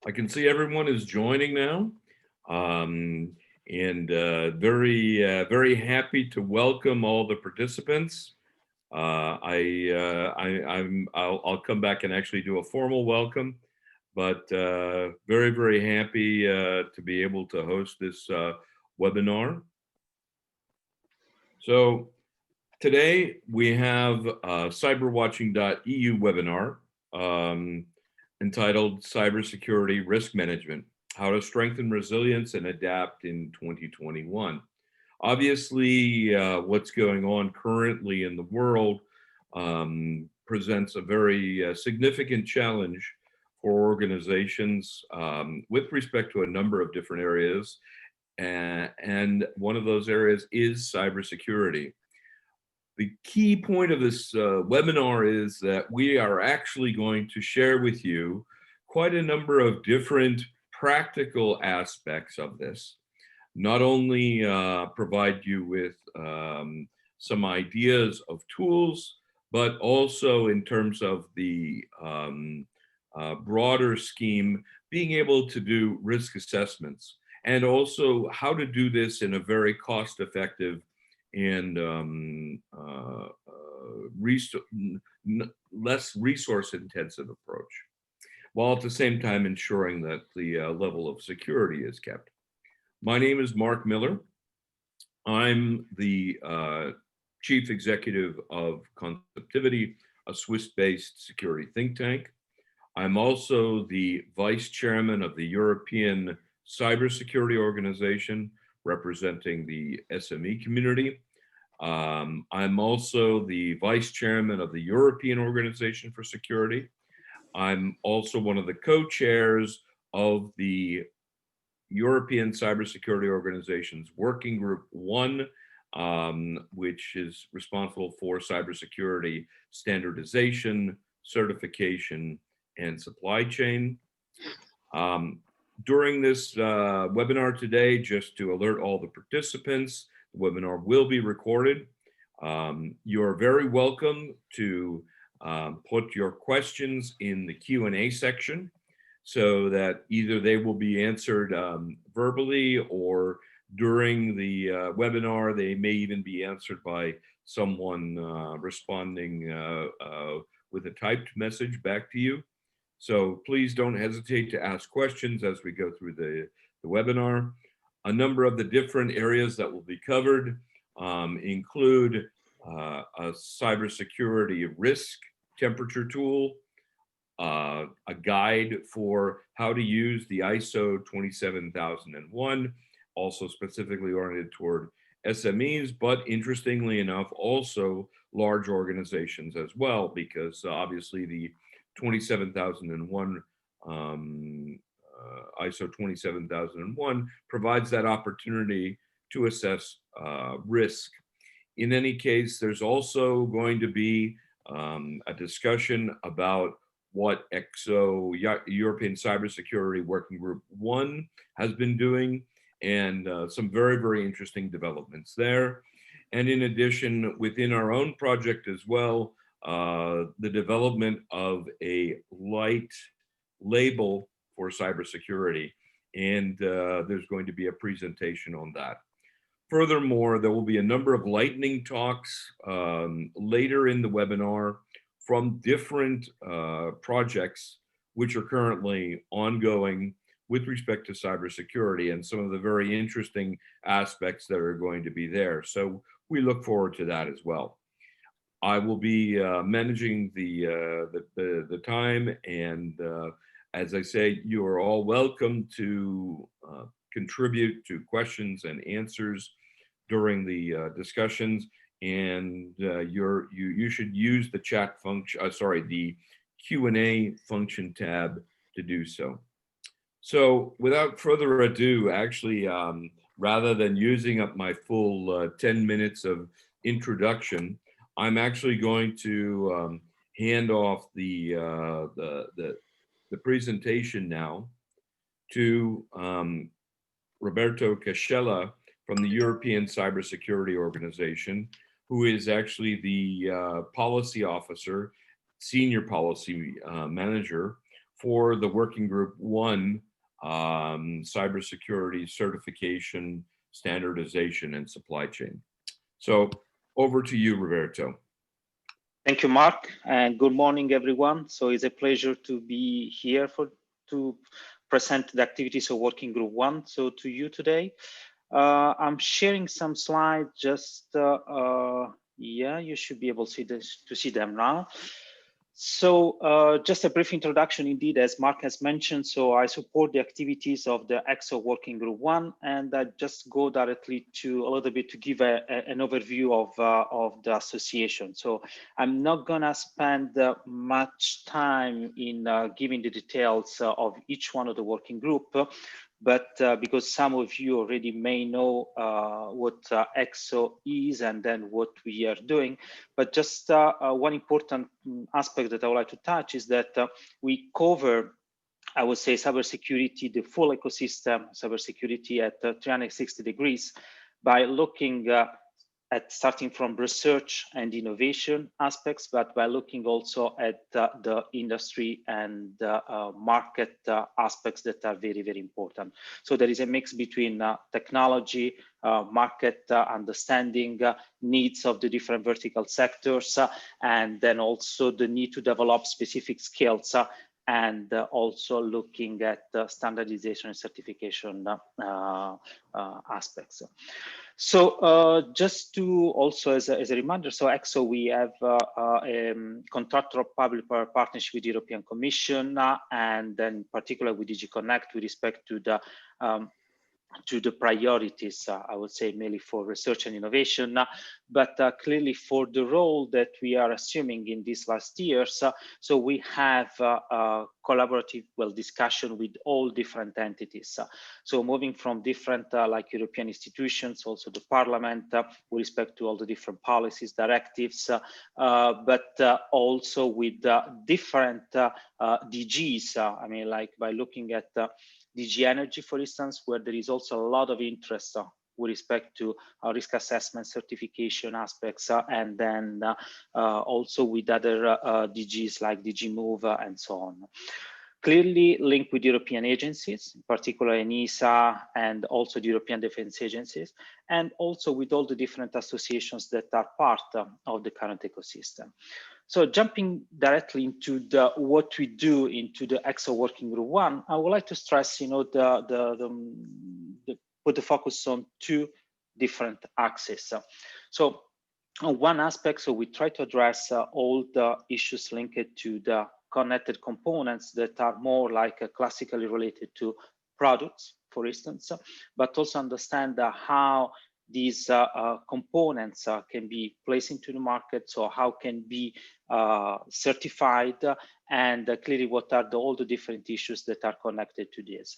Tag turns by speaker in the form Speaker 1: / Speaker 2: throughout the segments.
Speaker 1: I can see everyone is joining now, and very happy to welcome all the participants. I'll come back and actually do a formal welcome, but very happy to be able to host this webinar. So today we have Cyberwatching.eu webinar entitled Cybersecurity Risk Management, How to Strengthen Resilience and Adapt in 2021. Obviously, what's going on currently in the world presents a very significant challenge for organizations with respect to a number of different areas. And one of those areas is cybersecurity. The key point of this webinar is that we are actually going to share with you quite a number of different practical aspects of this. Not only provide you with some ideas of tools, but also in terms of the broader scheme, being able to do risk assessments, and also how to do this in a very cost-effective and less resource-intensive approach, while at the same time ensuring that the level of security is kept. My name is Mark Miller. I'm the Chief Executive of Conceptivity, a Swiss-based security think tank. I'm also the Vice Chairman of the European Cybersecurity Organization, representing the SME community. I'm also the Vice Chairman of the European Organization for Security. I'm also one of the co-chairs of the European Cybersecurity Organization's Working Group 1, which is responsible for cybersecurity standardization, certification, and supply chain. During this webinar today, just to alert all the participants, the webinar will be recorded. You are very welcome to put your questions in the Q&A section so that either they will be answered verbally, or during the webinar, they may even be answered by someone responding with a typed message back to you. So please don't hesitate to ask questions as we go through the webinar. A number of the different areas that will be covered include a cybersecurity risk temperature tool, a guide for how to use the ISO 27001, also specifically oriented toward SMEs, but interestingly enough, also large organizations as well, because obviously the 27001 ISO 27001 provides that opportunity to assess risk. In any case, there's also going to be a discussion about what ECSO, European Cybersecurity Working Group 1, has been doing, and some very interesting developments there. And in addition, within our own project as well, the development of a light label for cybersecurity, and there's going to be a presentation on that. Furthermore, there will be a number of lightning talks later in the webinar from different projects which are currently ongoing with respect to cybersecurity, and some of the very interesting aspects that are going to be there. So we look forward to that as well. I will be managing the time, and as I say, you are all welcome to contribute to questions and answers during the discussions, and you should use the chat function, the Q&A function tab to do so. So without further ado, actually, rather than using up my full 10 minutes of introduction, I'm actually going to hand off the presentation now to Roberto Cascella from the European Cybersecurity Organization, who is actually the policy officer, senior policy manager for the Working Group 1 cybersecurity certification, standardization, and supply chain. So over to you, Roberto.
Speaker 2: Thank you, Mark, and good morning, everyone. So it's a pleasure to be here to present the activities of Working Group 1. So to you today, I'm sharing some slides. Just yeah, you should be able to see them now. So just a brief introduction indeed, as Mark has mentioned. So I support the activities of the ECSO Working Group 1, and I just go directly to a little bit to give an overview of the association. So I'm not gonna spend much time in giving the details of each one of the working group, but because some of you already may know what ECSO is and then what we are doing, but just one important aspect that I would like to touch is that we cover, I would say, cybersecurity, the full ecosystem, cybersecurity at 360 degrees by looking at starting from research and innovation aspects, but by looking also at the industry and market aspects that are very, very important. So there is a mix between technology, market understanding, needs of the different vertical sectors, and then also the need to develop specific skills and also looking at standardization and certification aspects. So just to also as a reminder, so ECSO, we have a contractual public partnership with the European Commission and then in particular with DG Connect with respect to the priorities, I would say mainly for research and innovation, but clearly for the role that we are assuming in these last years, so we have collaborative discussion with all different entities. So moving from different like European institutions, also the Parliament with respect to all the different policies, directives, but also with different DGs. I mean, like by looking at DG Energy, for instance, where there is also a lot of interest with respect to risk assessment certification aspects, and then also with other DGs like DG Move and so on. Clearly linked with European agencies, in particular ENISA and also the European defense agencies, and also with all the different associations that are part of the current ecosystem. So jumping directly into what we do into the ECSO Working Group 1, I would like to stress, you know, put the focus on two different axes. So on one aspect, so we try to address all the issues linked to the connected components that are more like classically related to products, for instance, but also understand how these components can be placed into the market, so how can be certified, and clearly what are all the different issues that are connected to this.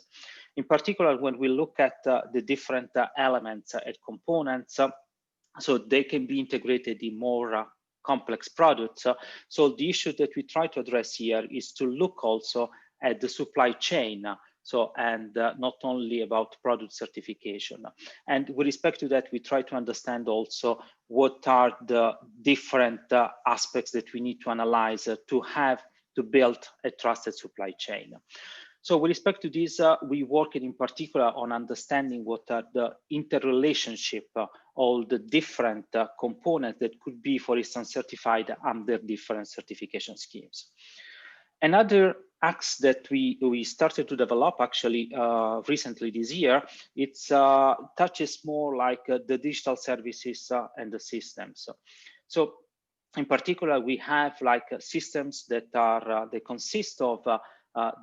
Speaker 2: In particular, when we look at the different elements and components, so they can be integrated in more complex products. So the issue that we try to address here is to look also at the supply chain. So, and not only about product certification. And with respect to that, we try to understand also what are the different aspects that we need to analyze to build a trusted supply chain. So with respect to this, we work in particular on understanding what are the interrelationship, all the different components that could be, for instance, certified under different certification schemes. Another axe that we started to develop actually recently this year, it touches more like the digital services and the systems. So in particular, we have like systems that are, they consist of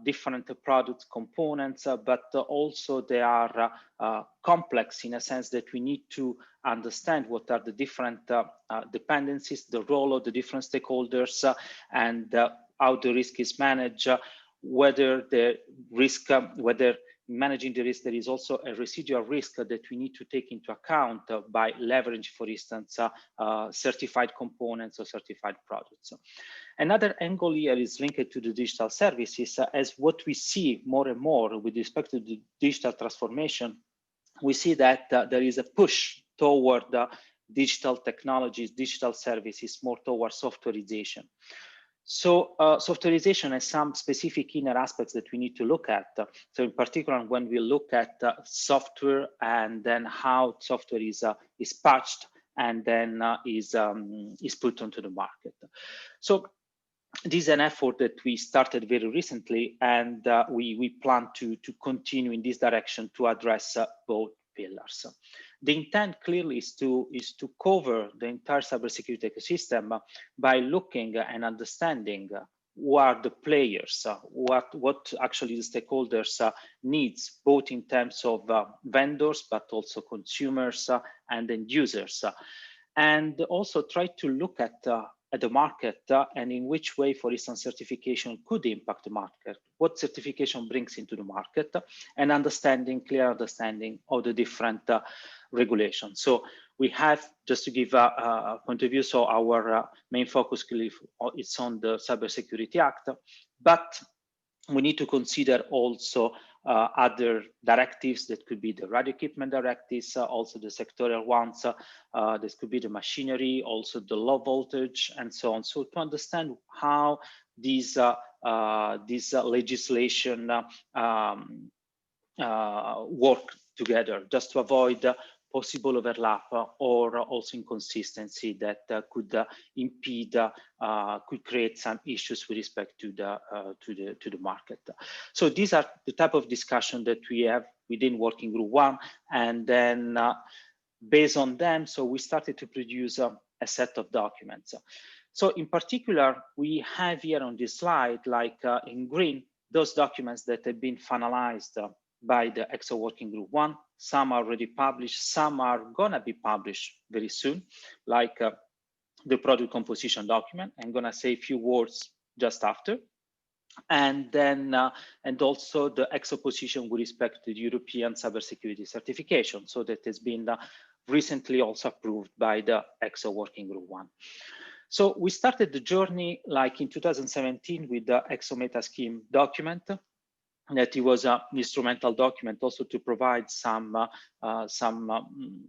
Speaker 2: different product components, but also they are complex in a sense that we need to understand what are the different dependencies, the role of the different stakeholders, and how the risk is managed, whether the risk, whether managing the risk, there is also a residual risk that we need to take into account by leveraging, for instance, certified components or certified products. Another angle here is linked to the digital services, as what we see more and more with respect to the digital transformation, we see that there is a push toward digital technologies, digital services, more towards softwareization. So softwareization has some specific inner aspects that we need to look at. So in particular, when we look at software and then how software is patched and then is put onto the market. So this is an effort that we started very recently, and we plan to continue in this direction to address both pillars. The intent clearly is to cover the entire cybersecurity ecosystem by looking and understanding who are the players, what actually the stakeholders needs, both in terms of vendors, but also consumers and end users, and also try to look at the market and in which way, for instance, certification could impact the market, what certification brings into the market, and clear understanding of the different regulations. So we have, just to give a point of view, so our main focus is on the Cybersecurity Act, but we need to consider also other directives that could be the radio equipment directives, also the sectorial ones. This could be the machinery, also the low voltage, and so on. So to understand how these legislation work together, just to avoid possible overlap or also inconsistency that could impede, could create some issues with respect to the market. So these are the type of discussion that we have within Working Group 1, and then based on them, so we started to produce a set of documents. So in particular, we have here on this slide, like in green, those documents that have been finalized by the ECSO Working Group 1. Some are already published, some are gonna be published very soon, like the product composition document. I'm gonna say a few words just after. And then, and also the ECSO position with respect to the European cybersecurity certification. So that has been recently also approved by the ECSO Working Group 1. So we started the journey like in 2017 with the ECSO Meta Scheme document. That it was an instrumental document also to provide some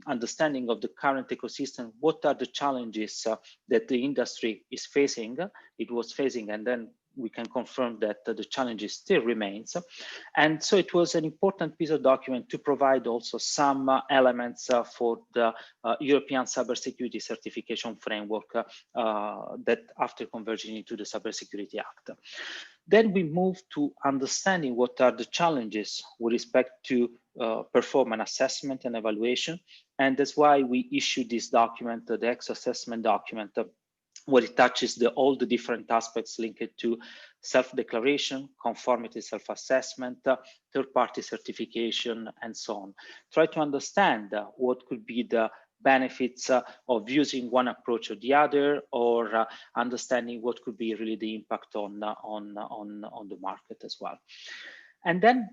Speaker 2: understanding of the current ecosystem. What are the challenges that the industry is facing? It was facing, and then we can confirm that the challenges still remains. And so it was an important piece of document to provide also some elements for the European cybersecurity certification framework that after converging into the Cybersecurity Act. Then we move to understanding what are the challenges with respect to perform an assessment and evaluation. And that's why we issued this document, the ECSO assessment document, where it touches all the different aspects linked to self-declaration, conformity self-assessment, third-party certification, and so on. Try to understand what could be the benefits of using one approach or the other, or understanding what could be really the impact on the market as well. And then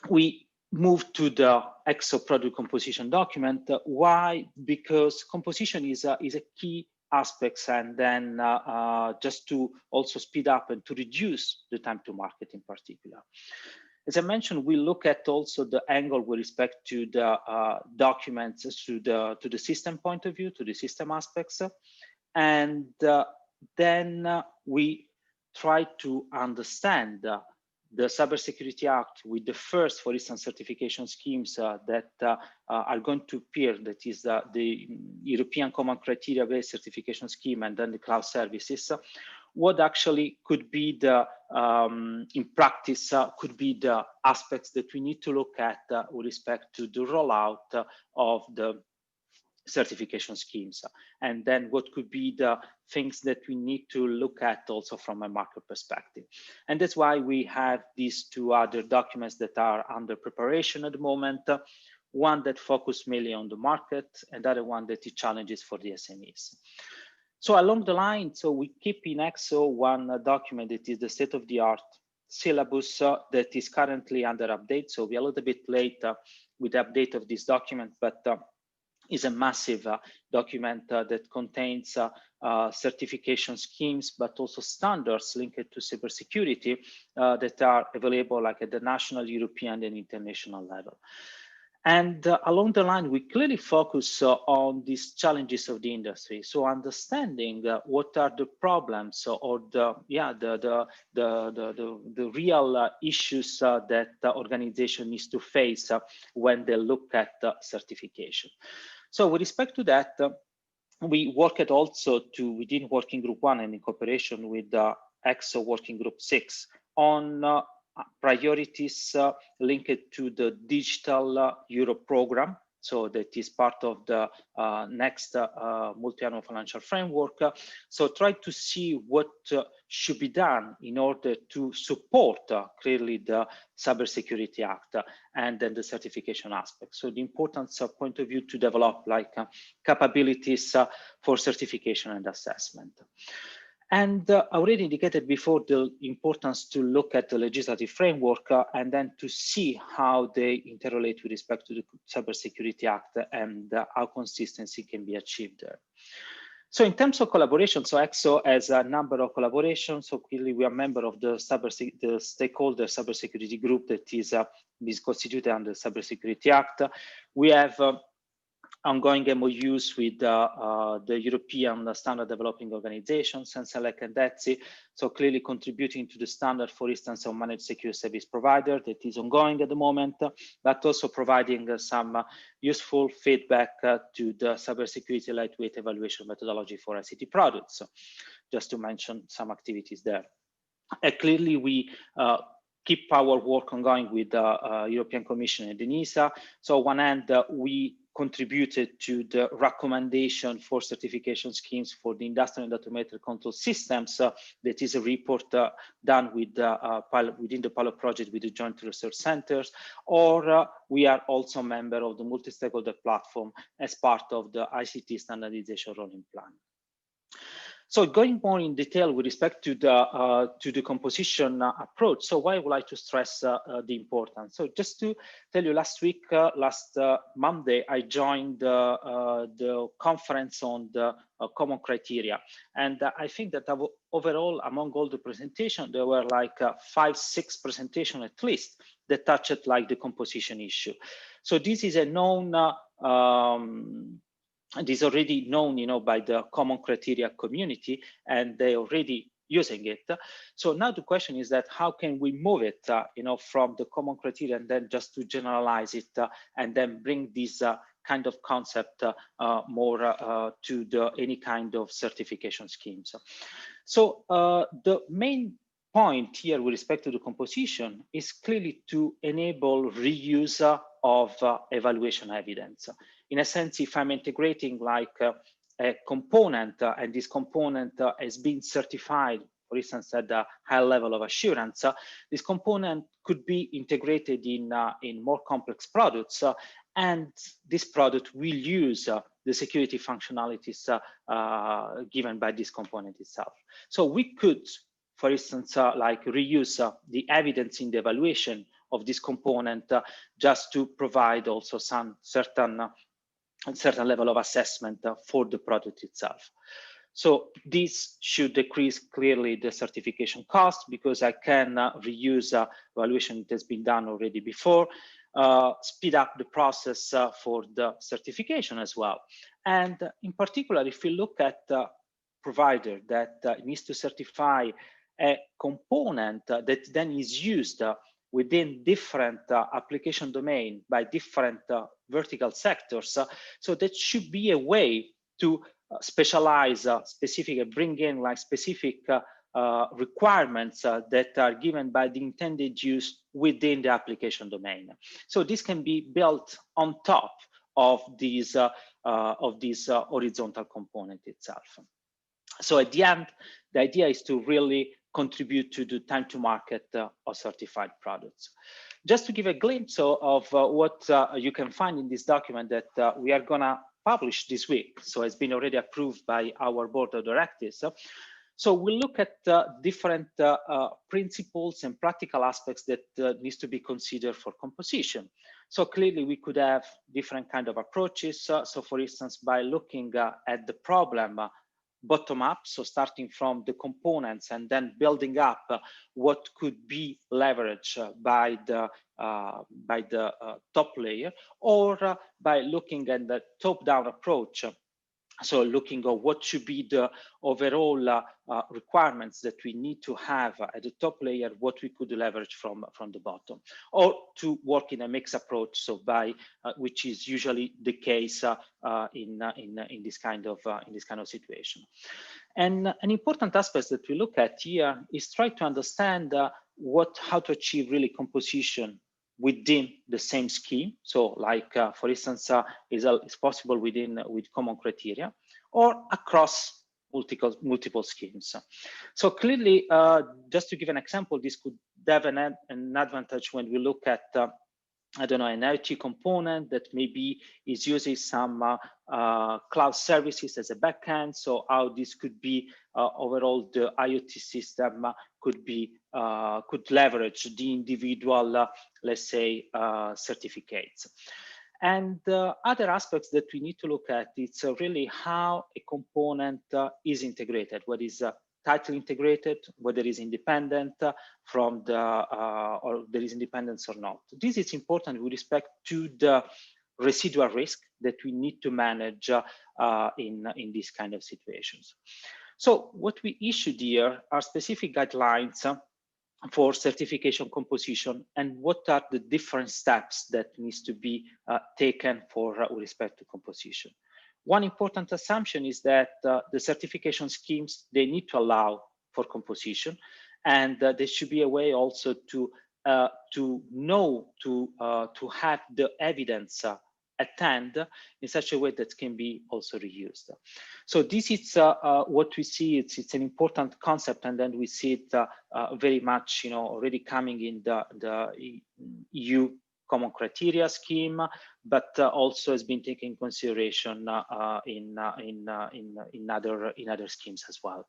Speaker 2: we move to the ECSO product composition document. Why? Because composition is a key aspects, and then just to also speed up and to reduce the time to market in particular. As I mentioned, we look at also the angle with respect to the documents to the system point of view, to the system aspects, and then we try to understand the Cybersecurity Act with the first, for instance, certification schemes that are going to appear, that is the European Common Criteria-based certification scheme, and then the cloud services. What actually could be the, in practice, could be the aspects that we need to look at with respect to the rollout of the certification schemes, and then what could be the things that we need to look at also from a market perspective. And that's why we have these two other documents that are under preparation at the moment, one that focuses mainly on the market, and the other one that is challenges for the SMEs. So along the line, so we keep in ECSO one document that is the state-of-the-art syllabus that is currently under update. So we're a little bit late with the update of this document, but is a massive document that contains certification schemes, but also standards linked to cybersecurity that are available like at the national, European, and international level. And along the line, we clearly focus on these challenges of the industry. So understanding what are the problems or the real issues that the organization needs to face when they look at certification. So with respect to that, we worked also within Working Group 1 and in cooperation with the ECSO Working Group 6 on priorities linked to the Digital Europe program. So that is part of the next multi-annual financial framework. So try to see what should be done in order to support clearly the Cybersecurity Act and then the certification aspect. So the importance point of view to develop like capabilities for certification and assessment. And I already indicated before the importance to look at the legislative framework and then to see how they interrelate with respect to the Cybersecurity Act and how consistency can be achieved there. So in terms of collaboration, so ECSO has a number of collaborations. So clearly we are a member of the stakeholder cybersecurity group that is constituted under the Cybersecurity Act. We have ongoing MOUs with the European Standard Developing Organizations, SELEC and ETSI, so clearly contributing to the standard, for instance, of managed secure service provider that is ongoing at the moment, but also providing some useful feedback to the cybersecurity lightweight evaluation methodology for ICT products, so just to mention some activities there. Clearly, we keep our work ongoing with the European Commission and ENISA. So on one hand, we contributed to the recommendation for certification schemes for the industrial and automated control systems. That is a report done with within the pilot project with the joint research centers, or we are also a member of the multi-stakeholder platform as part of the ICT standardization rolling plan. So going more in detail with respect to the composition approach, so why I would like to stress the importance. So just to tell you, last Monday, I joined the conference on the common criteria. And I think that overall, among all the presentations, there were like 5-6 presentations at least that touched like the composition issue. So this is a known and is already known, by the common criteria community, and they already using it. So now the question is that how can we move it, from the common criteria and then just to generalize it and then bring this kind of concept more to any kind of certification schemes. So the main point here with respect to the composition is clearly to enable reuse of evaluation evidence. In a sense, if I'm integrating like a component and this component has been certified, for instance, at a high level of assurance, this component could be integrated in more complex products, and this product will use the security functionalities given by this component itself. So we could, for instance, like reuse the evidence in the evaluation of this component just to provide also some certain level of assessment for the product itself. So this should decrease clearly the certification cost because I can reuse evaluation that has been done already before, speed up the process for the certification as well. And in particular, if we look at the provider that needs to certify a component that then is used within different application domain by different vertical sectors. So that should be a way to specialize bring in like specific requirements that are given by the intended use within the application domain. So this can be built on top of this horizontal component itself. So at the end, the idea is to really contribute to the time to market of certified products. Just to give a glimpse of what you can find in this document that we are gonna publish this week. So it's been already approved by our board of directors. So we'll look at different principles and practical aspects that needs to be considered for composition. So clearly we could have different kind of approaches. So for instance, by looking at the problem bottom up, so starting from the components and then building up what could be leveraged by the top layer, or by looking at the top-down approach. So looking at what should be the overall requirements that we need to have at the top layer, what we could leverage from the bottom, or to work in a mixed approach. So by which is usually the case in this kind of situation. And an important aspect that we look at here is try to understand how to achieve really composition within the same scheme. So like, for instance, is possible with common criteria, or across multiple schemes. So clearly, just to give an example, this could have an advantage when we look at I don't know, an IoT component that maybe is using some cloud services as a backend. So how this could be overall the IoT system could leverage the individual, let's say, certificates. And other aspects that we need to look at, it's really how a component is integrated, what is tightly integrated, whether it is independent from the, or there is independence or not. This is important with respect to the residual risk that we need to manage in these kind of situations. So what we issued here are specific guidelines for certification composition, and what are the different steps that needs to be taken for with respect to composition. One important assumption is that the certification schemes, they need to allow for composition, and there should be a way also to have the evidence at hand in such a way that can be also reused. So this is what we see. It's an important concept, and then we see it very much, already coming in the EU common criteria scheme, but also has been taken in consideration in other schemes as well.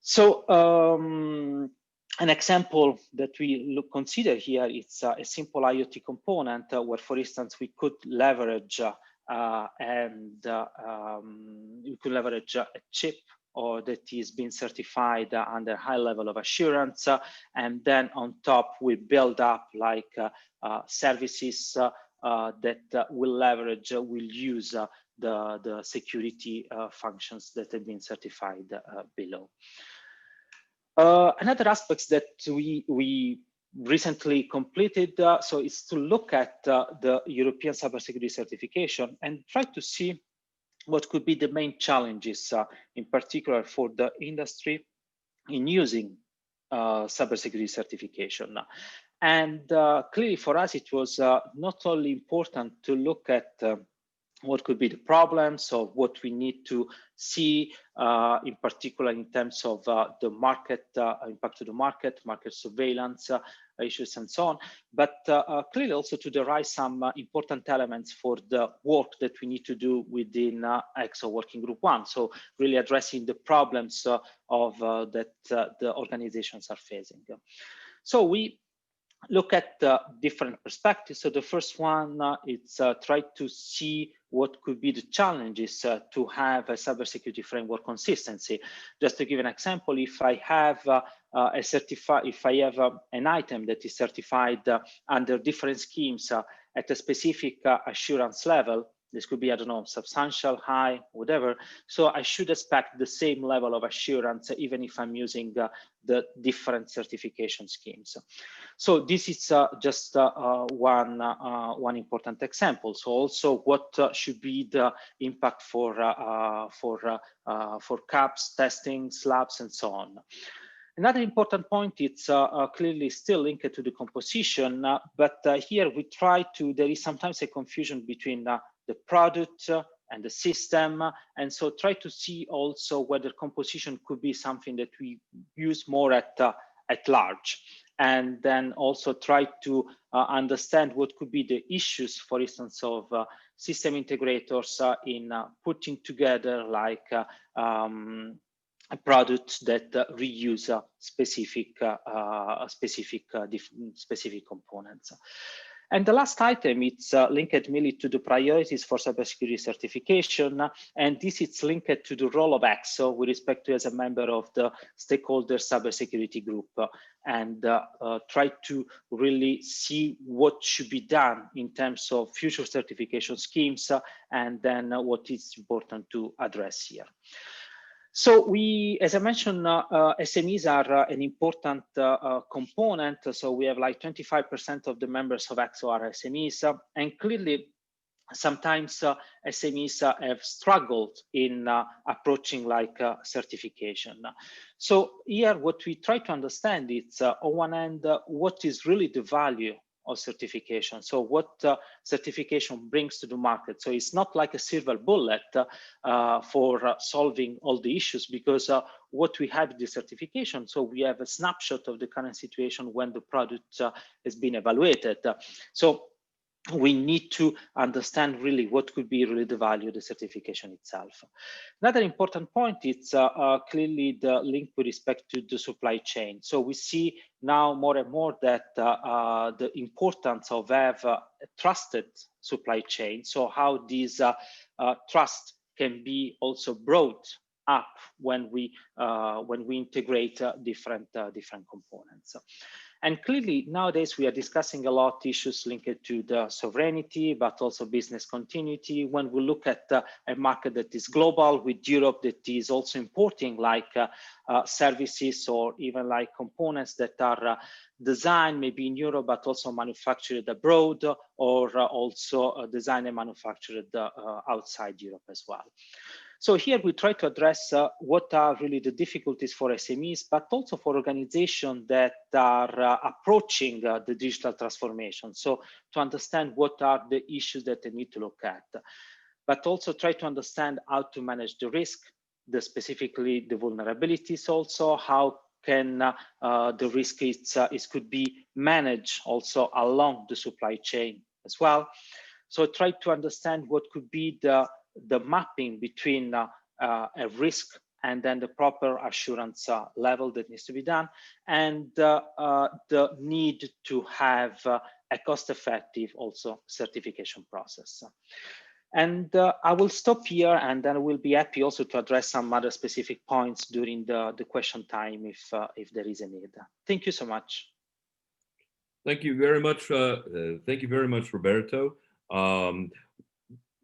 Speaker 2: So an example that we consider here, it's a simple IoT component where, for instance, we could leverage a chip or that is being certified under high level of assurance, and then on top we build up like services that will use the security functions that have been certified below. Another aspect that we recently completed, so it's to look at the European cybersecurity certification and try to see what could be the main challenges, in particular for the industry in using cybersecurity certification. And clearly for us, it was not only important to look at what could be the problems or what we need to see, in particular in terms of the market, impact to the market surveillance issues and so on, but clearly also to derive some important elements for the work that we need to do within ECSO Working Group 1. So really addressing the problems that the organizations are facing. So we look at different perspectives. So the first one, it's try to see what could be the challenges to have a cybersecurity framework consistency. Just to give an example, if I have an item that is certified under different schemes at a specific assurance level, this could be, I don't know, substantial, high, whatever. So I should expect the same level of assurance, even if I'm using the different certification schemes. So this is just one important example. So also what should be the impact for caps, testing, slabs, and so on. Another important point, it's clearly still linked to the composition, but here we try to, there is sometimes a confusion between the product and the system, and so try to see also whether composition could be something that we use more at large, and then also try to understand what could be the issues, for instance, of system integrators in putting together like products that reuse specific components. And the last item, it's linked mainly to the priorities for cybersecurity certification, and this is linked to the role of ECSO with respect to as a member of the stakeholder cybersecurity group, and try to really see what should be done in terms of future certification schemes, and then what is important to address here. So we, as I mentioned, SMEs are an important component. So we have like 25% of the members of ECSO are SMEs, and clearly sometimes SMEs have struggled in approaching like certification. So here what we try to understand is on one hand, what is really the value of certification. So what certification brings to the market. So it's not like a silver bullet for solving all the issues, because what we have in the certification, so we have a snapshot of the current situation when the product has been evaluated. So we need to understand really what could be really the value of the certification itself. Another important point is clearly the link with respect to the supply chain. So we see now more and more that the importance of have a trusted supply chain. So how these trust can be also brought up when we integrate different components. And clearly nowadays we are discussing a lot issues linked to the sovereignty, but also business continuity. When we look at a market that is global, with Europe that is also importing like services or even like components that are designed maybe in Europe, but also manufactured abroad, or also designed and manufactured outside Europe as well. So here we try to address what are really the difficulties for SMEs, but also for organizations that are approaching the digital transformation. So to understand what are the issues that they need to look at, but also try to understand how to manage the risk, specifically the vulnerabilities also, how can the risk could be managed also along the supply chain as well. So try to understand what could be the mapping between a risk and then the proper assurance level that needs to be done, and the need to have a cost-effective also certification process. And I will stop here, and then we'll be happy also to address some other specific points during the question time if there is a need. Thank you so much.
Speaker 1: Thank you very much. Thank you very much, Roberto.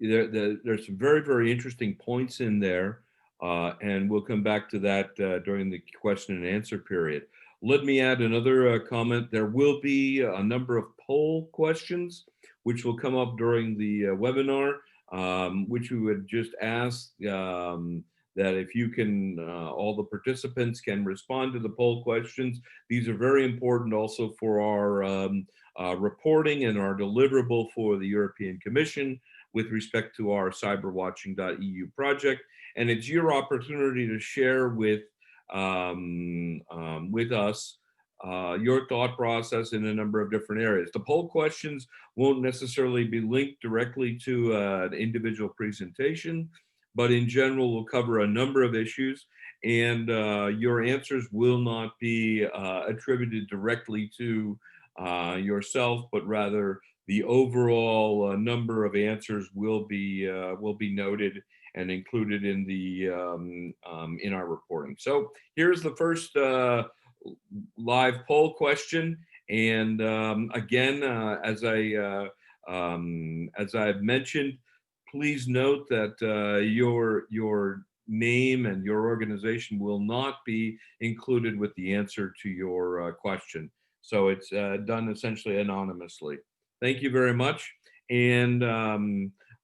Speaker 1: There's some very, very interesting points in there, and we'll come back to that during the question and answer period. Let me add another comment. There will be a number of poll questions which will come up during the webinar, which we would just ask that if you can, all the participants can respond to the poll questions. These are very important also for our reporting and our deliverable for the European Commission with respect to our Cyberwatching.eu project. And it's your opportunity to share with us your thought process in a number of different areas. The poll questions won't necessarily be linked directly to an individual presentation, but in general will cover a number of issues, and your answers will not be attributed directly to yourself, but rather the overall number of answers will be noted and included in the in our reporting. So here's the first live poll question, and again, as I've mentioned, please note that your name and your organization will not be included with the answer to your question. So it's done essentially anonymously. Thank you very much. And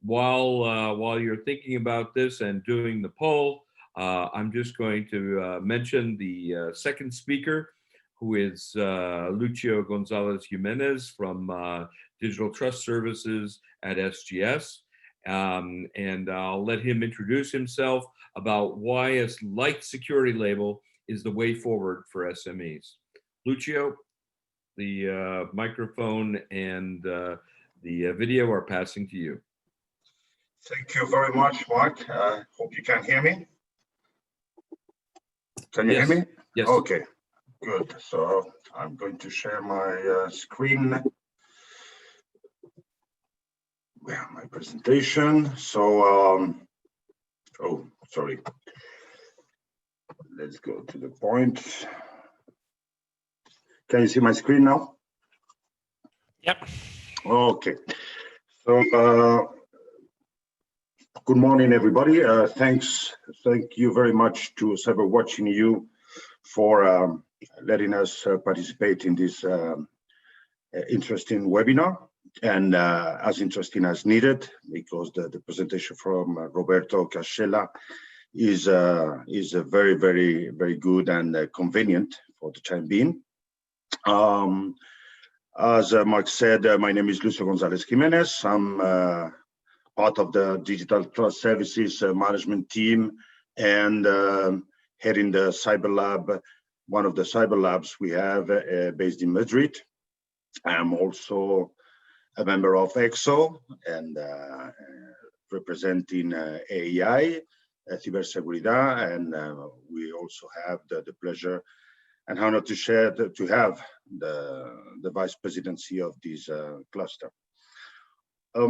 Speaker 1: while you're thinking about this and doing the poll, I'm just going to mention the second speaker, who is Lucio Gonzalez Jimenez from Digital Trust Services at SGS. And I'll let him introduce himself about why a light security label is the way forward for SMEs. Lucio, the microphone and the video are passing to you.
Speaker 3: Thank you very much, Mark. Hope you can hear me. Can you hear me?
Speaker 1: Yes.
Speaker 3: Okay, good. So I'm going to share my screen my presentation. So, oh, sorry. Let's go to the point. Can you see my screen now?
Speaker 4: Yep.
Speaker 3: Okay. So, good morning, everybody. Thank you very much to Cyberwatching.eu for letting us participate in this interesting webinar, and as interesting as needed, because the presentation from Roberto Cascella is very, very, very good and convenient for the time being. As Mark said, my name is Lucio Gonzalez Jimenez. I'm part of the Digital Trust Services management team and heading the Cyber Lab, one of the Cyber Labs we have based in Madrid. I'm also a member of ECSO and representing AEI, Cybersecurity, and we also have the pleasure and honor to have the vice presidency of this cluster. I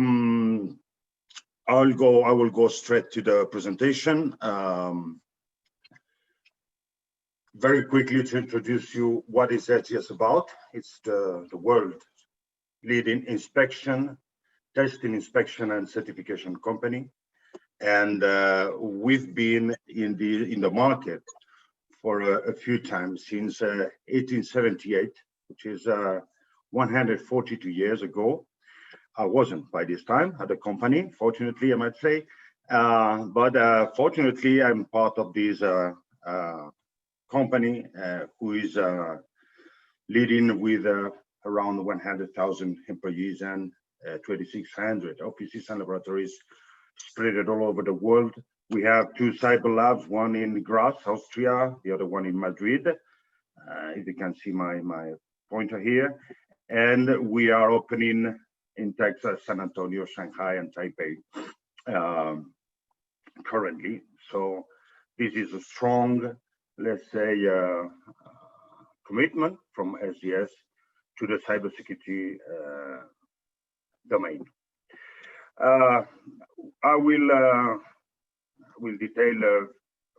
Speaker 3: will go straight to the presentation. Very quickly to introduce you what is RHEA about. It's the world leading inspection, testing, inspection, and certification company, and we've been in the market for a few times since 1878, which is 142 years ago. I wasn't by this time at the company, fortunately, I might say, but fortunately, I'm part of this company who is leading with around 100,000 employees and 2,600 offices and laboratories spread all over the world. We have two cyber labs, one in Graz, Austria, the other one in Madrid. If you can see my pointer here. And we are opening in Texas, San Antonio, Shanghai, and Taipei currently. So this is a strong, let's say, commitment from RHEA to the cybersecurity domain. I will detail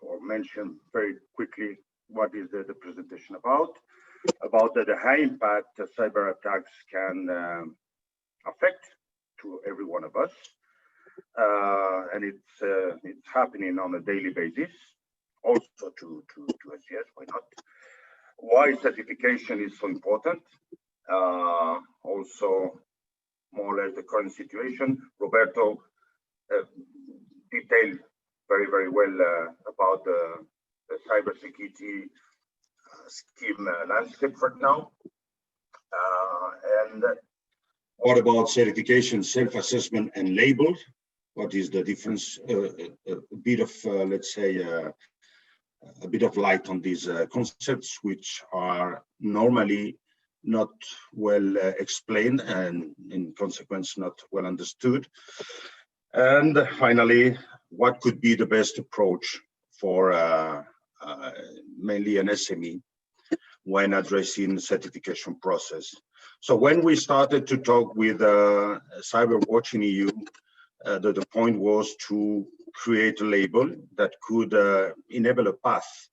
Speaker 3: or mention very quickly what is the presentation about the high impact cyber attacks can affect to every one of us, and it's happening on a daily basis. Also to RHEA, why not? Why certification is so important. Also, more or less the current situation. Roberto detailed very, very well about the cybersecurity scheme landscape right now. And what about certification, self-assessment, and labels? What is the difference? A bit of, let's say, a bit of light on these concepts, which are normally not well explained and in consequence not well understood. And finally, what could be the best approach for mainly an SME when addressing the certification process? So when we started to talk with Cyberwatching.eu, the point was to create a label that could enable a path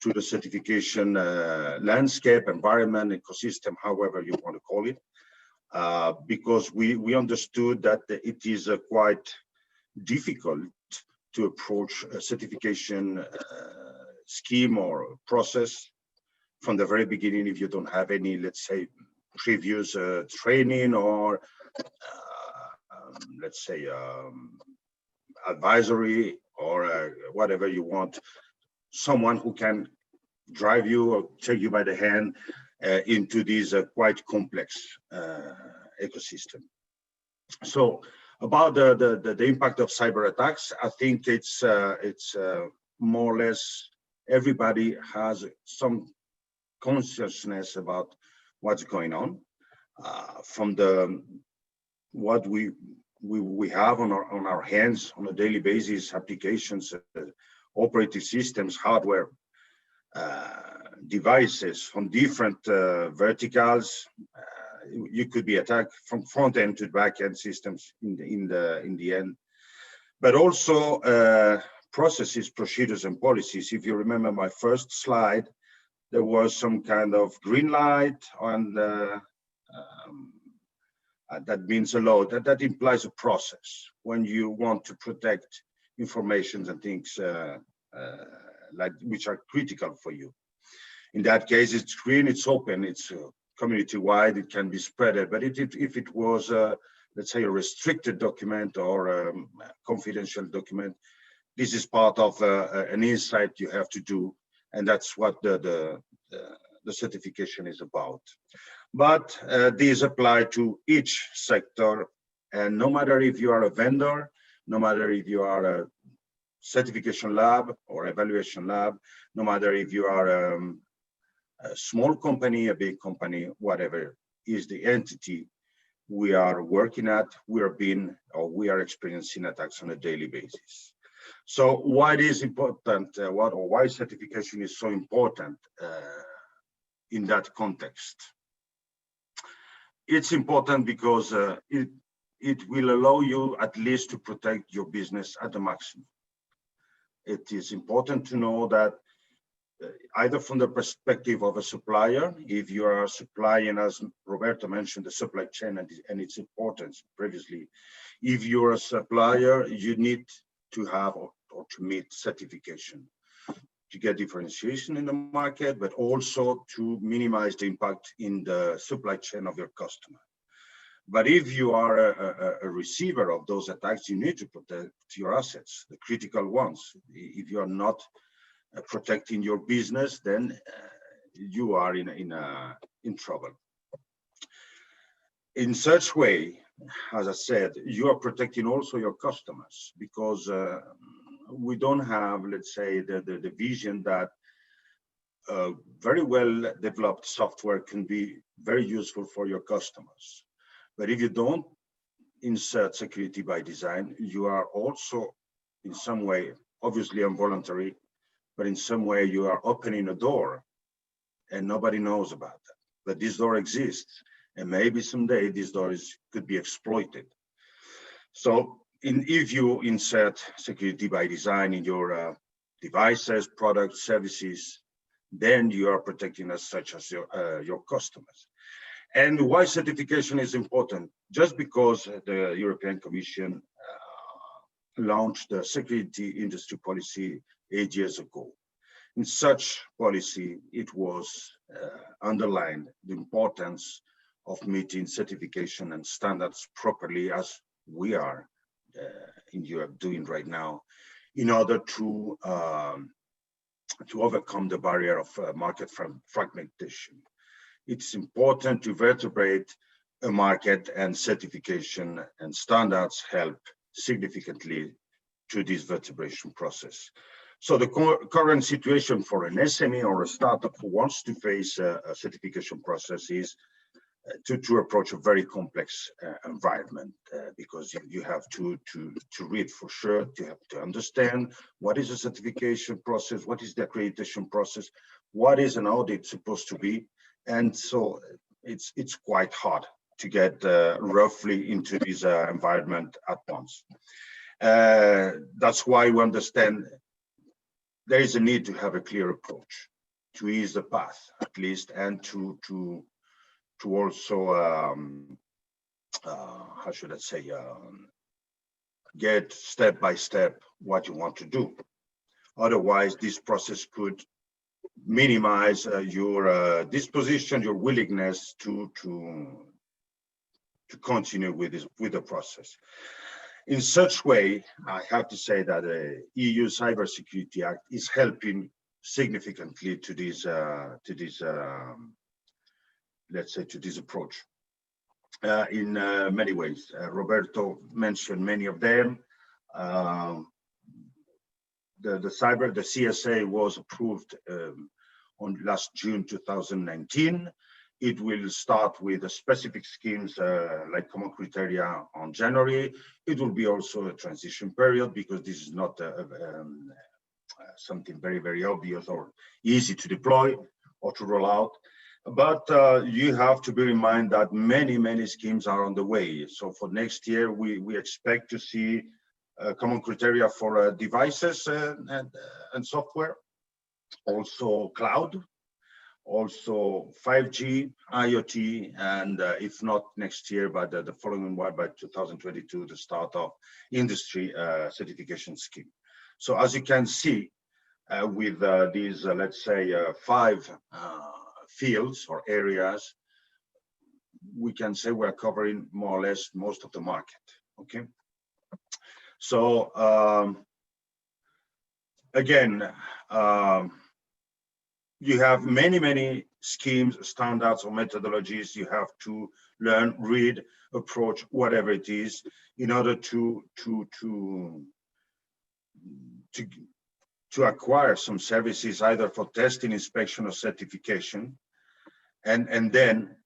Speaker 3: to the certification landscape, environment, ecosystem, however you want to call it, because we understood that it is quite difficult to approach a certification scheme or process from the very beginning if you don't have any, let's say, previous training or let's say advisory or whatever you want, someone who can drive you or take you by the hand into this quite complex ecosystem. So about the impact of cyber attacks, I think it's more or less everybody has some consciousness about what's going on from what we have on our hands on a daily basis, applications, operating systems, hardware, devices from different verticals, you could be attacked from front end to back end systems in the end, but also processes, procedures, and policies. If you remember my first slide, there was some kind of green light, and that means a lot. That implies a process when you want to protect information and things like which are critical for you. In that case, it's green, it's open, it's community-wide, it can be spread. But if it was, let's say, a restricted document or a confidential document, this is part of an insight you have to do, and that's what the certification is about. But these apply to each sector, and no matter if you are a vendor, no matter if you are a certification lab or evaluation lab, no matter if you are a small company, a big company, whatever is the entity we are working at, we are experiencing attacks on a daily basis. So why it is important, why certification is so important in that context? It's important because it will allow you at least to protect your business at the maximum. It is important to know that either from the perspective of a supplier, if you are supplying, as Roberto mentioned, the supply chain and its importance previously, if you're a supplier, you need to have or to meet certification to get differentiation in the market, but also to minimize the impact in the supply chain of your customer. But if you are a receiver of those attacks, you need to protect your assets, the critical ones. If you are not protecting your business, then you are in trouble. In such way, as I said, you are protecting also your customers, because we don't have, let's say, the vision that very well developed software can be very useful for your customers. But if you don't insert security by design, you are also in some way, obviously involuntary, but in some way you are opening a door and nobody knows about that. But this door exists, and maybe someday this door could be exploited. So if you insert security by design in your devices, products, services, then you are protecting as such as your customers. And why certification is important? Just because the European Commission launched the security industry policy 8 years ago. In such policy, it was underlined the importance of meeting certification and standards properly, as we are in Europe doing right now, in order to overcome the barrier of market fragmentation. It's important to vertebrate a market, and certification and standards help significantly to this vertebration process. So the current situation for an SME or a startup who wants to face a certification process is to approach a very complex environment, because you have to read for sure, you have to understand what is a certification process, what is the accreditation process, what is an audit supposed to be, and so it's quite hard to get roughly into this environment at once. That's why we understand there is a need to have a clear approach to ease the path, at least, and to also how should I say, get step by step what you want to do. Otherwise, this process could minimize your disposition, your willingness to continue with the process. In such way, I have to say that the EU Cybersecurity Act is helping significantly to this let's say, to this approach in many ways. Roberto mentioned many of them. The CSA was approved on last June 2019. It will start with the specific schemes like common criteria on January. It will be also a transition period, because this is not something very, very obvious or easy to deploy or to roll out. But you have to bear in mind that many schemes are on the way. So for next year, we expect to see common criteria for devices and software, also cloud, also 5G, IoT, and if not next year, but the following one by 2022, the start of industry certification scheme. So as you can see, with these, let's say, 5 fields or areas, we can say we're covering more or less most of the market. Okay. So again, you have many schemes, standards, or methodologies you have to learn, read, approach, whatever it is, in order to acquire some services, either for testing, inspection, or certification. And then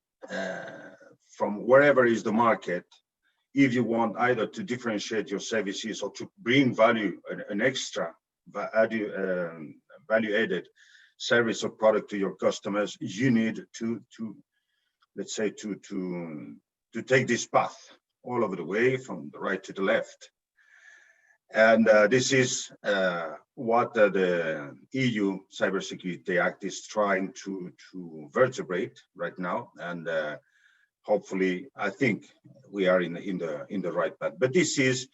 Speaker 3: from wherever is the market, if you want either to differentiate your services or to bring value, an extra value added service or product to your customers, you need to let's say, to take this path all over the way from the right to the left. And this is what the EU Cybersecurity Act is trying to vertebrate right now, and hopefully, I think we are in the right path. But this is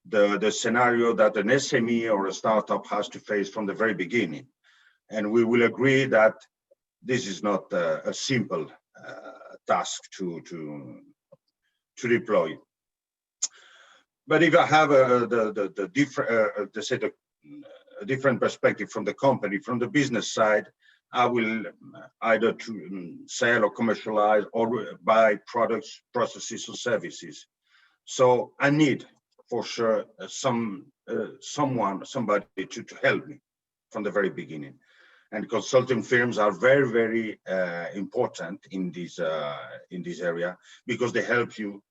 Speaker 3: the scenario that an SME or a startup has to face from the very beginning, and we will agree that this is not a simple task to deploy. But if I have the different perspective from the company, from the business side, I will either to sell or commercialize or buy products, processes, or services. So I need for sure somebody to help me from the very beginning. And consulting firms are very important in this area, because they help you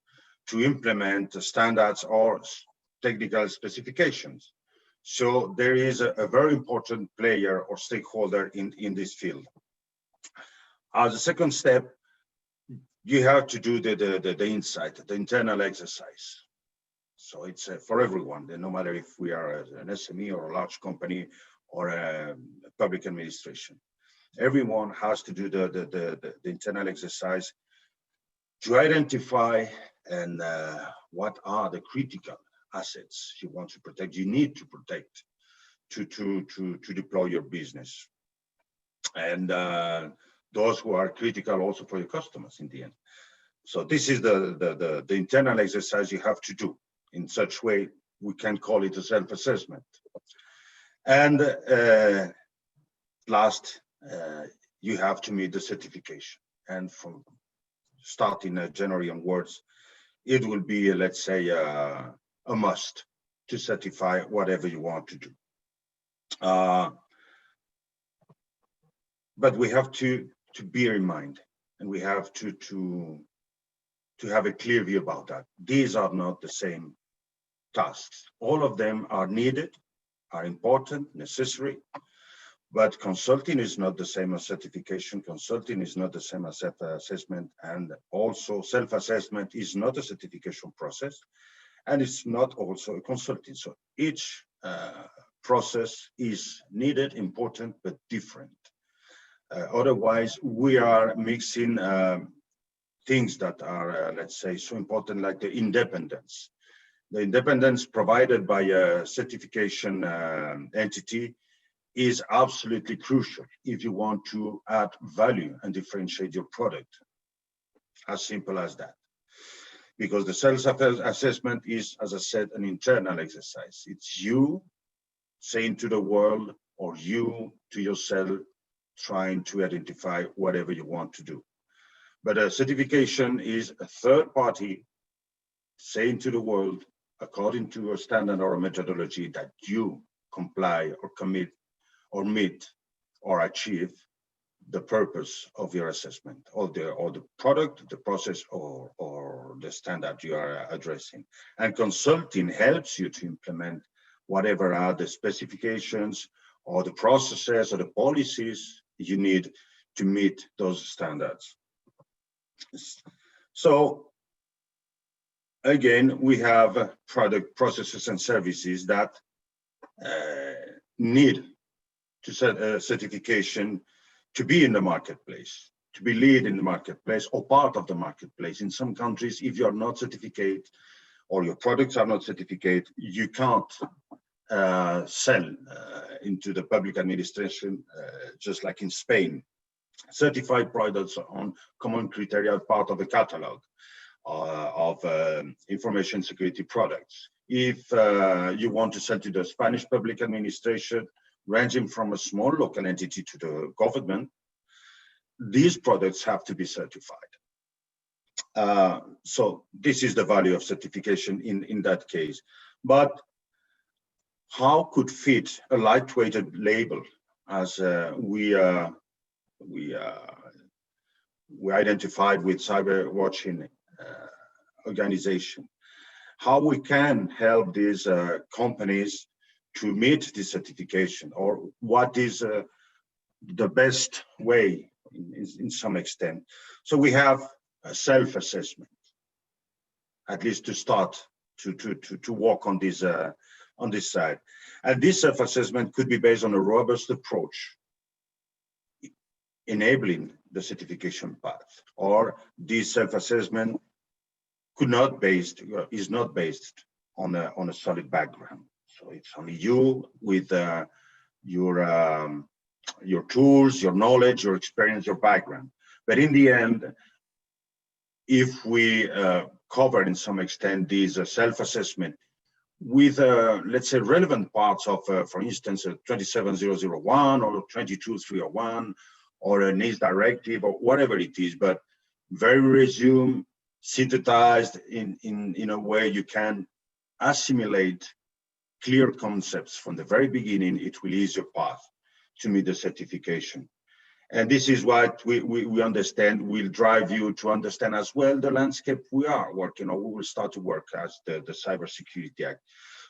Speaker 3: to implement standards or technical specifications. So there is a very important player or stakeholder in this field. As a second step, you have to do the insight, the internal exercise. So it's for everyone, no matter if we are an SME or a large company or a public administration. Everyone has to do the internal exercise to identify and what are the critical assets you want to protect, you need to protect to deploy your business. And those who are critical also for your customers in the end. So this is the internal exercise you have to do. In such way, we can call it a self-assessment. And last, you have to meet the certification. And from starting January onwards, it will be, let's say, a must to certify whatever you want to do. But we have to bear in mind, and we have to have a clear view about that. These are not the same tasks. All of them are needed, are important, necessary, but consulting is not the same as certification. Consulting is not the same as self-assessment, and also self-assessment is not a certification process, and it's not also a consulting. So each process is needed, important, but different. Otherwise, we are mixing things that are, let's say, so important, like the independence. The independence provided by a certification entity is absolutely crucial if you want to add value and differentiate your product. As simple as that. Because the self-assessment is, as I said, an internal exercise. It's you saying to the world, or you to yourself, trying to identify whatever you want to do. But a certification is a third party saying to the world, according to a standard or a methodology, that you comply or commit or meet or achieve the purpose of your assessment, or the product, the process, or the standard you are addressing. And consulting helps you to implement whatever are the specifications or the processes or the policies you need to meet those standards. So again, we have product, processes, and services that need to set a certification to be in the marketplace, to be lead in the marketplace or part of the marketplace. In some countries, if you're not certificate or your products are not certificate, you can't sell into the public administration, just like in Spain. Certified products on common criteria are part of the catalog of information security products. If you want to sell to the Spanish public administration, ranging from a small local entity to the government, these products have to be certified. So this is the value of certification in that case. But how could fit a lightweighted label as we identified with Cyberwatching organization? How we can help these companies to meet this certification, or what is the best way in some extent? So we have a self-assessment, at least to start to work on this side. And this self-assessment could be based on a robust approach, enabling the certification path, or this self-assessment is not based on a solid background. So it's only you with your tools, your knowledge, your experience, your background. But in the end, if we cover in some extent this self-assessment with, let's say, relevant parts of, for instance, 27001 or 22301 or a NIST directive or whatever it is, but very resume, synthesized in a way you can assimilate clear concepts from the very beginning, it will ease your path to meet the certification. And this is what we understand will drive you to understand as well the landscape we are working on. We will start to work as the Cybersecurity Act.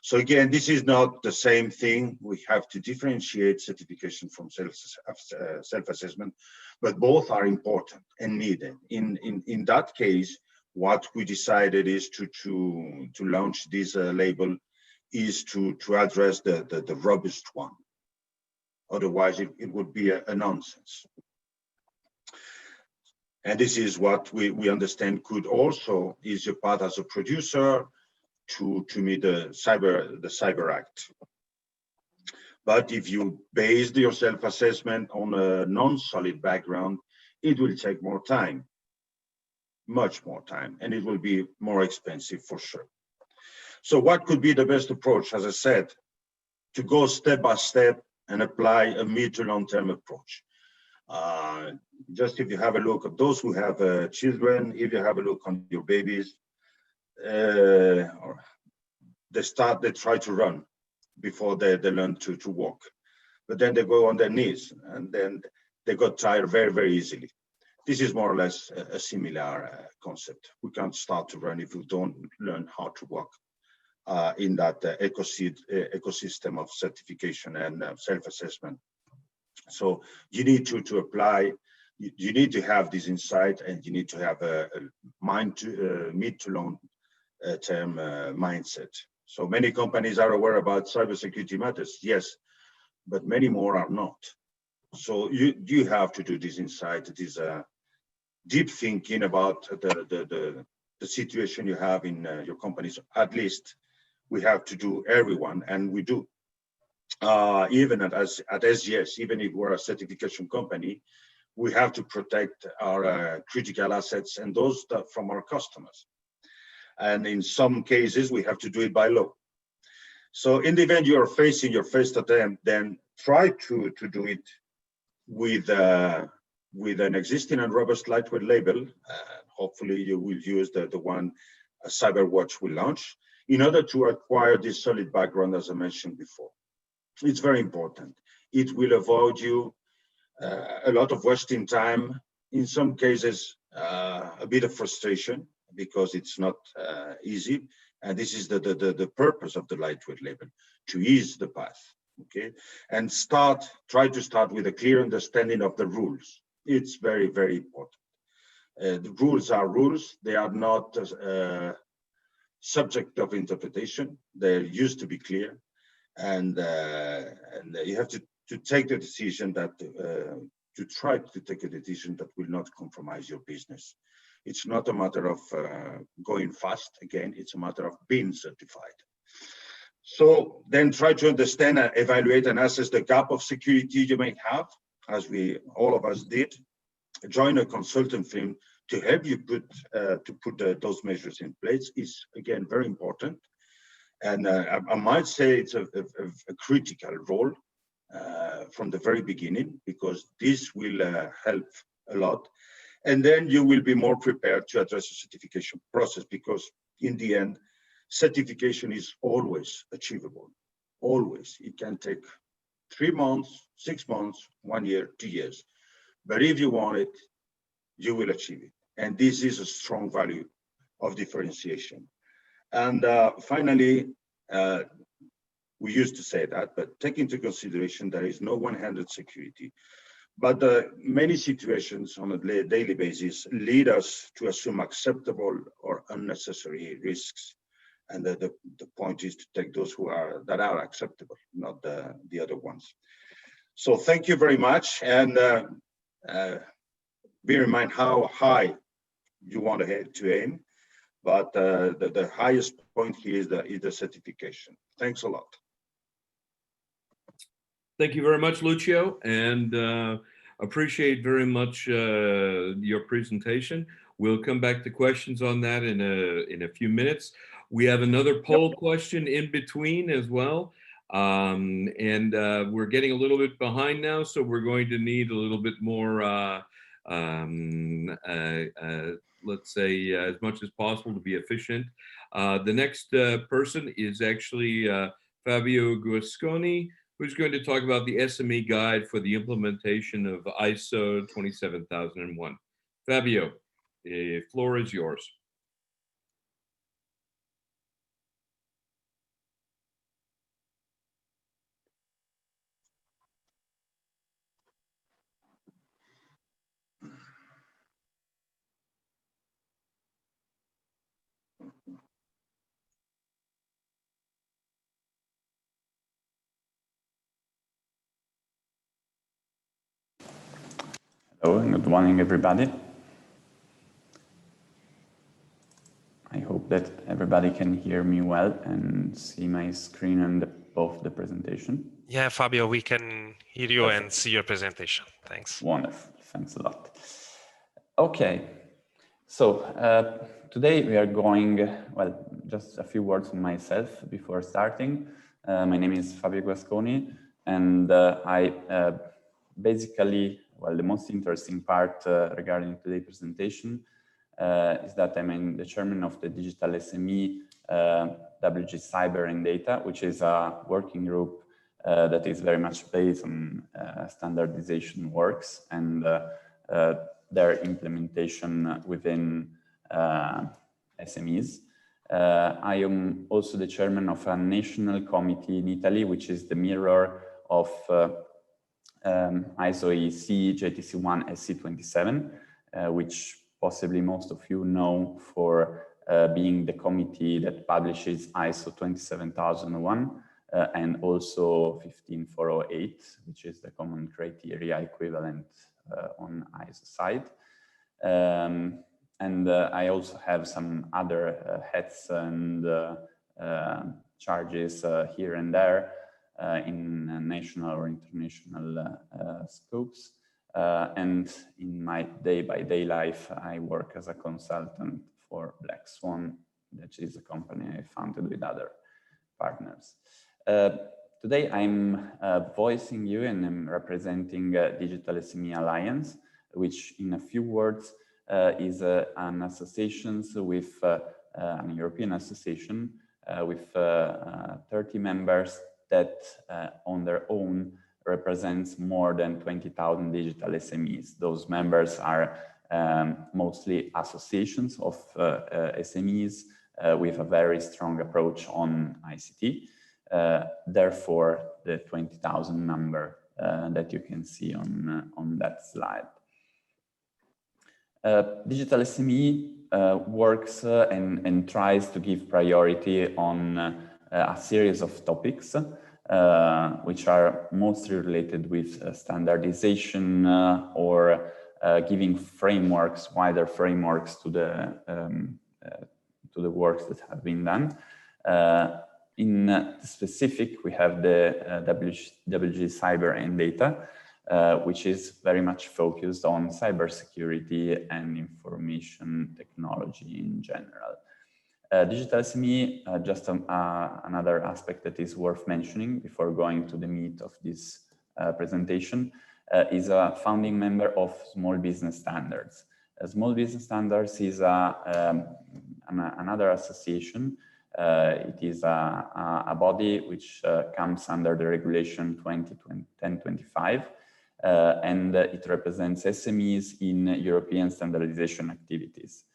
Speaker 3: So again, this is not the same thing. We have to differentiate certification from self-assessment, but both are important and needed. In that case, what we decided is to launch this label is to address the robust one. Otherwise, it would be a nonsense. And this is what we understand could also ease your path as a producer to meet the Cyber Act. But if you base your self-assessment on a non-solid background, it will take more time, much more time, and it will be more expensive for sure. So what could be the best approach? As I said, to go step by step and apply a mid to long-term approach. Just if you have a look at those who have children, if you have a look on your babies, they try to run before they learn to walk. But then they go on their knees and then they got tired very, very easily. This is more or less a similar concept. We can't start to run if we don't learn how to walk in that ecosystem of certification and self-assessment. So you need to apply, you need to have this insight, and you need to have a mid to long term mindset. So many companies are aware about cybersecurity matters, yes, but many more are not. So you have to do this insight, this deep thinking about the situation you have in your companies. At least we have to do, everyone, and we do. Even at SGS, even if we're a certification company, we have to protect our critical assets and those from our customers. And in some cases, we have to do it by law. So in the event you are facing your first attempt, then try to do it with an existing and robust lightweight label. Hopefully you will use the one Cyberwatch will launch in order to acquire this solid background, as I mentioned before. It's very important. It will avoid you a lot of wasting time, in some cases a bit of frustration, because it's not easy. And this is the purpose of the lightweight label, to ease the path, okay? And try to start with a clear understanding of the rules. It's very, very important. The rules are rules. They are not subject of interpretation. They used to be clear, and you have to take the decision that to try to take a decision that will not compromise your business. It's not a matter of going fast. Again, it's a matter of being certified. So then try to understand, evaluate, and assess the gap of security you may have, as all of us did. Join a consultant firm to help you put those measures in place is, again, very important. And I might say it's a critical role from the very beginning, because this will help a lot. And then you will be more prepared to address the certification process, because in the end, certification is always achievable. Always. It can take 3 months, 6 months, 1 year, 2 years. But if you want it, you will achieve it. And this is a strong value of differentiation. And finally, we used to say that, but take into consideration there is no one-handed security. But many situations on a daily basis lead us to assume acceptable or unnecessary risks. And the point is to take those that are acceptable, not the other ones. So thank you very much, and bear in mind how high you want to aim. But the highest point here is the certification. Thanks a lot.
Speaker 1: Thank you very much, Lucio, and appreciate very much your presentation. We'll come back to questions on that in a few minutes. We have another poll question in between as well. And we're getting a little bit behind now, so we're going to need a little bit more, let's say, as much as possible to be efficient. The next person is actually Fabio Guasconi, who's going to talk about the SME guide for the implementation of ISO 27001. Fabio, the floor is yours.
Speaker 5: Hello, and good morning, everybody. I hope that everybody can hear me well and see my screen and both the presentation.
Speaker 4: Yeah, Fabio, we can hear you and see your presentation. Thanks.
Speaker 5: Wonderful. Thanks a lot. Okay. So today we are going, well, just a few words on myself before starting. My name is Fabio Guasconi, and I basically, well, the most interesting part regarding today's presentation is that I'm the chairman of the Digital SME WG Cyber and Data, which is a working group that is very much based on standardization works and their implementation within SMEs. I am also the chairman of a national committee in Italy, which is the mirror of ISO EC JTC1 SC27, which possibly most of you know for being the committee that publishes ISO 27001 and also 15408, which is the common criteria equivalent on ISO side. And I also have some other hats and charges here and there in national or international scopes. And in my day-by-day life, I work as a consultant for Black Swan, which is a company I founded with other partners. Today, I'm voicing you and I'm representing Digital SME Alliance, which in a few words is an association with an European association with 30 members that on their own represents more than 20,000 digital SMEs. Those members are mostly associations of SMEs with a very strong approach on ICT. Therefore, the 20,000 number that you can see on that slide. Digital SME works and tries to give priority on a series of topics which are mostly related with standardization or giving frameworks, wider frameworks to the works that have been done. In specific, we have the WG Cyber and Data, which is very much focused on cybersecurity and information technology in general. Digital SME, just another aspect that is worth mentioning before going to the meat of this presentation, is a founding member of Small Business Standards. Small Business Standards is another association. It is a body which comes under the regulation 1025, and it represents SMEs in European standardization activities.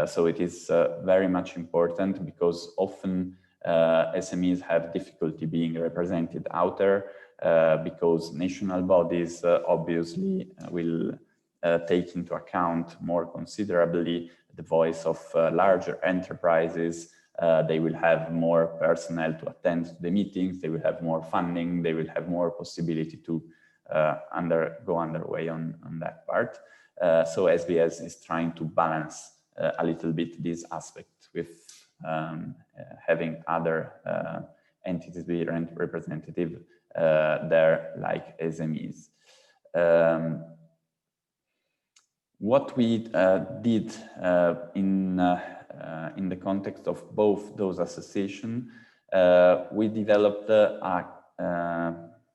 Speaker 5: So it is very much important because often SMEs have difficulty being represented out there because national bodies obviously will take into account more considerably the voice of larger enterprises. They will have more personnel to attend to the meetings, they will have more funding, they will have more possibility to go underway on that part. So SBS is trying to balance a little bit this aspect with having other entities be representative there, like SMEs. What we did in the context of both those associations, we developed a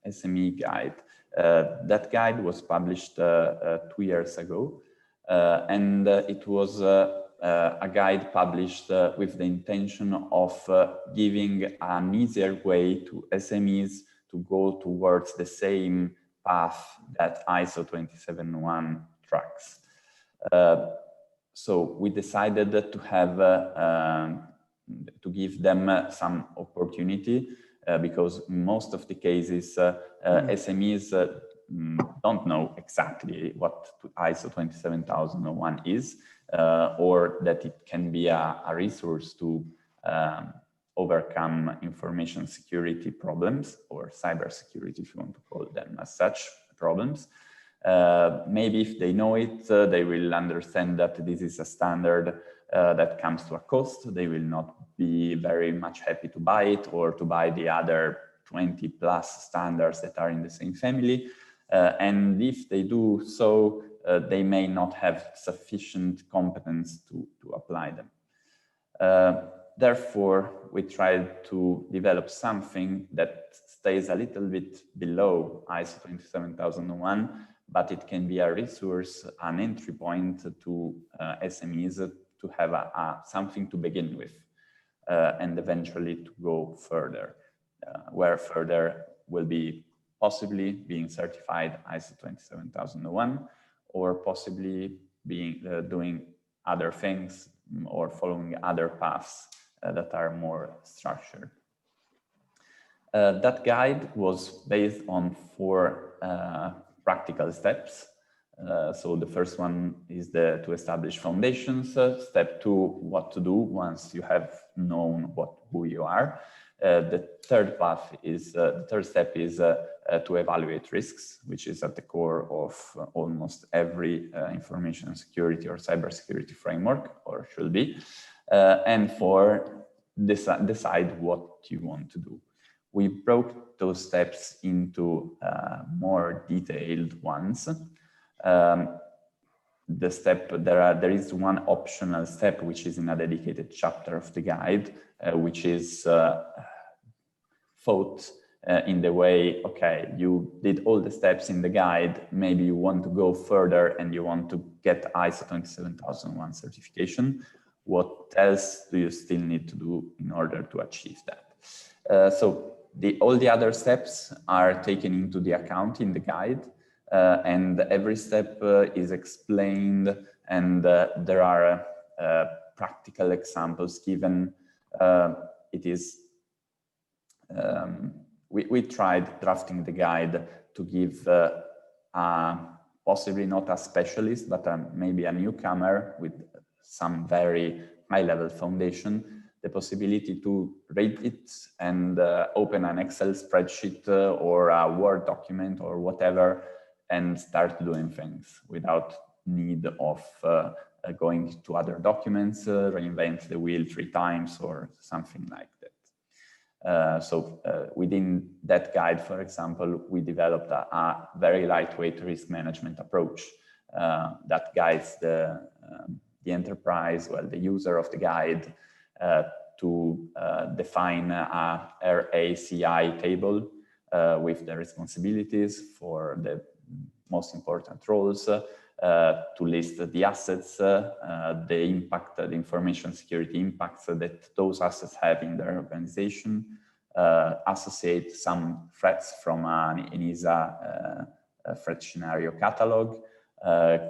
Speaker 5: SME guide. That guide was published 2 years ago, and it was a guide published with the intention of giving an easier way to SMEs to go towards the same path that ISO 27001 tracks. So we decided to have to give them some opportunity because in most of the cases SMEs don't know exactly what ISO 27001 is, or that it can be a resource to overcome information security problems, or cybersecurity, if you want to call them as such, problems. Maybe if they know it, they will understand that this is a standard that comes to a cost. They will not be very much happy to buy it or to buy the other 20 plus standards that are in the same family. And if they do so, they may not have sufficient competence to apply them. Therefore, we tried to develop something that stays a little bit below ISO 27001, but it can be a resource, an entry point to SMEs to have something to begin with, and eventually to go further, where further will be possibly being certified ISO 27001, or possibly being doing other things or following other paths that are more structured. That guide was based on 4 practical steps. So the first one is to establish foundations. Step 2, what to do once you have known who you are. The third path is the third step is to evaluate risks, which is at the core of almost every information security or cybersecurity framework, or should be, and for decide what you want to do. We broke those steps into more detailed ones. There is one optional step which is in a dedicated chapter of the guide, which is thought in the way, okay, you did all the steps in the guide, maybe you want to go further and you want to get ISO 27001 certification. What else do you still need to do in order to achieve that? So all the other steps are taken into the account in the guide, and every step is explained, and there are practical examples given. We tried drafting the guide to give possibly not a specialist, but maybe a newcomer with some very high-level foundation, the possibility to read it and open an Excel spreadsheet or a Word document or whatever and start doing things without need of going to other documents, reinvent the wheel 3 times or something like that. So within that guide, for example, we developed a very lightweight risk management approach that guides the enterprise, well, the user of the guide, to define a RACI table with the responsibilities for the most important roles, to list the assets, the impact, the information security impacts that those assets have in their organization, associate some threats from an ENISA threat scenario catalog,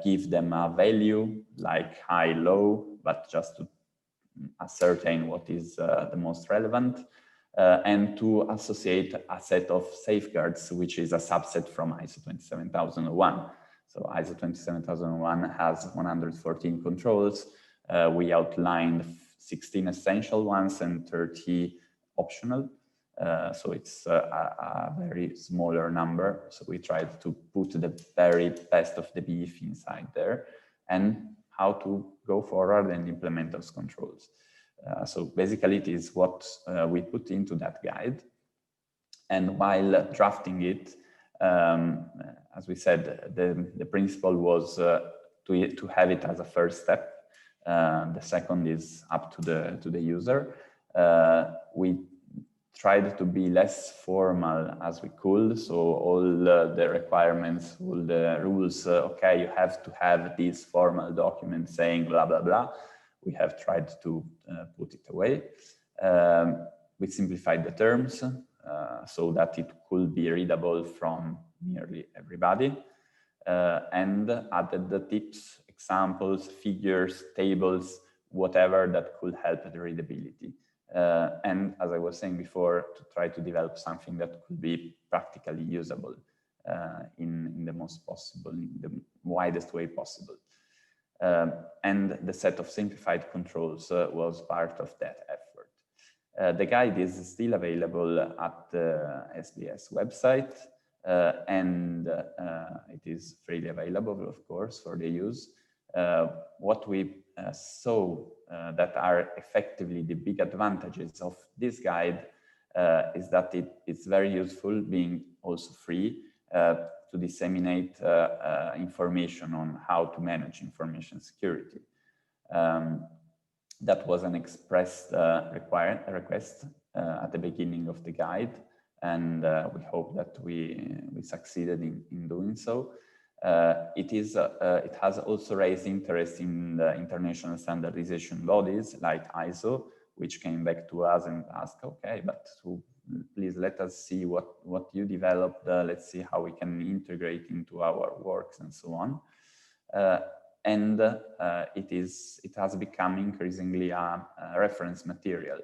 Speaker 5: give them a value like high, low, but just to ascertain what is the most relevant, and to associate a set of safeguards, which is a subset from ISO 27001. So ISO 27001 has 114 controls. We outlined 16 essential ones and 30 optional. So it's a very smaller number. So we tried to put the very best of the beef inside there and how to go forward and implement those controls. So basically it is what we put into that guide. And while drafting it, as we said, the principle was to have it as a first step. The second is up to the user. We tried to be less formal as we could. So all the requirements, all the rules, okay, you have to have this formal document saying blah, blah, blah. We have tried to put it away. We simplified the terms so that it could be readable from nearly everybody, and added the tips, examples, figures, tables, whatever that could help the readability. And as I was saying before, to try to develop something that could be practically usable in the most possible, in the widest way possible. And the set of simplified controls was part of that effort. The guide is still available at the SBS website, and it is freely available, of course, for the use. What we saw that are effectively the big advantages of this guide is that it's very useful, being also free, to disseminate information on how to manage information security. That was an expressed request at the beginning of the guide, and we hope that we succeeded in doing so. It has also raised interest in the international standardization bodies like ISO, which came back to us and asked, okay, but please let us see what you developed. Let's see how we can integrate into our works and so on. And it has become increasingly a reference material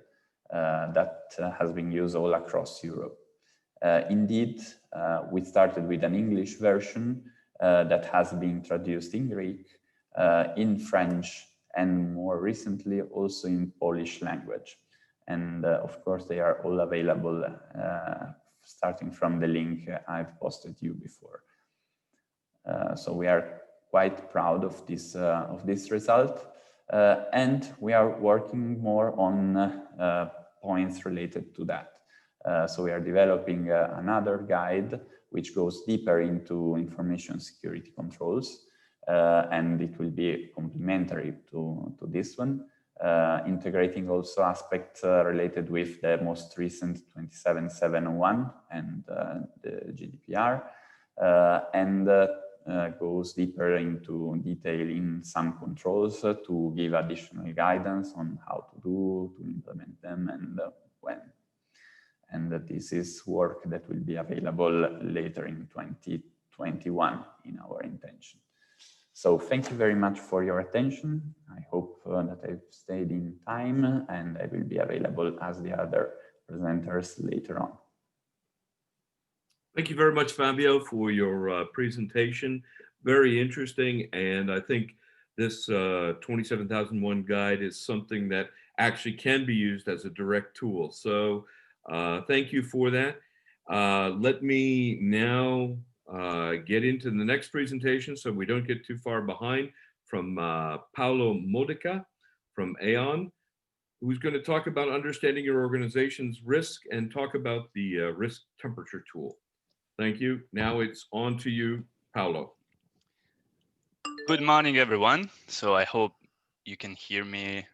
Speaker 5: that has been used all across Europe. Indeed, we started with an English version that has been traduced in Greek, in French, and more recently also in Polish language. And of course, they are all available starting from the link I've posted you before. So we are quite proud of this result, and we are working more on points related to that. So we are developing another guide which goes deeper into information security controls, and it will be complementary to this one, integrating also aspects related with the most recent 27701 and the GDPR, and goes deeper into detail in some controls to give additional guidance on how to implement them and when. And this is work that will be available later in 2021 in our intention. So thank you very much for your attention. I hope that I've stayed in time, and I will be available as the other presenters later on.
Speaker 1: Thank you very much, Fabio, for your presentation. very interesting. And I think this 27001 guide is something that actually can be used as a direct tool. So thank you for that. Let me now get into the next presentation so we don't get too far behind, from Paolo Modica from Aon, who's going to talk about understanding your organization's risk and talk about the risk temperature tool. Thank you. Now it's on to you, Paolo.
Speaker 6: Good morning, everyone. So I hope you can hear me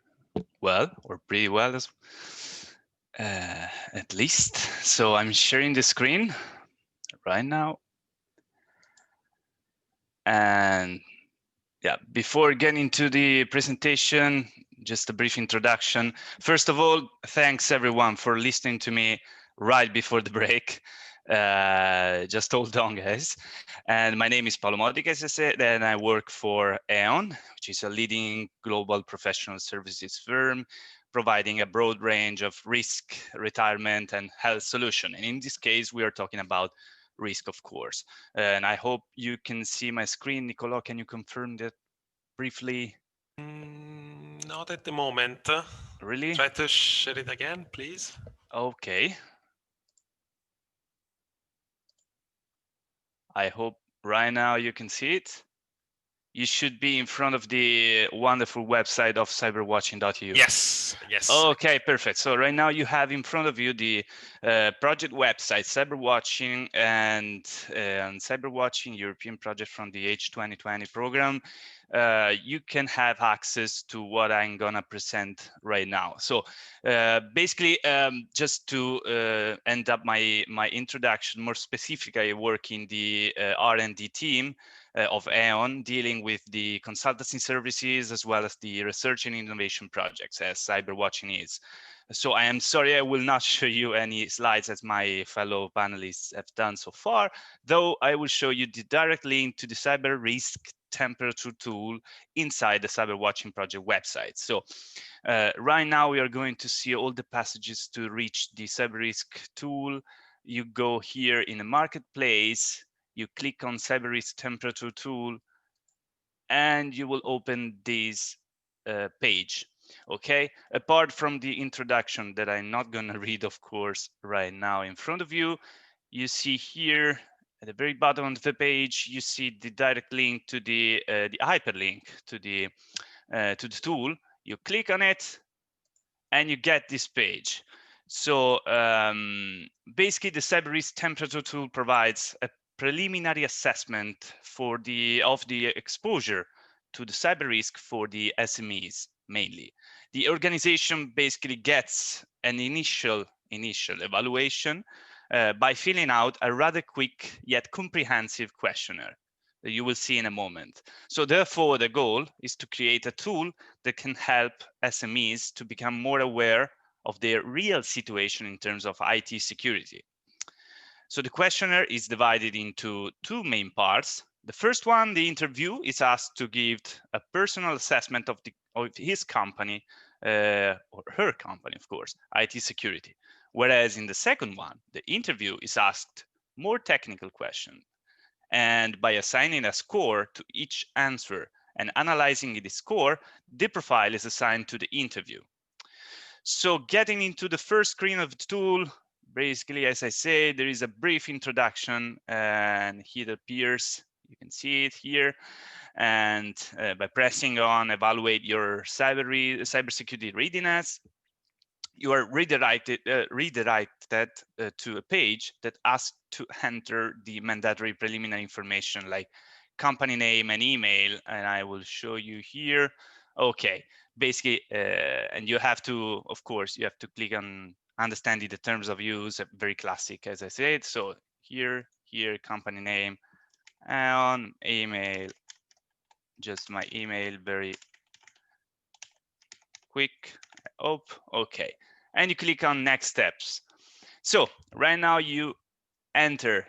Speaker 6: well, or pretty well, at least. So I'm sharing the screen right now. And yeah, before getting to the presentation, just a brief introduction. First of all, thanks everyone for listening to me right before the break. Just hold on, guys. And my name is Paolo Modica, as I said, and I work for Aon, which is a leading global professional services firm, providing a broad range of risk, retirement, and health solution. And in this case, we are talking about risk, of course. And I hope you can see my screen. Nicola, can you confirm that briefly?
Speaker 4: Not at the moment.
Speaker 6: Really?
Speaker 4: Try to share it again, please.
Speaker 6: Okay. I hope right now you can see it. You should be in front of the wonderful website of Cyberwatching.eu.
Speaker 4: Yes, yes.
Speaker 6: Okay, perfect. So right now you have in front of you the project website, Cyberwatching, and Cyberwatching European project from the H2020 program. You can have access to what I'm gonna present right now. So basically, just to end up my introduction, more specifically, I work in the R&D team of Aon, dealing with the consultancy services as well as the research and innovation projects, as Cyberwatching is. So I am sorry I will not show you any slides as my fellow panelists have done so far, though I will show you the direct link to the cyber risk temperature tool inside the Cyberwatching project website. So right now we are going to see all the passages to reach the cyber risk tool. You go here in the marketplace, you click on cyber risk temperature tool, and you will open this page. Okay, apart from the introduction that I'm not going to read, of course, right now in front of you, you see here at the very bottom of the page, you see the direct link to the hyperlink to the tool. You click on it, and you get this page. So basically, the cyber risk temperature tool provides a preliminary assessment for of the exposure to the cyber risk for the SMEs mainly. The organization basically gets an initial evaluation by filling out a rather quick yet comprehensive questionnaire that you will see in a moment. So therefore, the goal is to create a tool that can help SMEs to become more aware of their real situation in terms of IT security. So the questionnaire is divided into two main parts. The first one, the interview, is asked to give a personal assessment of his company, or her company, of course, IT security. Whereas in the second one, the interview is asked more technical questions. And by assigning a score to each answer and analyzing the score, the profile is assigned to the interview. So getting into the first screen of the tool, basically, as I say, there is a brief introduction, and here it appears. You can see it here. And by pressing on evaluate your cybersecurity readiness, you are redirected to a page that asks to enter the mandatory preliminary information like company name and email, and I will show you here. Okay, basically, and you have to, of course, you have to click on understanding the terms of use, very classic, as I said. So here, company name, and email, just my email, very quick. Okay, and you click on next steps. So right now you enter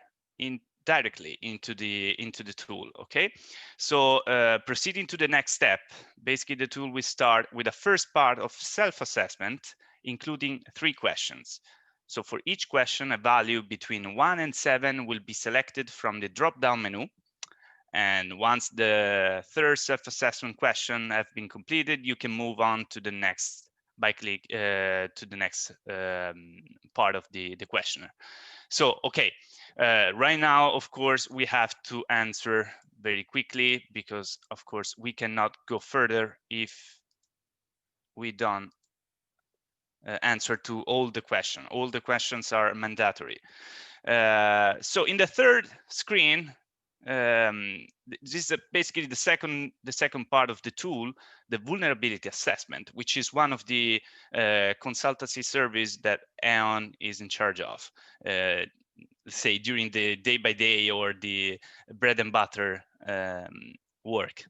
Speaker 6: directly into the tool. Okay, so proceeding to the next step, basically the tool will start with the first part of self-assessment, including 3 questions. So for each question, a value between 1 and 7 will be selected from the drop-down menu, And once the third self-assessment question have been completed, you can move on to the next by click to the next part of the questionnaire. So, okay, right now, of course, we have to answer very quickly because, of course, we cannot go further if we don't answer to all the questions. All the questions are mandatory. So in the third screen, this is basically the second part of the tool, the vulnerability assessment, which is one of the consultancy service that Aon is in charge of. Say during the day-by-day or the bread and butter work.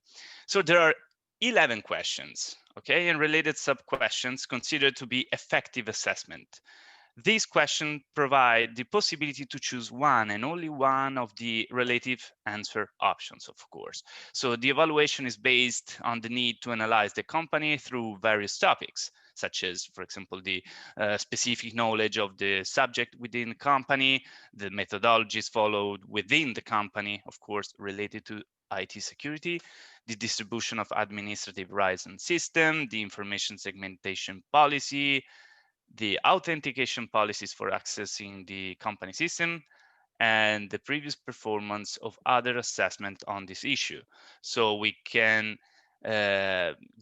Speaker 6: So there are 11 questions, okay, and related sub-questions considered to be effective assessment. These questions provide the possibility to choose one and only one of the relative answer options, of course. So the evaluation is based on the need to analyze the company through various topics, such as, for example, the specific knowledge of the subject within the company, the methodologies followed within the company, of course, related to IT security, the distribution of administrative rights and system, the information segmentation policy, the authentication policies for accessing the company system, and the previous performance of other assessment on this issue. So we can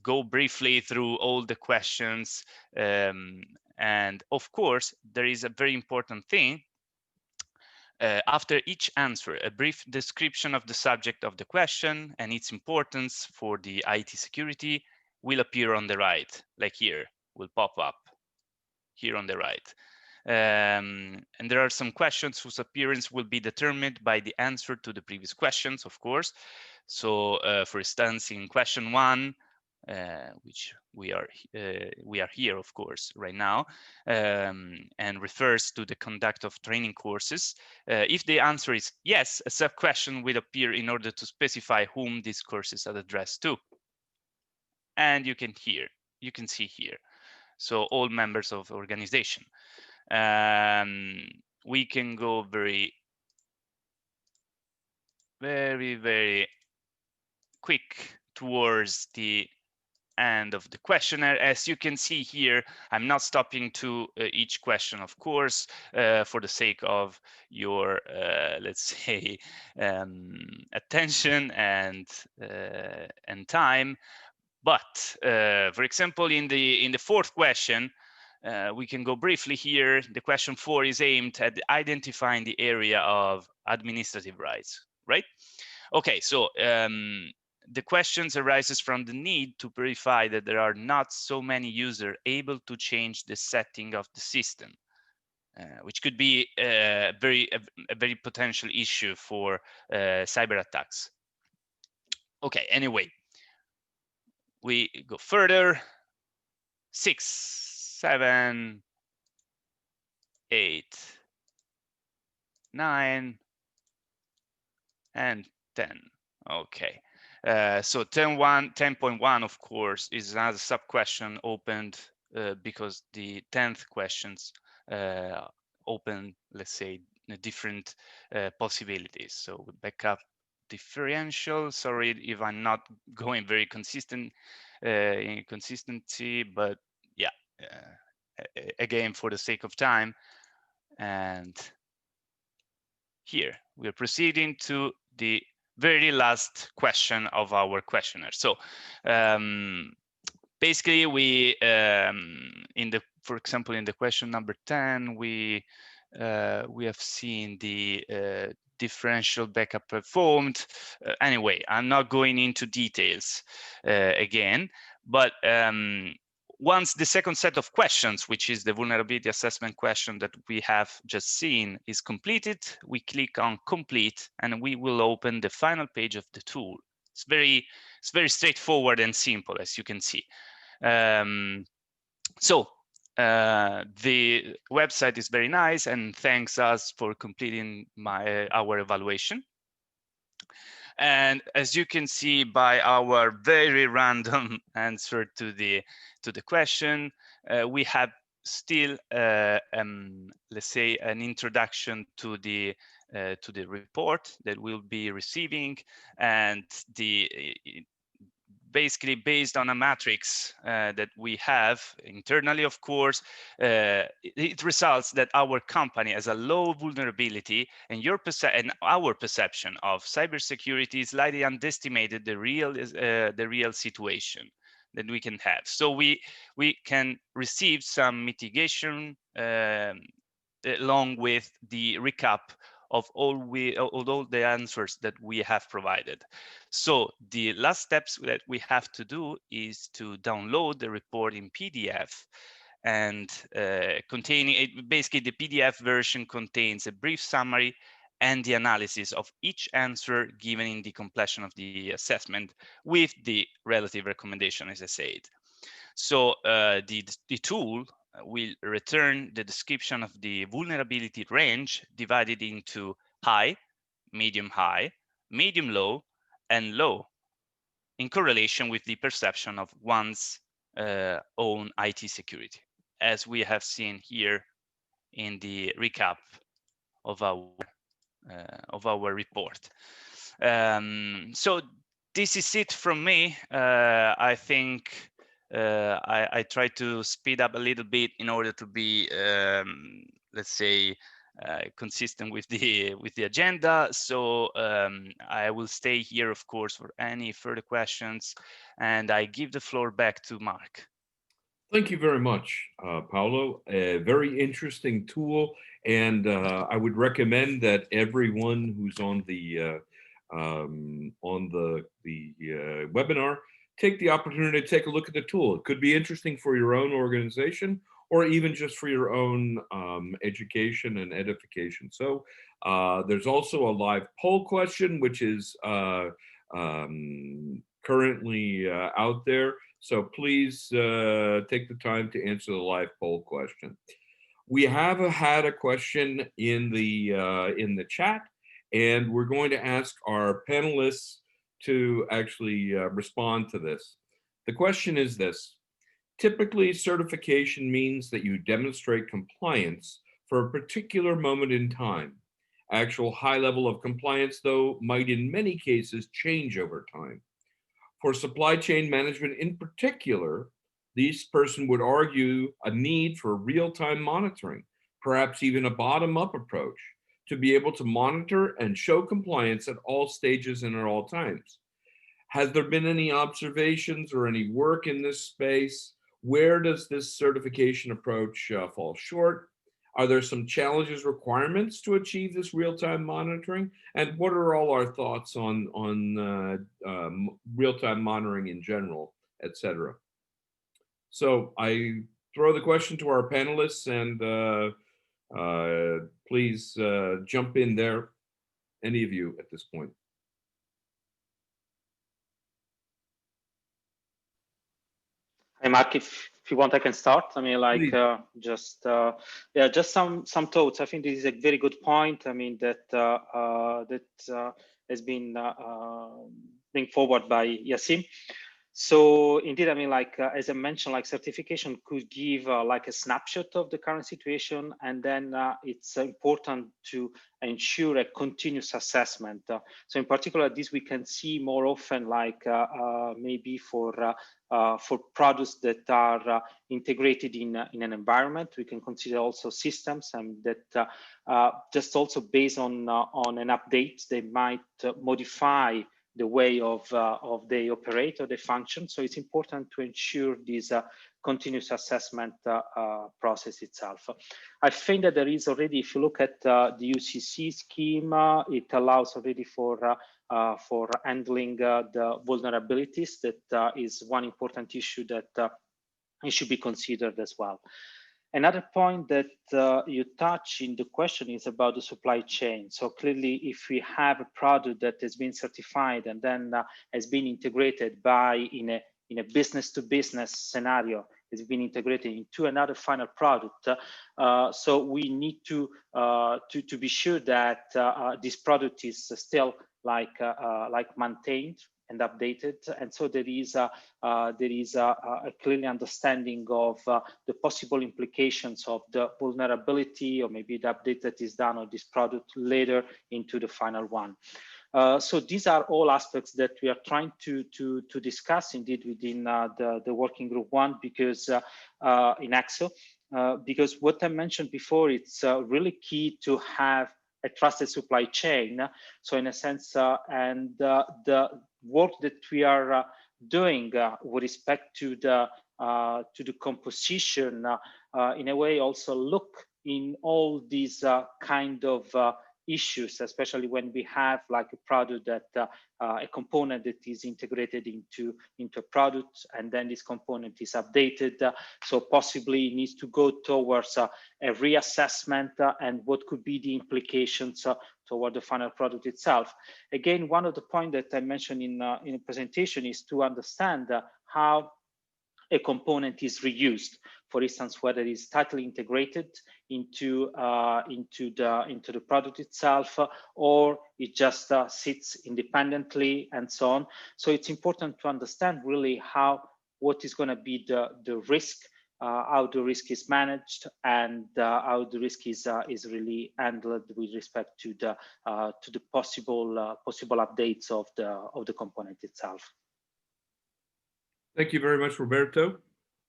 Speaker 6: go briefly through all the questions. And of course, there is a very important thing. After each answer, a brief description of the subject of the question and its importance for the IT security will appear on the right, like here, will pop up here on the right. And there are some questions whose appearance will be determined by the answer to the previous questions, of course. So, for instance, in question 1, which we are here, of course, right now, and refers to the conduct of training courses. If the answer is yes, a sub-question will appear in order to specify whom these courses are addressed to. And you can see here. So all members of the organization. We can go very quick towards the end of the questionnaire. As you can see here, I'm not stopping to each question, of course, for the sake of your, let's say, attention and time. But for example, in the fourth question, we can go briefly here. The question 4 is aimed at identifying the area of administrative rights, right? Okay, so the questions arises from the need to verify that there are not so many users able to change the setting of the system, which could be a very potential issue for cyber attacks. Okay, anyway, we go further. 6, 7, 8, 9, and 10. Okay. So 10.1, of course, is another sub-question opened because the 10th questions open, let's say, different possibilities. So backup differential. Sorry if I'm not going very consistent in consistency, but yeah, again, for the sake of time. And here we're proceeding to the very last question of our questionnaire. So basically, we for example, in the question number 10, we have seen the differential backup performed. Anyway, I'm not going into details again, but once the second set of questions, which is the vulnerability assessment question that we have just seen, is completed, we click on complete and we will open the final page of the tool. It's very straightforward and simple, as you can see. So the website is very nice and thanks us for completing our evaluation. And as you can see by our very random answer to the question, we have still, let's say, an introduction to the to the report that we'll be receiving, and basically based on a matrix that we have internally, of course, it results that our company has a low vulnerability, and our perception of cybersecurity is slightly underestimated the real situation that we can have. So we can receive some mitigation along with the recap of all the answers that we have provided. So the last steps that we have to do is to download the report in PDF, and containing it. Basically, the PDF version contains a brief summary and the analysis of each answer given in the completion of the assessment with the relative recommendation, as I said. So the tool will return the description of the vulnerability range divided into high, medium low, and low, in correlation with the perception of one's own IT security, as we have seen here in the recap of our report. So this is it from me. I think I try to speed up a little bit in order to be, let's say, consistent with the agenda. So I will stay here, of course, for any further questions, and I give the floor back to Mark.
Speaker 1: Thank you very much, Paolo. A very interesting tool, and I would recommend that everyone who's on the webinar take the opportunity to take a look at the tool. It could be interesting for your own organization, or even just for your own education and edification. So there's also a live poll question, which is currently out there. So please take the time to answer the live poll question. We have had a question in the chat, and we're going to ask our panelists to actually respond to this. The question is this: typically, certification means that you demonstrate compliance for a particular moment in time. Actual high level of compliance, though, might in many cases change over time. For supply chain management in particular, this person would argue a need for real-time monitoring, perhaps even a bottom-up approach, to be able to monitor and show compliance at all stages and at all times. Has there been any observations or any work in this space? Where does this certification approach fall short? Are there some challenges, requirements to achieve this real-time monitoring? And what are all our thoughts on real-time monitoring in general, et cetera? So I throw the question to our panelists, and please jump in there, any of you at this point.
Speaker 2: Hey, Mark, if you want, I can start. I mean, like, just some thoughts. I think this is a very good point. I mean, that has been forward by Yassim. So indeed, I mean, like, as I mentioned, like, certification could give like a snapshot of the current situation, and then it's important to ensure a continuous assessment. So in particular, this we can see more often, like maybe for products that are integrated in an environment. We can consider also systems, and that just also based on an update, they might modify the way of they operate or they function. So it's important to ensure this continuous assessment process itself. I think that there is already, if you look at the UCC scheme, it allows already for handling the vulnerabilities. That is one important issue that it should be considered as well. Another point that you touch in the question is about the supply chain. So clearly, if we have a product that has been certified and then has been integrated in a business-to-business scenario, has been integrated into another final product. So we need to be sure that this product is still like maintained and updated. And so there is a clearly understanding of the possible implications of the vulnerability, or maybe the update that is done on this product later into the final one. So these are all aspects that we are trying to discuss indeed within the working group one, because in ECSO, because what I mentioned before, it's really key to have a trusted supply chain. So in a sense, and the work that we are doing with respect to the composition, in a way also look in all these kind of issues, especially when we have like a product that a component that is integrated into a product, and then this component is updated. So possibly it needs to go towards a reassessment and what could be the implications toward the final product itself. Again, one of the points that I mentioned in the presentation is to understand how a component is reused. For instance, whether it's tightly integrated into the product itself, or it just sits independently and so on. So it's important to understand really what is going to be the risk, how the risk is managed, and how the risk is really handled with respect to the possible updates of the component itself.
Speaker 1: Thank you very much, Roberto.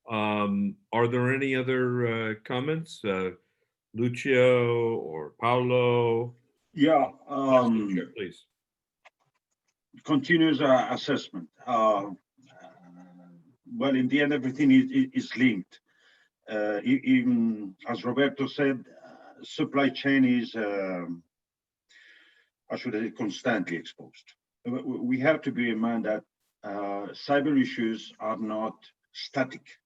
Speaker 1: Are there any other comments? Lucio or Paolo?
Speaker 3: Yeah,
Speaker 1: please.
Speaker 3: Continuous assessment. Well, in the end, everything is linked. Even as Roberto said, supply chain is, I should say, constantly exposed. We have to bear in mind that cyber issues are not static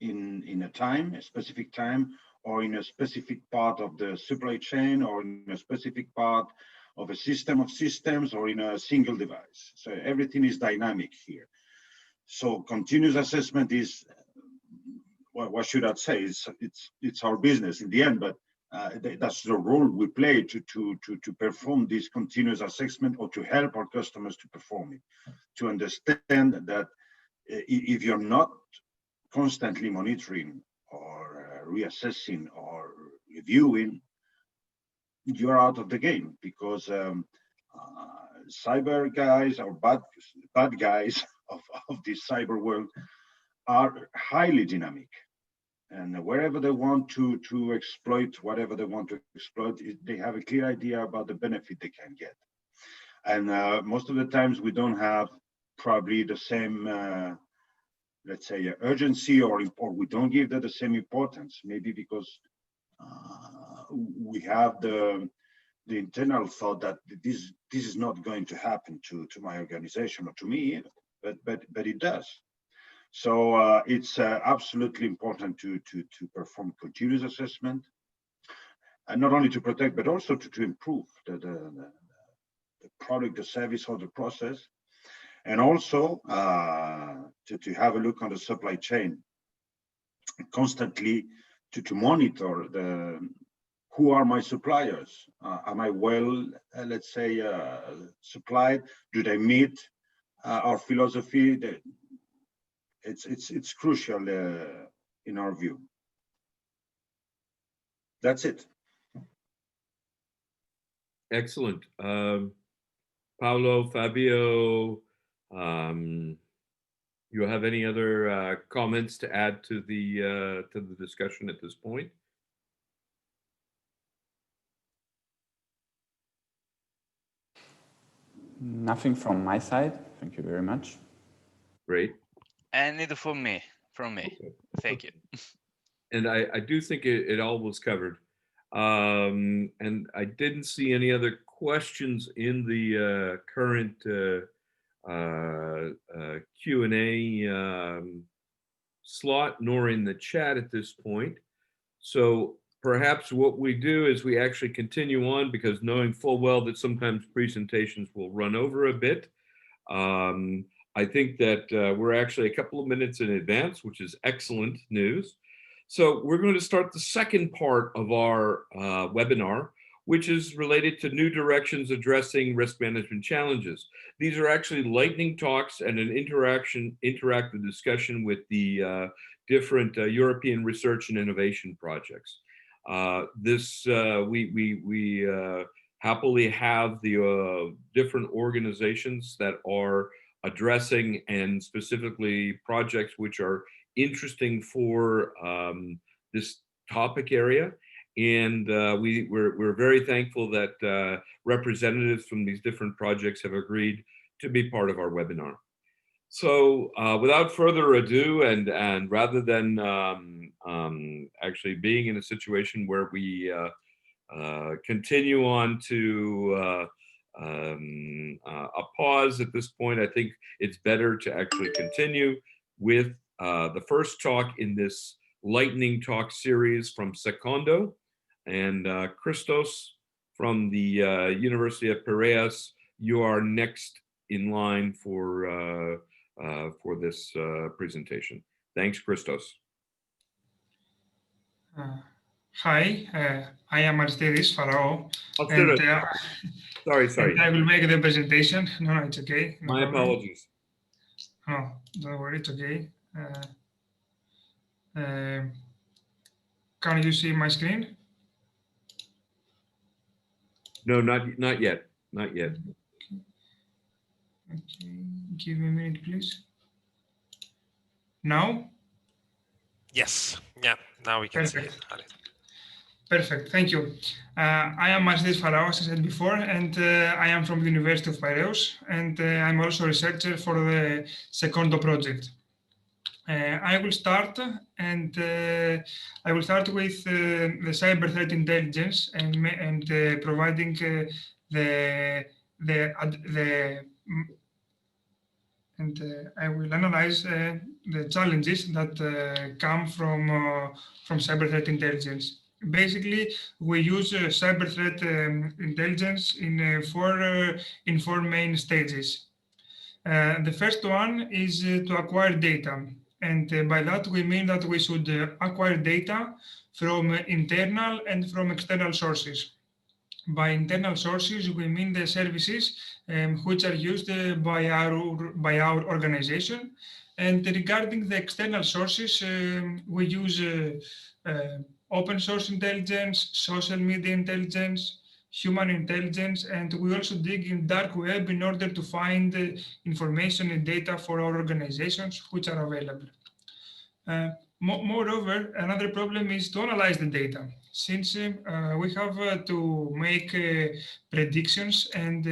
Speaker 3: in a specific time, or in a specific part of the supply chain, or in a specific part of a system of systems, or in a single device. So everything is dynamic here. So continuous assessment is, what should I say? It's our business in the end, but that's the role we play to perform this continuous assessment, or to help our customers to perform it, to understand that if you're not constantly monitoring or reassessing or reviewing, you're out of the game, because cyber guys, or bad guys of this cyber world, are highly dynamic. And wherever they want to exploit whatever they want to exploit, they have a clear idea about the benefit they can get. And most of the times we don't have probably the same, let's say, urgency, or we don't give that the same importance, maybe because we have the internal thought that this is not going to happen to my organization or to me, but it does. So it's absolutely important to perform continuous assessment, and not only to protect, but also to improve the product, the service, or the process, and also to have a look on the supply chain constantly, to monitor who are my suppliers. Am I well, let's say, supplied? Do they meet our philosophy? It's crucial in our view. That's it.
Speaker 1: Excellent. Paolo, Fabio, you have any other comments to add to the discussion at this point?
Speaker 5: Nothing from my side. Thank you very much.
Speaker 1: Great.
Speaker 6: And neither from me. Okay. Thank you.
Speaker 1: And I do think it all was covered. And I didn't see any other questions in the current Q&A slot, nor in the chat at this point. So perhaps what we do is we actually continue on, because knowing full well that sometimes presentations will run over a bit. I think that we're actually a couple of minutes in advance, which is excellent news. So we're going to start the second part of our webinar, which is related to new directions addressing risk management challenges. These are actually lightning talks and an interactive discussion with the different European research and innovation projects. We happily have the different organizations that are addressing and specifically projects which are interesting for this topic area. And we're very thankful that representatives from these different projects have agreed to be part of our webinar. So without further ado, and rather than actually being in a situation where we continue on to a pause at this point, I think it's better to actually continue with the first talk in this lightning talk series from SECONDO. And Christos from the University of Pireaus, you are next in line for this presentation. Thanks, Christos.
Speaker 7: Hi, I am Aristeidis Farao.
Speaker 1: Sorry.
Speaker 7: And I will make the presentation. No, it's okay. No
Speaker 1: My
Speaker 7: problem.
Speaker 1: apologies.
Speaker 7: Oh, don't worry, it's okay. Can you see my screen?
Speaker 1: No, not yet. Not yet.
Speaker 7: Okay, give me a minute, please. Now?
Speaker 4: Yes. Yeah. Now we can
Speaker 7: Perfect.
Speaker 4: see it.
Speaker 7: Perfect. Thank you. I am Aristeidis Farao, as I said before, and I am from the University of Pireaus, and I'm also a researcher for the SECONDO project. I will start with the cyber threat intelligence and providing I will analyze the challenges that come from cyber threat intelligence. Basically, we use cyber threat intelligence in four main stages. The first one is to acquire data. And by that, we mean that we should acquire data from internal and from external sources. By internal sources, we mean the services which are used by our organization. And regarding the external sources, we use open source intelligence, social media intelligence, human intelligence, and we also dig in dark web in order to find information and data for our organizations which are available. Moreover, another problem is to analyze the data, since we have to make predictions and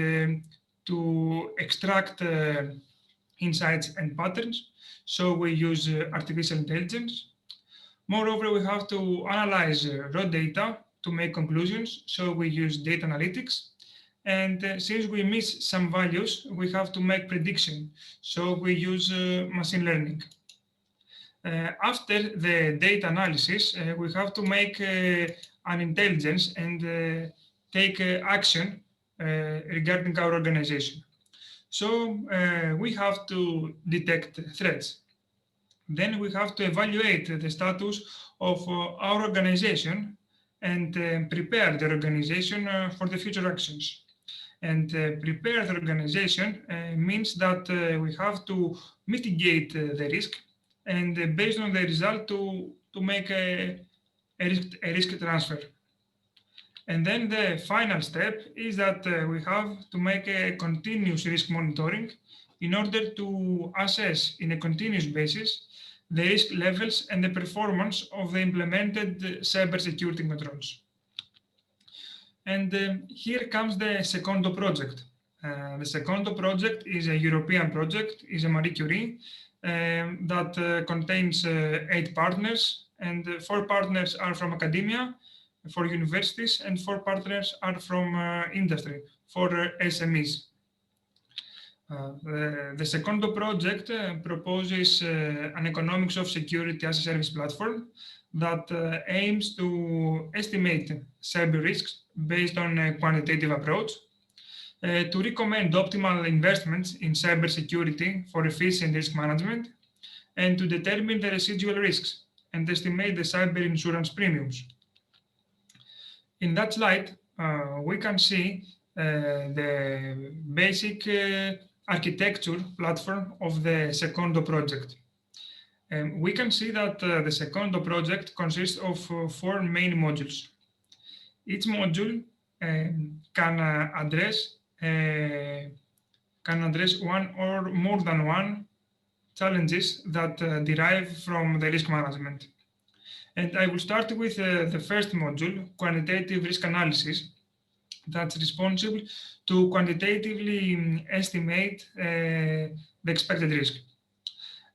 Speaker 7: to extract insights and patterns. So we use artificial intelligence. Moreover, we have to analyze raw data to make conclusions. So we use data analytics. And since we miss some values, we have to make prediction. So we use machine learning. After the data analysis, we have to make an intelligence and take action regarding our organization. So we have to detect threats. Then we have to evaluate the status of our organization and prepare the organization for the future actions. And prepare the organization means that we have to mitigate the risk and based on the result to make a risk transfer. And then the final step is that we have to make a continuous risk monitoring in order to assess in a continuous basis the risk levels and the performance of the implemented cybersecurity controls. And here comes the SECONDO project. The SECONDO project is a European project, is a Marie Curie, that contains 8 partners, and 4 partners are from academia, 4 universities, and 4 partners are from industry, 4 SMEs. The SECONDO project proposes an economics of security as a service platform that aims to estimate cyber risks based on a quantitative approach, to recommend optimal investments in cybersecurity for efficient risk management, and to determine the residual risks and estimate the cyber insurance premiums. In that slide, we can see the basic architecture platform of the SECONDO project. We can see that the SECONDO project consists of 4 main modules. Each module can address one or more than one challenges that derive from the risk management. And I will start with the first module, quantitative risk analysis, that's responsible to quantitatively estimate the expected risk.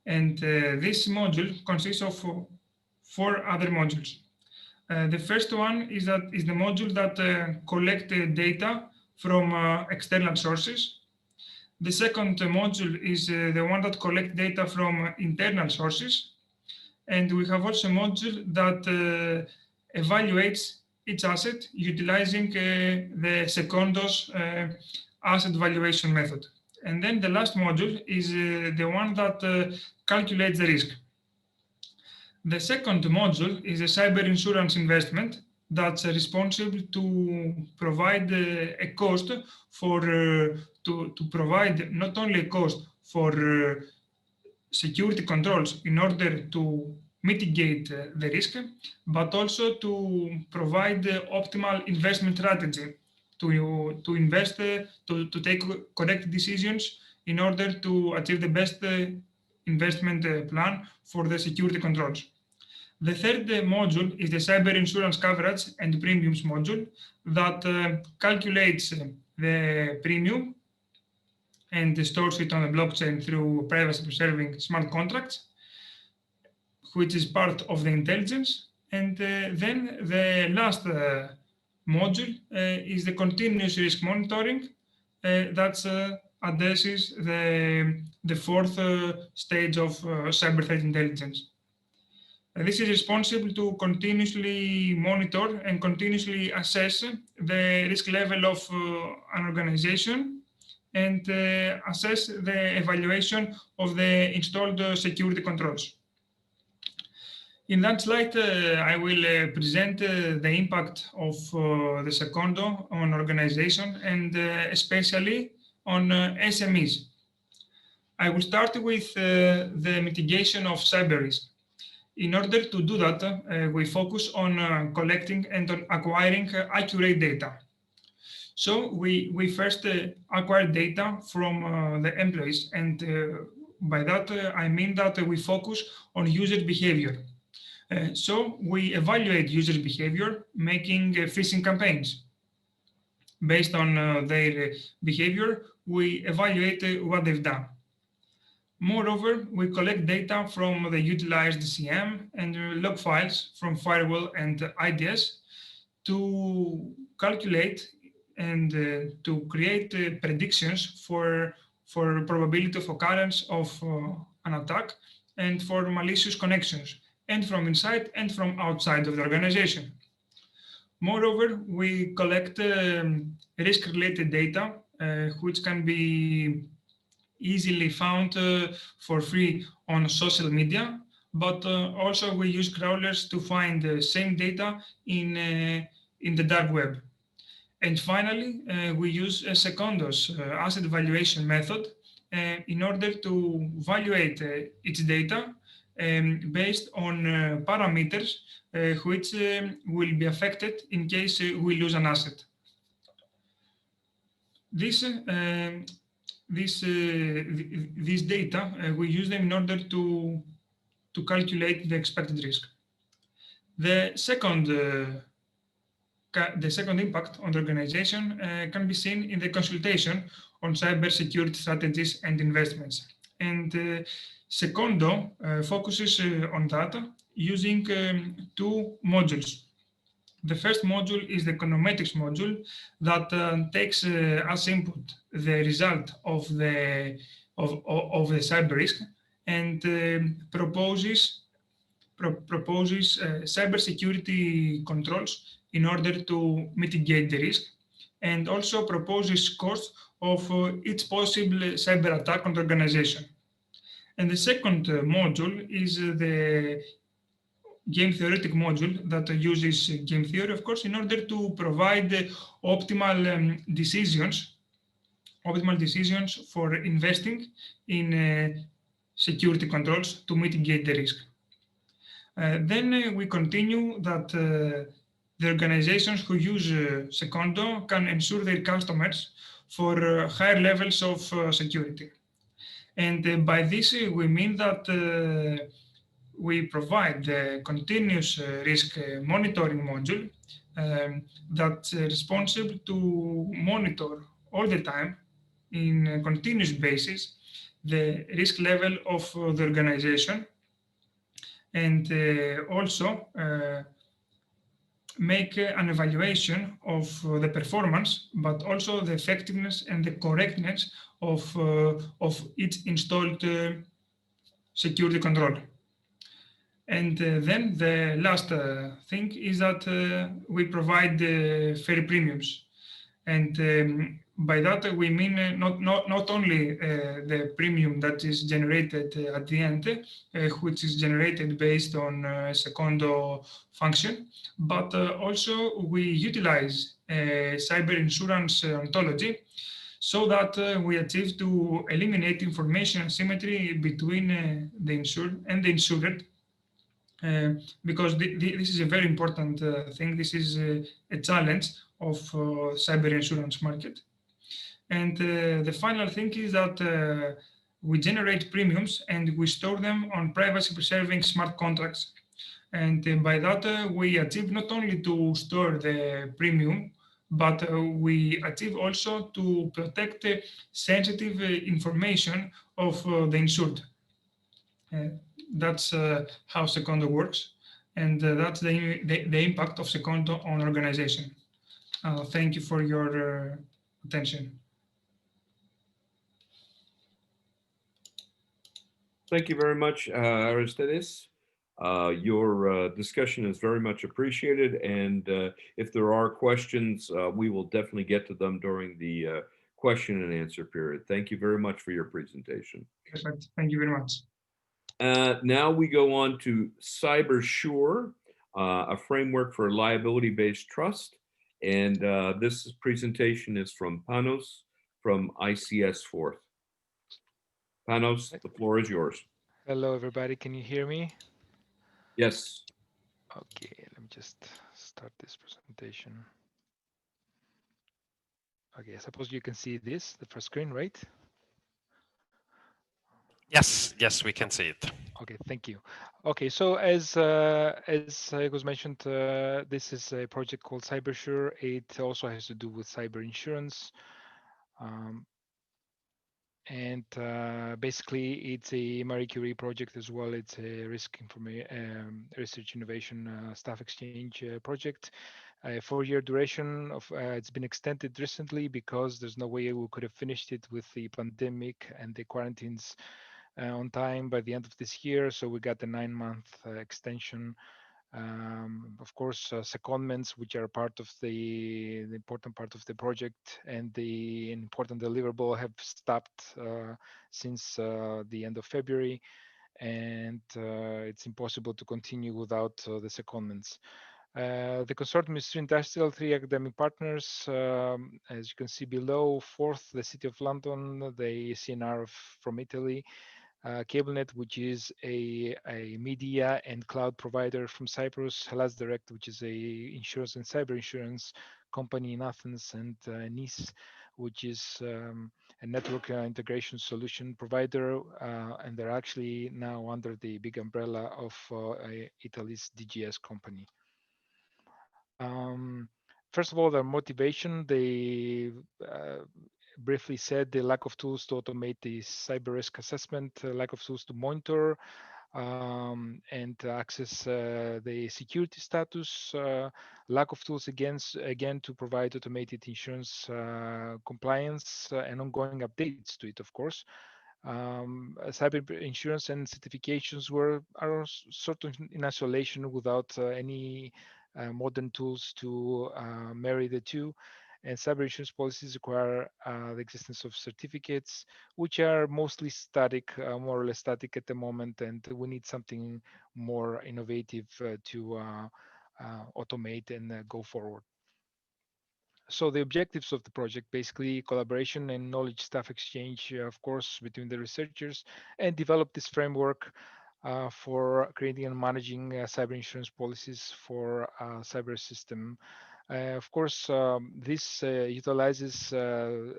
Speaker 7: And this module consists of 4 other modules. The first one is the module that collects data from external sources. The second module is the one that collects data from internal sources. And we have also a module that evaluates each asset utilizing the SECONDO's asset valuation method. And then the last module is the one that calculates the risk. The second module is a cyberinsurance investment that's responsible to provide a cost for to provide not only a cost for security controls in order to mitigate the risk, but also to provide the optimal investment strategy to invest, to take correct decisions in order to achieve the best investment plan for the security controls. The third module is the cyber insurance coverage and premiums module that calculates the premium and stores it on the blockchain through privacy-preserving smart contracts, which is part of the intelligence. And then the last module is the continuous risk monitoring that addresses the fourth stage of cyber threat intelligence. This is responsible to continuously monitor and continuously assess the risk level of an organization and assess the evaluation of the installed security controls. In that slide, I will present the impact of the SECONDO on organization and especially on SMEs. I will start with the mitigation of cyber risk. In order to do that, we focus on collecting and on acquiring accurate data. So we first acquire data from the employees, and by that I mean that we focus on user behavior. So we evaluate user behavior, making phishing campaigns. Based on their behavior, we evaluate what they've done. Moreover, we collect data from the utilized CM and log files from firewall and IDS to calculate and to create predictions for probability of occurrence of an attack and for malicious connections, and from inside and from outside of the organization. Moreover, we collect risk-related data, which can be easily found for free on social media, but also we use crawlers to find the same data in the dark web. And finally, we use SECONDO's asset valuation method in order to evaluate its data based on parameters which will be affected in case we lose an asset. These data, we use them in order to calculate the expected risk. The second impact on the organization can be seen in the consultation on cybersecurity strategies and investments. And SECONDO focuses on that using 2 modules. The first module is the econometrics module that takes as input the result of the cyber risk and proposes cybersecurity controls in order to mitigate the risk, and also proposes costs of each possible cyber attack on the organization. And the second module is game theoretic module that uses game theory, of course, in order to provide optimal decisions for investing in security controls to mitigate the risk. Then we continue that the organizations who use SECONDO can ensure their customers for higher levels of security. And by this, we mean that we provide the continuous risk monitoring module that's responsible to monitor all the time in a continuous basis the risk level of the organization, and also make an evaluation of the performance, but also the effectiveness and the correctness of each installed security control. And then the last thing is that we provide fair premiums. And by that, we mean not only the premium that is generated at the end, which is generated based on SECONDO function, but also we utilize cyber insurance ontology so that we achieve to eliminate information asymmetry between the insured and the insured. Because this is a very important thing. This is a challenge of cyber insurance market. And the final thing is that we generate premiums and we store them on privacy preserving smart contracts. And by that, we achieve not only to store the premium, but we achieve also to protect sensitive information of the insured. That's how SECONDO works, and that's the impact of SECONDO on organization. Thank you for your attention.
Speaker 1: Thank you very much, Aristeidis. Your discussion is very much appreciated, and if there are questions, we will definitely get to them during the question and answer period. Thank you very much for your presentation.
Speaker 7: Perfect. Thank you very much.
Speaker 1: Now we go on to CYBERSURE, a framework for liability-based trust. And this presentation is from Panos from ICS Forth. Panos, the floor is yours.
Speaker 8: Hello, everybody. Can you hear me?
Speaker 1: Yes.
Speaker 8: Okay, let me just start this presentation. Okay, I suppose you can see this, the first screen, right?
Speaker 4: Yes, we can see it.
Speaker 8: Okay, thank you. Okay, so as it was mentioned, this is a project called CYBERSURE. It also has to do with cyber insurance. And basically, it's a Marie Curie project as well. It's a research innovation staff exchange project. 4-year duration of it's been extended recently because there's no way we could have finished it with the pandemic and the quarantines on time by the end of this year. So we got the 9-month extension. Of course, secondments, which are part of the important part of the project and the important deliverable, have stopped since the end of February, and it's impossible to continue without the secondments. The consortium is 3 industrial, 3 academic partners. As you can see below, Forth, the City of London, the CNR from Italy, CableNet, which is a media and cloud provider from Cyprus, Hellas Direct, which is a insurance and cyber insurance company in Athens, and Nice, which is a network integration solution provider, and they're actually now under the big umbrella of Italy's DGS company. First of all, their motivation, they briefly said the lack of tools to automate the cyber risk assessment, lack of tools to monitor and access the security status, lack of tools again to provide automated insurance compliance and ongoing updates to it, of course. Cyber insurance and certifications are sort of in isolation without any modern tools to marry the two. And cyber insurance policies require the existence of certificates, which are mostly static, more or less static at the moment, and we need something more innovative to automate and go forward. So the objectives of the project, basically collaboration and knowledge staff exchange, of course, between the researchers, and develop this framework for creating and managing cyber insurance policies for cyber system. Of course, this utilizes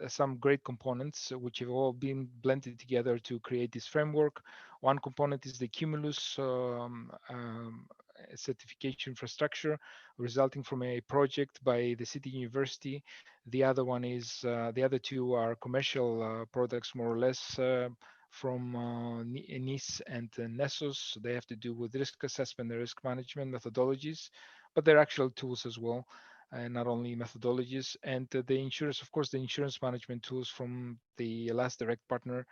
Speaker 8: some great components which have all been blended together to create this framework. One component is the Cumulus certification infrastructure resulting from a project by the City University. The other one is, the other two are commercial products, more or less, from NIS and Nessos. They have to do with risk assessment and risk management methodologies, but they're actual tools as well, and not only methodologies. And the insurance, of course, the insurance management tools from the last direct partner,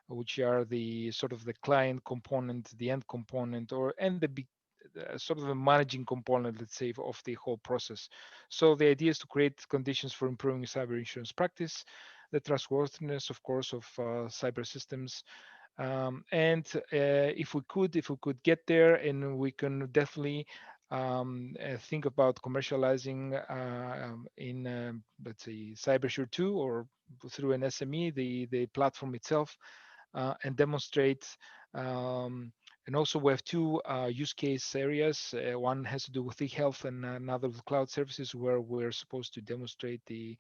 Speaker 8: which are the sort of the client component, the end component, and the big sort of a managing component, let's say, of the whole process. So the idea is to create conditions for improving cyber insurance practice, the trustworthiness, of course, of cyber systems. And if we could get there, and we can definitely think about commercializing in, let's say, CYBERSURE 2 or through an SME, the platform itself, and demonstrate. And also we have two use case areas. One has to do with e-health and another with cloud services, where we're supposed to demonstrate the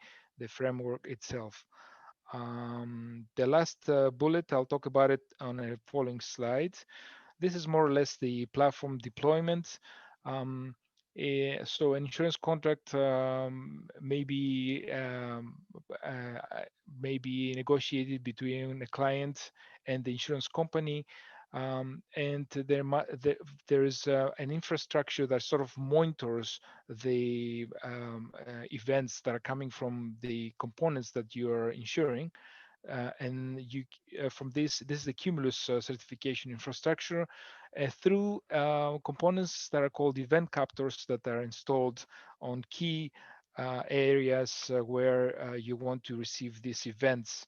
Speaker 8: framework itself. The last bullet, I'll talk about it on a following slide. This is more or less the platform deployment. So an insurance contract may be negotiated between a client and the insurance company, and there is an infrastructure that sort of monitors the events that are coming from the components that you are insuring. And you from this is the Cumulus certification infrastructure through components that are called event captors that are installed on key areas where you want to receive these events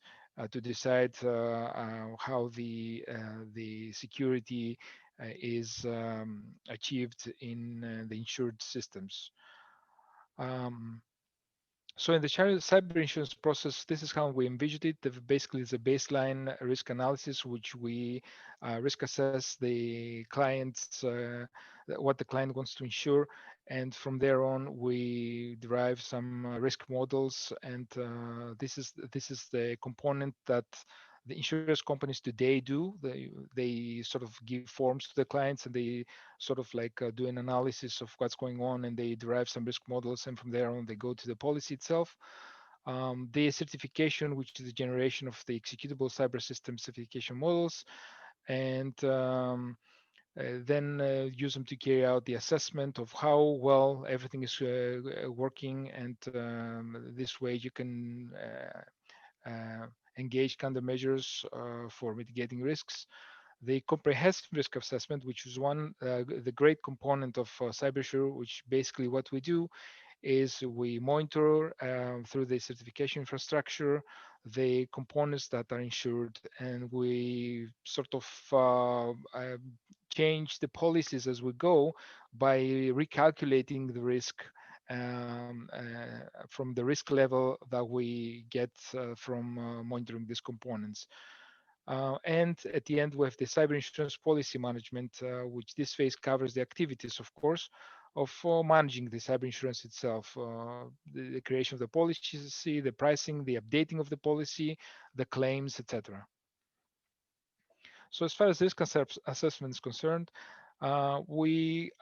Speaker 8: to decide how the security is achieved in the insured systems. So in the cyber insurance process, this is how we envisioned it. Basically, it's a baseline risk analysis, which we risk assess the client's what the client wants to insure, and from there on, we derive some risk models. And this is the component that the insurance companies today do. They sort of give forms to the clients, and they sort of like do an analysis of what's going on, and they derive some risk models, and from there on they go to the policy itself. The certification, which is the generation of the executable cyber system certification models, and then use them to carry out the assessment of how well everything is working, and this way you can engage countermeasures for mitigating risks. The comprehensive risk assessment, which is the great component of CyberSure, which basically what we do is we monitor through the certification infrastructure the components that are insured, and we sort of change the policies as we go by recalculating the risk from the risk level that we get from monitoring these components. And at the end, we have the cyber insurance policy management, which this phase covers the activities, of course, of managing the cyber insurance itself, the creation of the policy, the pricing, the updating of the policy, the claims, etc. So as far as risk assessment is concerned, we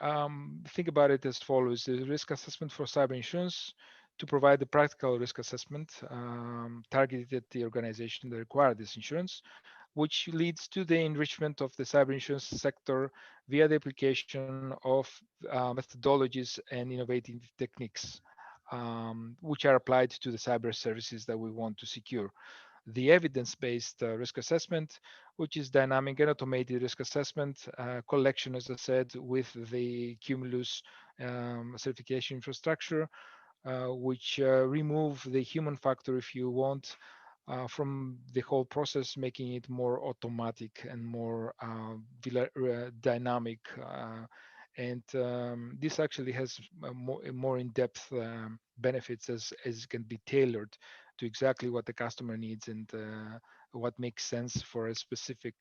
Speaker 8: think about it as follows: the risk assessment for cyber insurance to provide the practical risk assessment targeted at the organization that require this insurance, which leads to the enrichment of the cyber insurance sector via the application of methodologies and innovative techniques, which are applied to the cyber services that we want to secure. The evidence-based risk assessment, which is dynamic and automated risk assessment collection, as I said, with the Cumulus certification infrastructure, which remove the human factor, if you want, from the whole process, making it more automatic and more dynamic. And this actually has more in-depth benefits as it can be tailored to exactly what the customer needs and what makes sense for a specific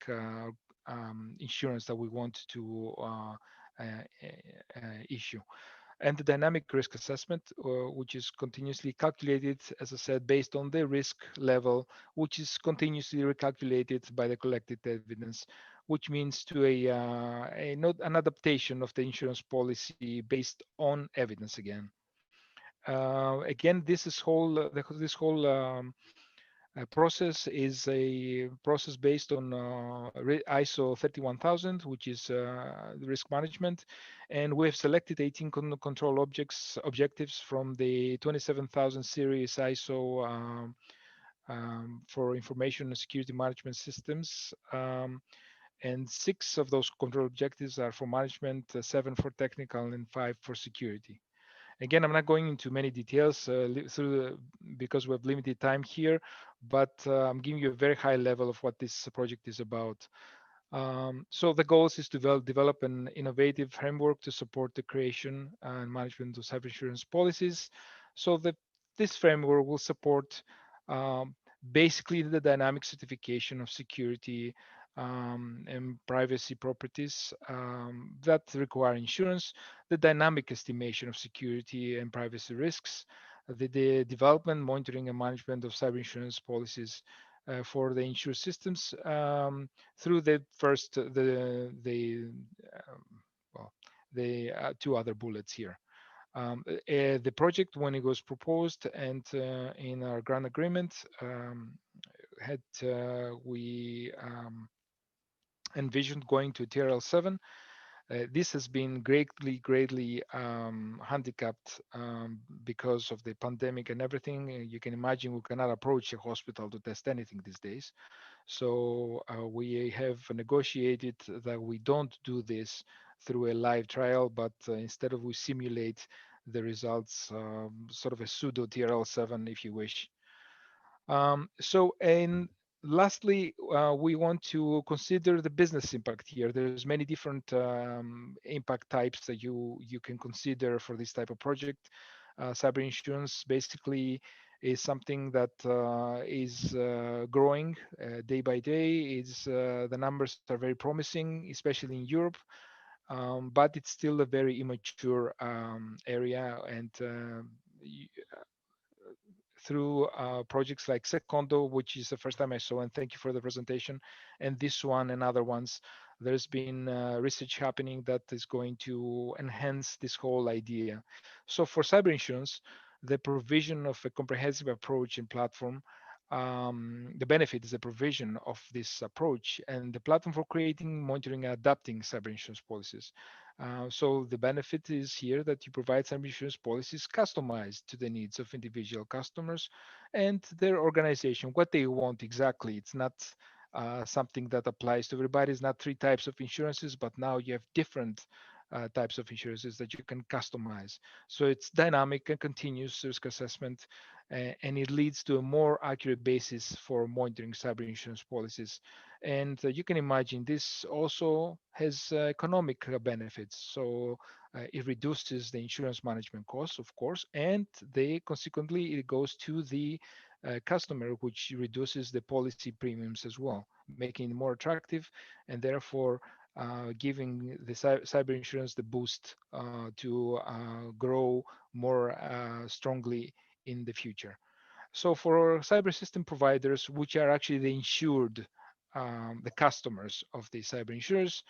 Speaker 8: insurance that we want to issue. And the dynamic risk assessment, which is continuously calculated, as I said, based on the risk level, which is continuously recalculated by the collected evidence, which means to not an adaptation of the insurance policy based on evidence again. Again, this whole process is a process based on ISO 31000, which is risk management, and we have selected 18 control objectives from the 27000 series ISO for information and security management systems. And 6 of those control objectives are for management, 7 for technical, and 5 for security. Again, I'm not going into many details because we have limited time here, but I'm giving you a very high level of what this project is about. So the goal is to develop an innovative framework to support the creation and management of cyber insurance policies. So this framework will support basically the dynamic certification of security and privacy properties that require insurance, the dynamic estimation of security and privacy risks, the development, monitoring, and management of cyber insurance policies for the insured systems through the two other bullets here. The project, when it was proposed and in our grant agreement, we envisioned going to TRL 7. This has been greatly handicapped because of the pandemic and everything. You can imagine we cannot approach a hospital to test anything these days. So we have negotiated that we don't do this through a live trial, but instead of we simulate the results, sort of a pseudo TRL 7, if you wish. And lastly, we want to consider the business impact here. There's many different impact types that you can consider for this type of project. Cyber insurance basically is something that is growing day by day. The numbers are very promising, especially in Europe, but it's still a very immature area, and through projects like SECONDO, which is the first time I saw, and thank you for the presentation, and this one and other ones, there's been research happening that is going to enhance this whole idea. So for cyber insurance, the provision of a comprehensive approach and platform, the benefit is the provision of this approach and the platform for creating, monitoring, and adapting cyber insurance policies. So the benefit is here that you provide cyber insurance policies customized to the needs of individual customers and their organization, what they want exactly. It's not something that applies to everybody. It's not 3 types of insurances, but now you have different types of insurances that you can customize. So it's dynamic and continuous risk assessment, and it leads to a more accurate basis for monitoring cyber insurance policies. And you can imagine this also has economic benefits. So it reduces the insurance management costs, of course, and consequently it goes to the customer, which reduces the policy premiums as well, making it more attractive, and therefore giving the cyber insurance the boost to grow more strongly in the future. So for cyber system providers, which are actually the insured, the customers of the cyber insurers,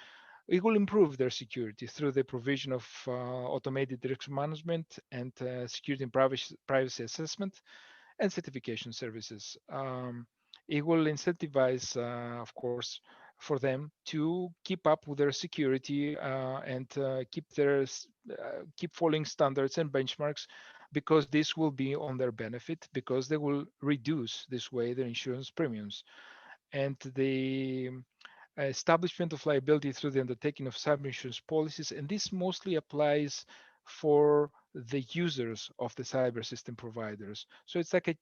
Speaker 8: it will improve their security through the provision of automated risk management and security and privacy assessment and certification services. It will incentivize, of course, for them to keep up with their security and keep following standards and benchmarks, because this will be on their benefit, because they will reduce this way their insurance premiums. And the establishment of liability through the undertaking of cyber insurance policies, and this mostly applies for the users of the cyber system providers. So it's like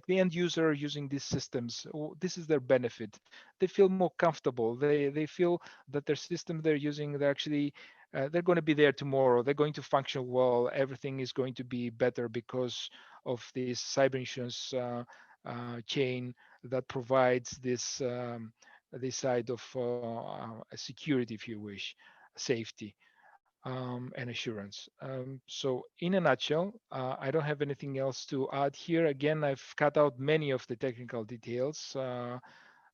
Speaker 8: the end user using these systems. This is their benefit. They feel more comfortable. They feel that their system they're using, they're going to be there tomorrow. They're going to function well. Everything is going to be better because of this cyber insurance chain that provides this this side of security, if you wish, safety. And assurance. So in a nutshell, I don't have anything else to add here. Again, I've cut out many of the technical details,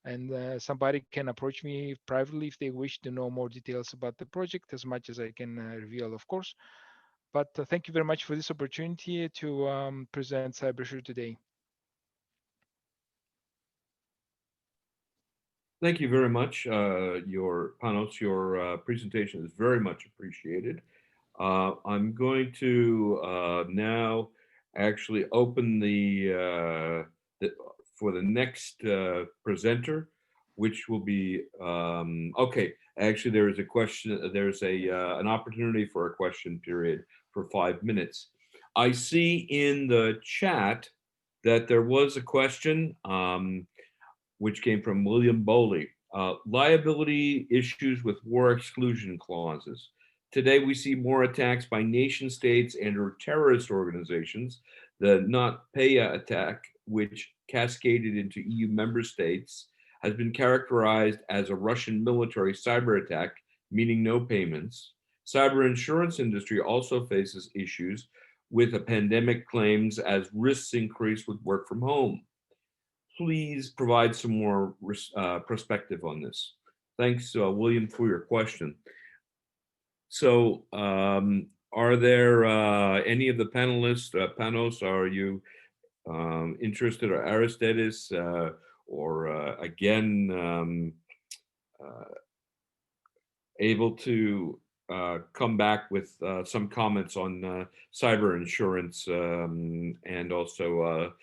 Speaker 8: and somebody can approach me privately if they wish to know more details about the project, as much as I can reveal, of course. But thank you very much for this opportunity to present CYBERSURE today.
Speaker 1: Thank you very much, Panos. Your presentation is very much appreciated. I'm going to now actually open for the next presenter, which will be okay. Actually, there is a question. There's an opportunity for a question period for 5 minutes. I see in the chat that there was a question which came from William Bowley. Liability issues with war exclusion clauses. Today, we see more attacks by nation states and or terrorist organizations. The NotPaya attack, which cascaded into EU member states, has been characterized as a Russian military cyber attack, meaning no payments. Cyber insurance industry also faces issues with a pandemic claims as risks increase with work from home. Please provide some more perspective on this. Thanks, William, for your question. So are there any of the panelists, Panos, are you interested, or Aristeidis, or again, able to come back with some comments on cyber insurance and also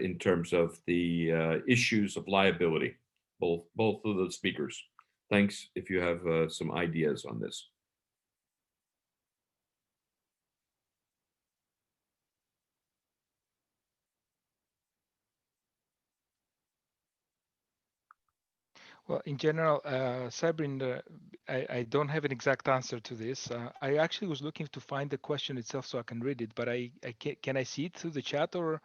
Speaker 1: in terms of the issues of liability, both of the speakers. Thanks if you have some ideas on this.
Speaker 8: Well, in general, I don't have an exact answer to this. I actually was looking to find the question itself so I can read it, but can I see it through the chat, or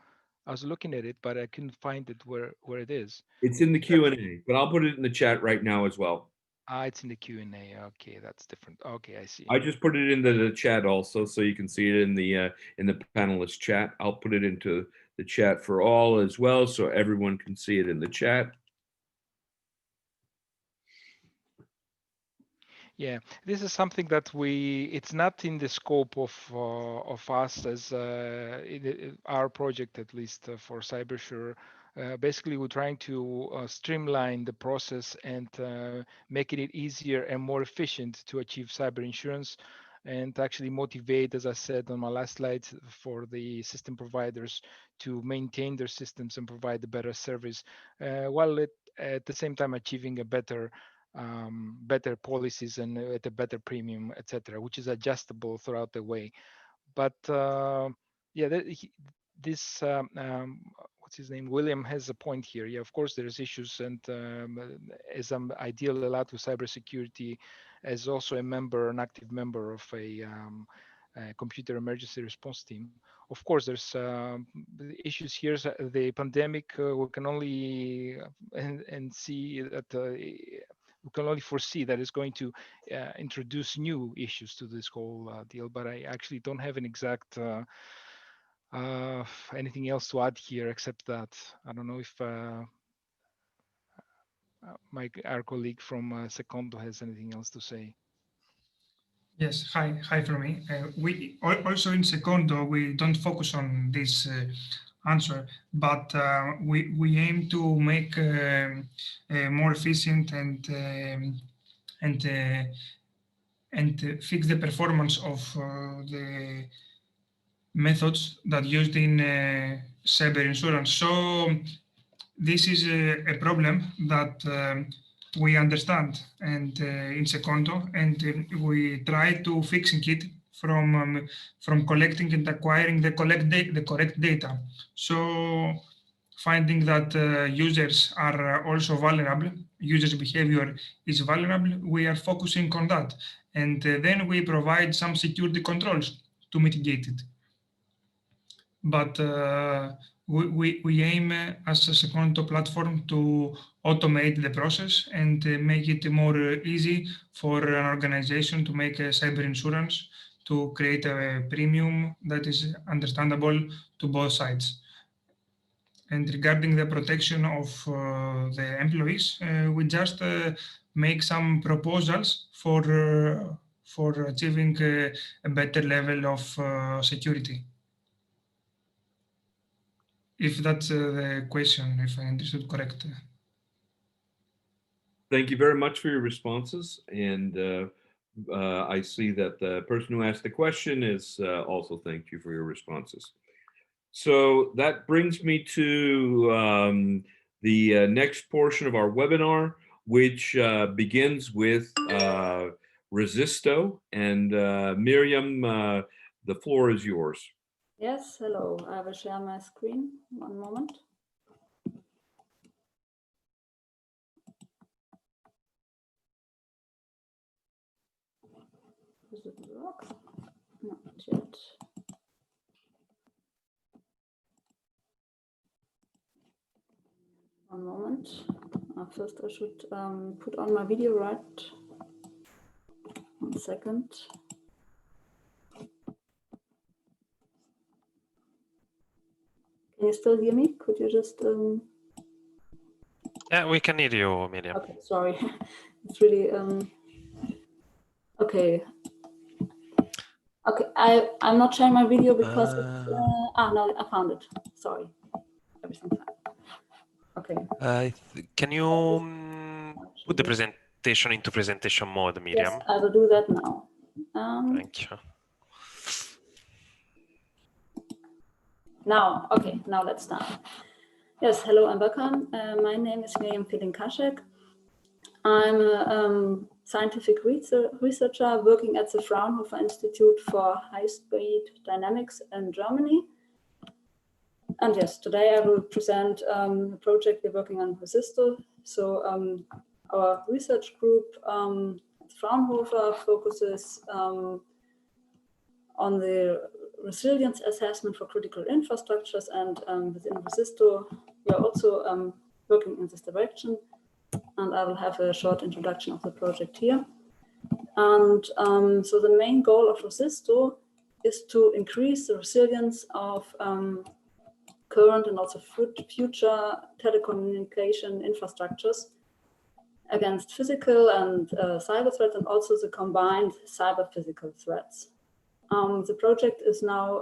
Speaker 8: I was looking at it, but I couldn't find it where it is.
Speaker 1: It's in the Q&A, but I'll put it in the chat right now as well.
Speaker 8: It's in the Q&A. Okay, that's different. Okay, I see.
Speaker 1: I just put it into the chat also, so you can see it in the panelist chat. I'll put it into the chat for all as well, so everyone can see it in the chat.
Speaker 8: Yeah, this is something that it's not in the scope of us as our project, at least for CYBERSURE. Basically, we're trying to streamline the process and making it easier and more efficient to achieve cyber insurance, and actually motivate, as I said on my last slide, for the system providers to maintain their systems and provide a better service, while at the same time achieving a better policies and at a better premium, etc., which is adjustable throughout the way. But yeah, this what's his name? William has a point here. Yeah, of course there's issues, and as I deal a lot with cybersecurity, as also an active member of a computer emergency response team. Of course, there's issues here. The pandemic, we can only and see that we can only foresee that it's going to introduce new issues to this whole deal. But I actually don't have an exact anything else to add here, except that I don't know if our colleague from SECONDO has anything else to say.
Speaker 7: Yes, hi from me. We also in SECONDO, we don't focus on this answer, but we aim to make more efficient and fix the performance of the methods that used in cyber insurance. So this is a problem that we understand and in SECONDO, and we try to fixing it from collecting and acquiring the correct data. So finding that users are also vulnerable, users' behavior is vulnerable, we are focusing on that. And then we provide some security controls to mitigate it. But we aim as a SECONDO platform to automate the process and make it more easy for an organization to make a cyber insurance, to create a premium that is understandable to both sides. And regarding the protection of the employees, we just make some proposals for achieving a better level of security. If that's the question, if I understood correct.
Speaker 1: Thank you very much for your responses. And I see that the person who asked the question is also thank you for your responses. So that brings me to the next portion of our webinar, which begins with RESISTO. And Mirjam, the floor is yours.
Speaker 9: Yes, hello. I will share my screen. One moment. Does it work? Not yet. One moment. First, I should put on my video, right? 1 second. Can you still hear me? Could you just...
Speaker 4: Yeah, we can hear you, Mirjam.
Speaker 9: Okay, sorry. It's really... Okay. Okay, I'm not sharing my video because it's... no, I found it. Sorry. Everything's fine. Okay.
Speaker 4: Can you put the presentation into presentation mode, Mirjam?
Speaker 9: Yes, I will do that now.
Speaker 4: Thank you.
Speaker 9: Now, okay, now let's start. Yes, hello and welcome. My name is Mirjam Fehling-Kaschek. I'm a scientific researcher working at the Fraunhofer Institute for High-Speed Dynamics in Germany. And yes, today I will present a project we're working on RESISTO. So our research group at Fraunhofer focuses on the resilience assessment for critical infrastructures, and within RESISTO, we are also working in this direction. And I will have a short introduction of the project here. And so the main goal of RESISTO is to increase the resilience of current and also future telecommunication infrastructures against physical and cyber threats, and also the combined cyber-physical threats. The project is now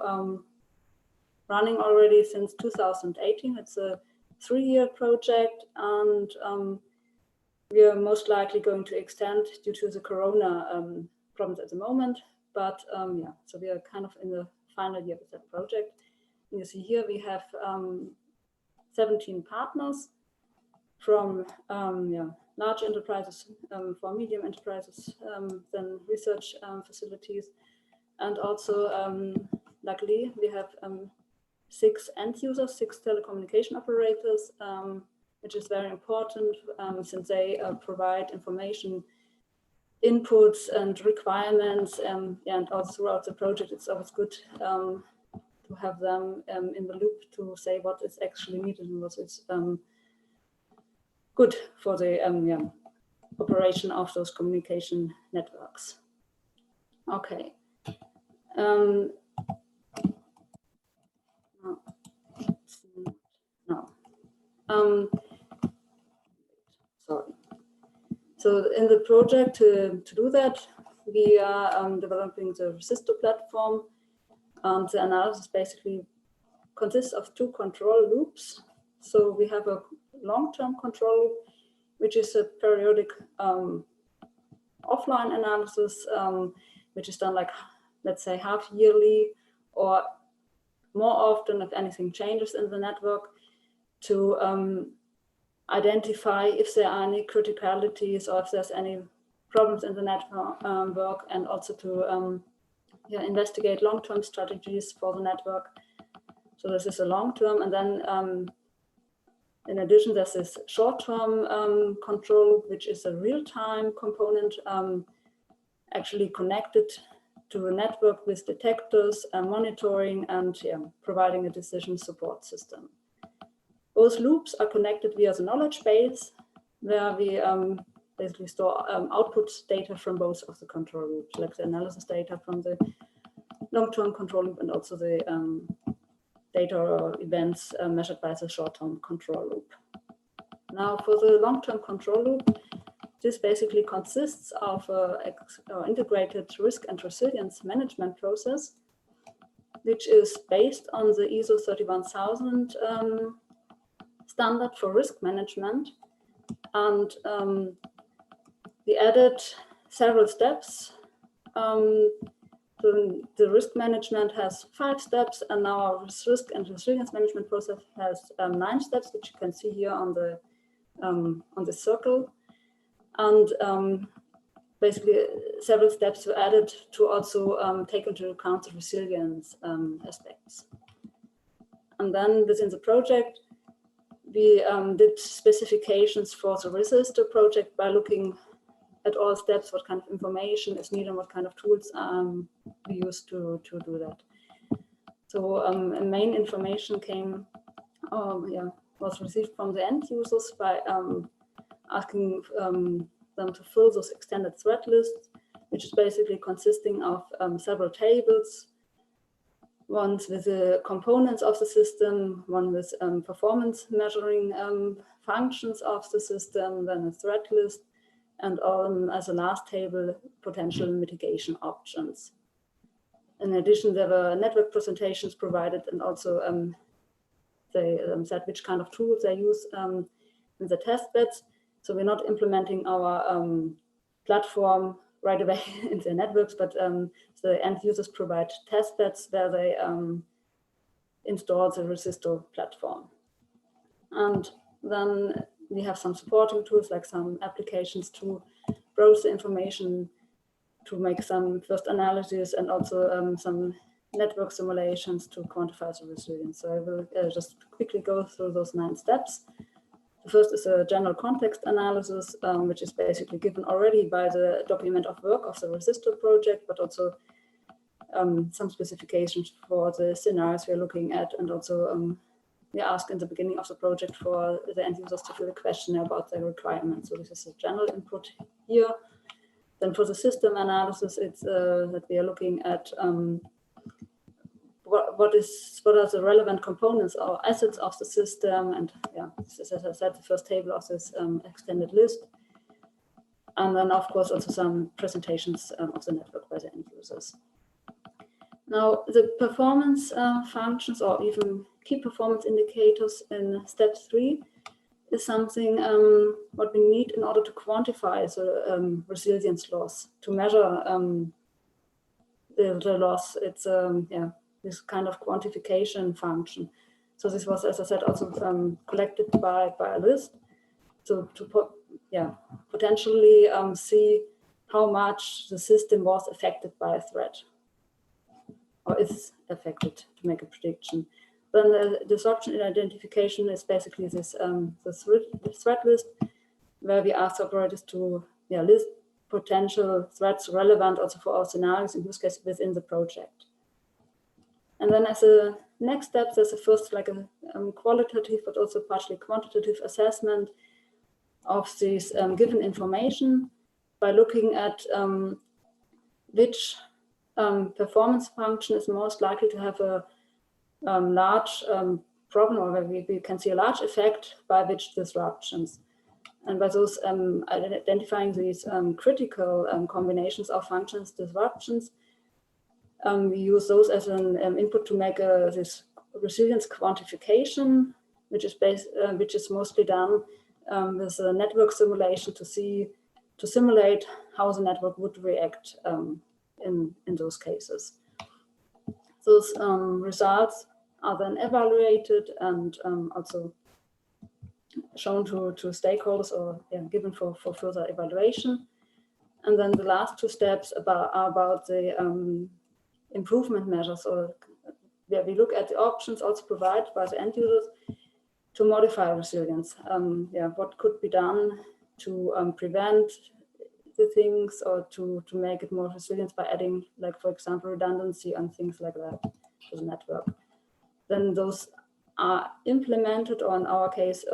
Speaker 9: running already since 2018. It's a 3-year project, and we are most likely going to extend due to the corona problems at the moment. But yeah, so we are kind of in the final year with that project. And you see here we have 17 partners from large enterprises, for medium enterprises, then research facilities. And also, luckily, we have 6 end users, 6 telecommunication operators, which is very important since they provide information, inputs and requirements. And also throughout the project, it's always good to have them in the loop to say what is actually needed and what is good for the operation of those communication networks. Okay. No. Sorry. So in the project to do that, we are developing the RESISTO platform. The analysis basically consists of 2 control loops. So we have a long-term control loop, which is a periodic offline analysis, which is done like, let's say, half-yearly or more often if anything changes in the network, to identify if there are any criticalities or if there's any problems in the network, and also to investigate long-term strategies for the network. So this is a long-term, and then in addition, there's this short-term control, which is a real-time component actually connected to the network with detectors, monitoring, and providing a decision support system. Both loops are connected via the knowledge base, where we basically store output data from both of the control loops, like the analysis data from the long-term control loop and also the data or events measured by the short-term control loop. Now, for the long-term control loop, this basically consists of an integrated risk and resilience management process, which is based on the ISO 31000 standard for risk management. And we added several steps. The risk management has 5 steps, and now our risk and resilience management process has 9 steps, which you can see here on the circle. And basically, several steps were added to also take into account the resilience aspects. And then within the project, we did specifications for the RESISTO project by looking at all steps, what kind of information is needed, and what kind of tools we use to do that. So main information was received from the end users by asking them to fill those extended threat lists, which is basically consisting of several tables, one with the components of the system, one with performance measuring functions of the system, then a threat list, and as a last table, potential mitigation options. In addition, there were network presentations provided, and also they said which kind of tools they use in the test beds. So we're not implementing our platform right away in the networks, but the end users provide test beds where they install the RESISTO platform. And then we have some supporting tools, like some applications to browse the information, to make some first analysis, and also some network simulations to quantify the resilience. So I will just quickly go through those 9 steps. The first is a general context analysis, which is basically given already by the document of work of the RESISTO project, but also some specifications for the scenarios we're looking at, and also we ask in the beginning of the project for the end users to fill a questionnaire about their requirements. So this is a general input here. Then for the system analysis, it's that we are looking at what are the relevant components or assets of the system, and as I said, the first table of this extended list, and then of course also some presentations of the network by the end users. Now the performance functions, or even key performance indicators in step 3, is something what we need in order to quantify the resilience loss, to measure the loss. It's this kind of quantification function. So this was, as I said, also collected by a list. So to potentially see how much the system was affected by a threat, or is affected, to make a prediction. Then the disruption identification is basically this the threat list, where we ask operators to list potential threats relevant also for our scenarios, in this case within the project. And then as a next step, there's a first like a qualitative but also partially quantitative assessment of this given information by looking at which performance function is most likely to have a large problem, or where we can see a large effect by which disruptions. And by those identifying these critical combinations of functions, disruptions, we use those as an input to make this resilience quantification, which is mostly done with a network simulation to simulate how the network would react in those cases. Those results are then evaluated and also shown to stakeholders, or given for further evaluation. And then the last 2 steps are about the improvement measures, or where we look at the options also provided by the end users to modify resilience. What could be done to prevent the things, or to make it more resilient by adding, like, for example, redundancy and things like that to the network. Then those are implemented, or in our case,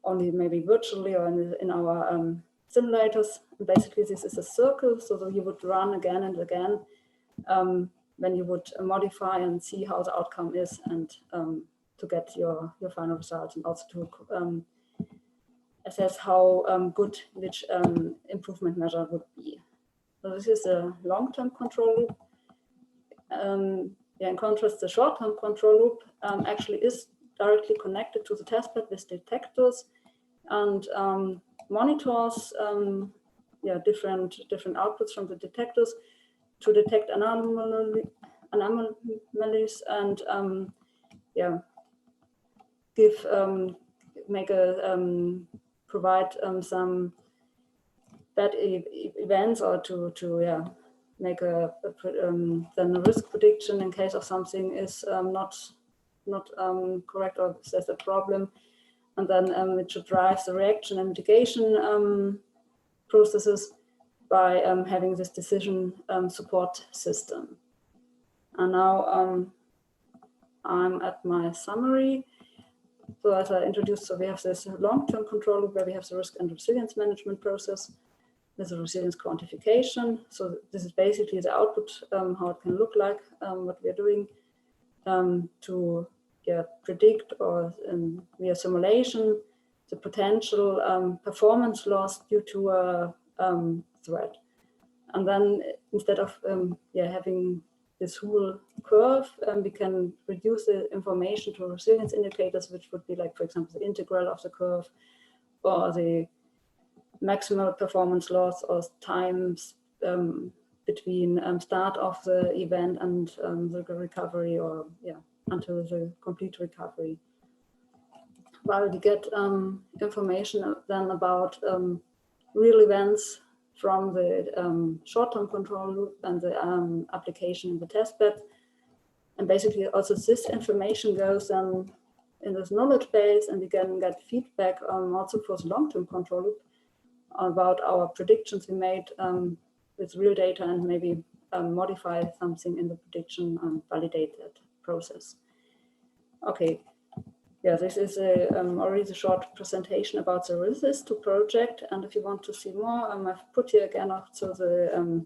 Speaker 9: only maybe virtually or in our simulators. Basically, this is a circle, so that you would run again and again when you would modify and see how the outcome is, and to get your final results, and also to assess how good which improvement measure would be. So this is a long-term control loop. In contrast, the short-term control loop actually is directly connected to the testbed with detectors and monitors different outputs from the detectors to detect anomalies and provide some bad events, or to make then a risk prediction in case of something is not correct, or there's a problem, and then it should drive the reaction and mitigation processes by having this decision support system. And now I'm at my summary. So as I introduced, so we have this long-term control loop where we have the risk and resilience management process. There's a resilience quantification. So this is basically the output, how it can look like, what we're doing to predict, or via simulation, the potential performance loss due to a threat. And then instead of having this whole curve, we can reduce the information to resilience indicators, which would be like, for example, the integral of the curve, or the maximal performance loss, or times between start of the event and the recovery, or until the complete recovery. While we get information then about real events from the short-term control loop and the application in the testbed. And basically also this information goes in this knowledge base, and we can get feedback also for the long-term control loop about our predictions we made with real data, and maybe modify something in the prediction and validate that process. Okay. Yeah, this is already a short presentation about the RESISTO project. And if you want to see more, I've put here again also the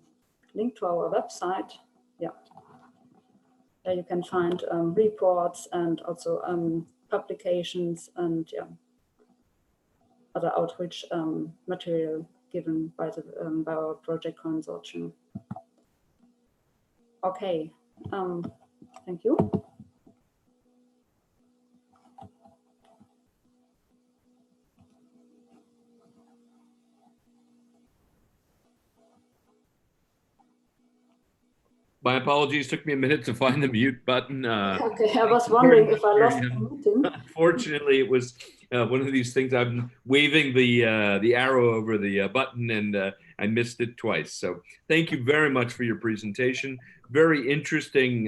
Speaker 9: link to our website. Yeah, there you can find reports, and also publications, and other outreach material given by our project consortium. Okay, thank you.
Speaker 1: My apologies, took me a minute to find the mute button.
Speaker 9: Okay, I was wondering if I lost the meeting.
Speaker 1: Unfortunately, it was one of these things. I'm waving the arrow over the button, and I missed it twice. So thank you very much for your presentation. Very interesting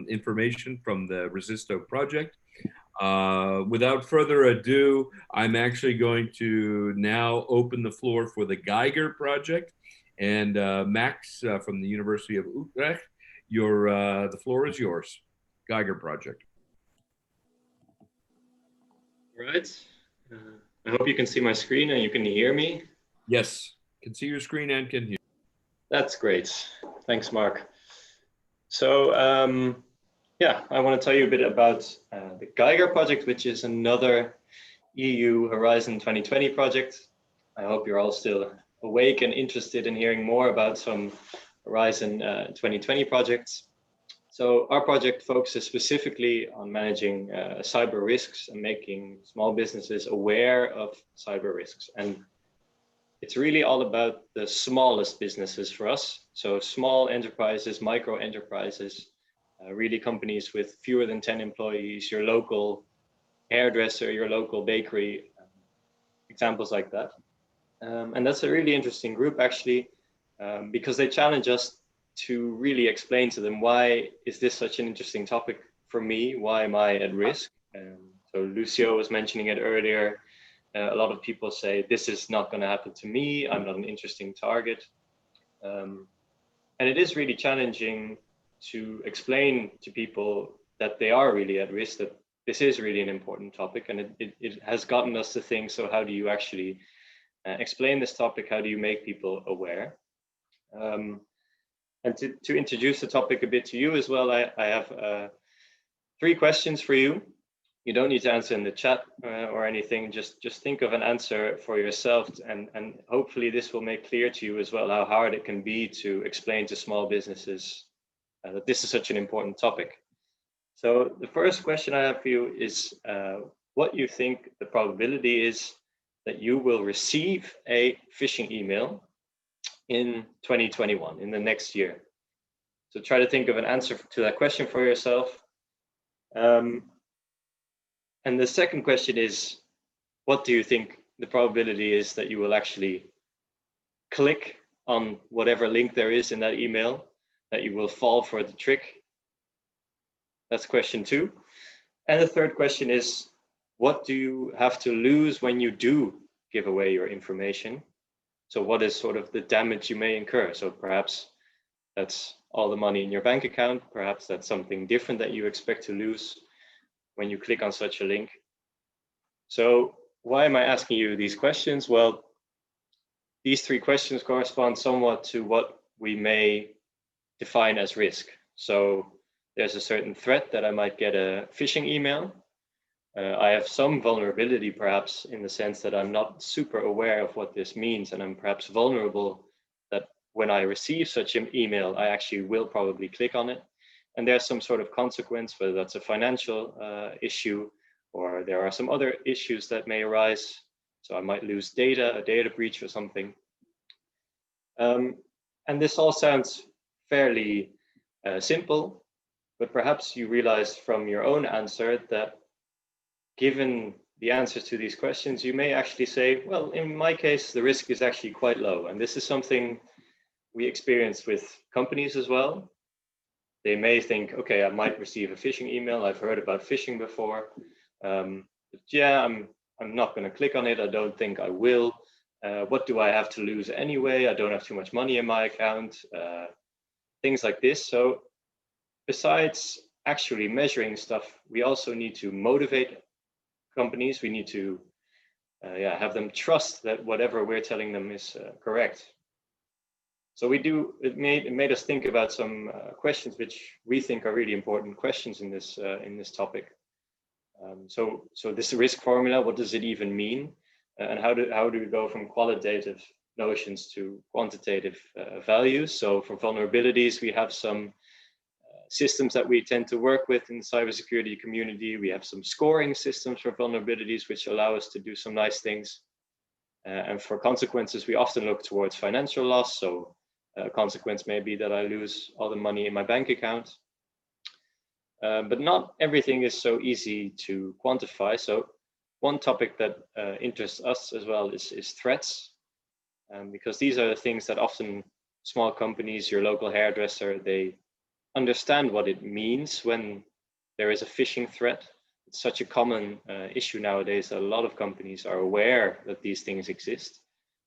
Speaker 1: information from the RESISTO project. Without further ado, I'm actually going to now open the floor for the Geiger project. And Max from the University of Utrecht, the floor is yours. Geiger project.
Speaker 10: All right. I hope you can see my screen and you can hear me.
Speaker 1: Yes, can see your screen and can hear.
Speaker 10: That's great. Thanks, Mark. So I want to tell you a bit about the Geiger project, which is another EU Horizon 2020 project. I hope you're all still awake and interested in hearing more about some Horizon 2020 projects. So our project focuses specifically on managing cyber risks and making small businesses aware of cyber risks. And it's really all about the smallest businesses for us. So small enterprises, micro enterprises, really companies with fewer than 10 employees, your local hairdresser, your local bakery, examples like that. And that's a really interesting group, actually, because they challenge us to really explain to them, why is this such an interesting topic for me? Why am I at risk? So Lucio was mentioning it earlier. A lot of people say, this is not going to happen to me. I'm not an interesting target. And it is really challenging to explain to people that they are really at risk, that this is really an important topic. And it has gotten us to think, so how do you actually explain this topic? How do you make people aware? And to introduce the topic a bit to you as well, I have 3 questions for you. You don't need to answer in the chat or anything. Just think of an answer for yourself, and hopefully this will make clear to you as well how hard it can be to explain to small businesses that this is such an important topic. So the first question I have for you is what you think the probability is that you will receive a phishing email in 2021, in the next year. So try to think of an answer to that question for yourself. And the second question is, what do you think the probability is that you will actually click on whatever link there is in that email, that you will fall for the trick? That's question 2. And the third question is, what do you have to lose when you do give away your information? So what is sort of the damage you may incur? So perhaps that's all the money in your bank account. Perhaps that's something different that you expect to lose when you click on such a link. So why am I asking you these questions? Well, these 3 questions correspond somewhat to what we may define as risk. So there's a certain threat that I might get a phishing email. I have some vulnerability, perhaps, in the sense that I'm not super aware of what this means, and I'm perhaps vulnerable that when I receive such an email, I actually will probably click on it. And there's some sort of consequence, whether that's a financial issue, or there are some other issues that may arise. So I might lose data, a data breach or something. And this all sounds fairly simple, but perhaps you realize from your own answer that given the answers to these questions, you may actually say, well, in my case, the risk is actually quite low. And this is something we experience with companies as well. They may think, okay, I might receive a phishing email. I've heard about phishing before. But yeah, I'm not going to click on it. I don't think I will. What do I have to lose anyway? I don't have too much money in my account. Things like this. So besides actually measuring stuff, we also need to motivate companies. We need to have them trust that whatever we're telling them is correct. So it made us think about some questions which we think are really important questions in this topic. So this risk formula, what does it even mean? And how do we go from qualitative notions to quantitative values? So for vulnerabilities, we have some systems that we tend to work with in the cybersecurity community. We have some scoring systems for vulnerabilities, which allow us to do some nice things. And for consequences, we often look towards financial loss. So a consequence may be that I lose all the money in my bank account. But not everything is so easy to quantify. So one topic that interests us as well is threats, because these are the things that often small companies, your local hairdresser, they understand what it means when there is a phishing threat. It's such a common issue nowadays that a lot of companies are aware that these things exist.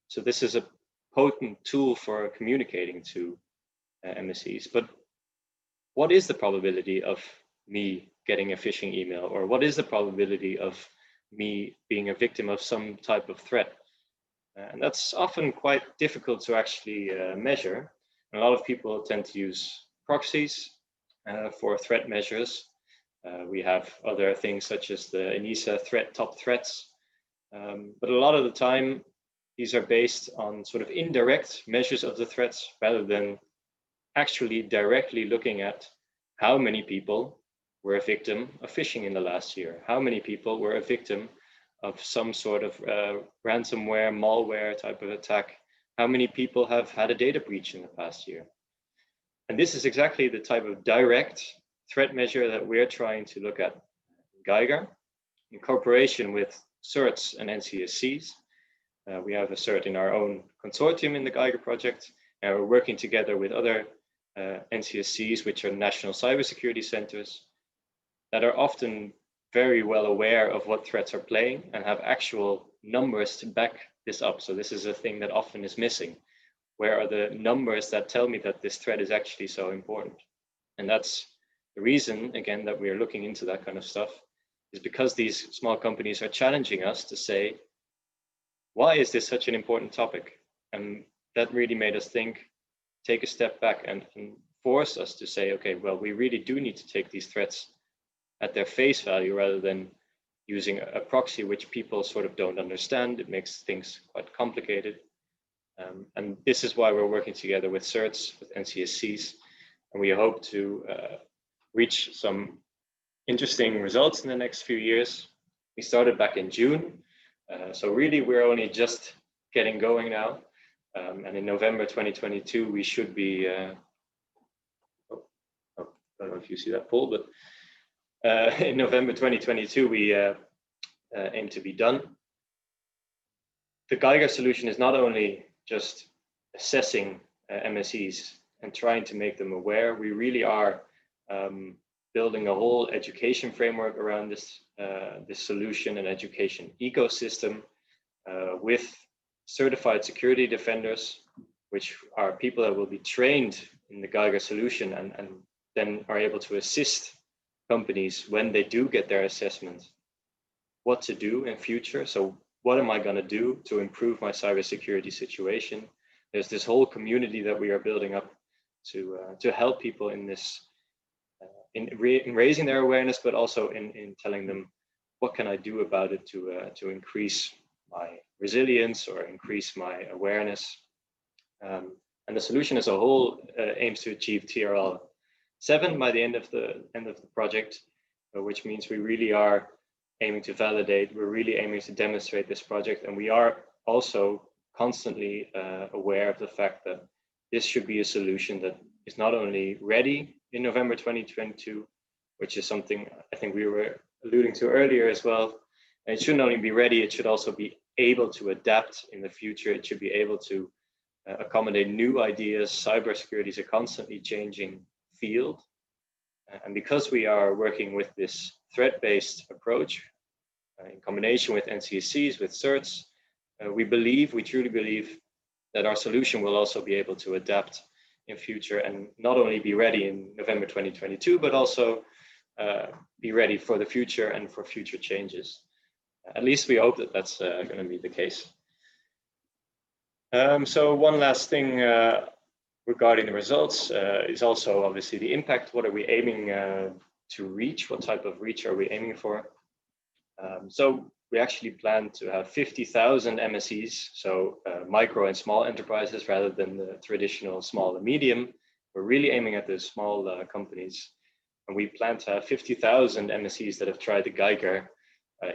Speaker 10: So this is a potent tool for communicating to MSCs. But what is the probability of me getting a phishing email, or what is the probability of me being a victim of some type of threat? And that's often quite difficult to actually measure. And a lot of people tend to use proxies for threat measures. We have other things such as the ENISA top threats. But a lot of the time, these are based on sort of indirect measures of the threats rather than actually directly looking at how many people were a victim of phishing in the last year, how many people were a victim of some sort of ransomware, malware type of attack, how many people have had a data breach in the past year. And this is exactly the type of direct threat measure that we're trying to look at in Geiger, in cooperation with CERTs and NCSCs. We have a CERT in our own consortium in the Geiger project, and we're working together with other NCSCs, which are national cybersecurity centers, that are often very well aware of what threats are playing and have actual numbers to back this up. So this is a thing that often is missing. Where are the numbers that tell me that this threat is actually so important? And that's the reason, again, that we are looking into that kind of stuff, is because these small companies are challenging us to say, why is this such an important topic? And that really made us think, take a step back and force us to say, okay, well, we really do need to take these threats at their face value rather than using a proxy which people sort of don't understand. It makes things quite complicated. And this is why we're working together with CERTs, with NCSCs, and we hope to reach some interesting results in the next few years. We started back in June, so really we're only just getting going now. And in November 2022, we should be, I don't know if you see that poll, but in November 2022, we aim to be done. The Geiger solution is not only just assessing MSEs and trying to make them aware, we really are building a whole education framework around this, this solution and education ecosystem with certified security defenders, which are people that will be trained in the Geiger solution and then are able to assist companies when they do get their assessment, what to do in future. So what am I going to do to improve my cybersecurity situation? There's this whole community that we are building up to help people in this, in raising their awareness, but also in telling them, what can I do about it to increase my resilience or increase my awareness? And the solution as a whole aims to achieve TRL 7 by the end of the project, which means we really are aiming to validate, we're really aiming to demonstrate this project, and we are also constantly aware of the fact that this should be a solution that is not only ready in November 2022, which is something I think we were alluding to earlier as well. And it shouldn't only be ready, it should also be able to adapt in the future. It should be able to accommodate new ideas. Cybersecurity is a constantly changing field. And because we are working with this threat-based approach in combination with NCSCs, with CERTs, we truly believe that our solution will also be able to adapt in future and not only be ready in November 2022, but also be ready for the future and for future changes. At least we hope that that's going to be the case. So one last thing regarding the results is also obviously the impact. What are we aiming to reach? What type of reach are we aiming for? So we actually plan to have 50,000 MSEs, so micro and small enterprises rather than the traditional small and medium. We're really aiming at the small companies. And we plan to have 50,000 MSEs that have tried the Geiger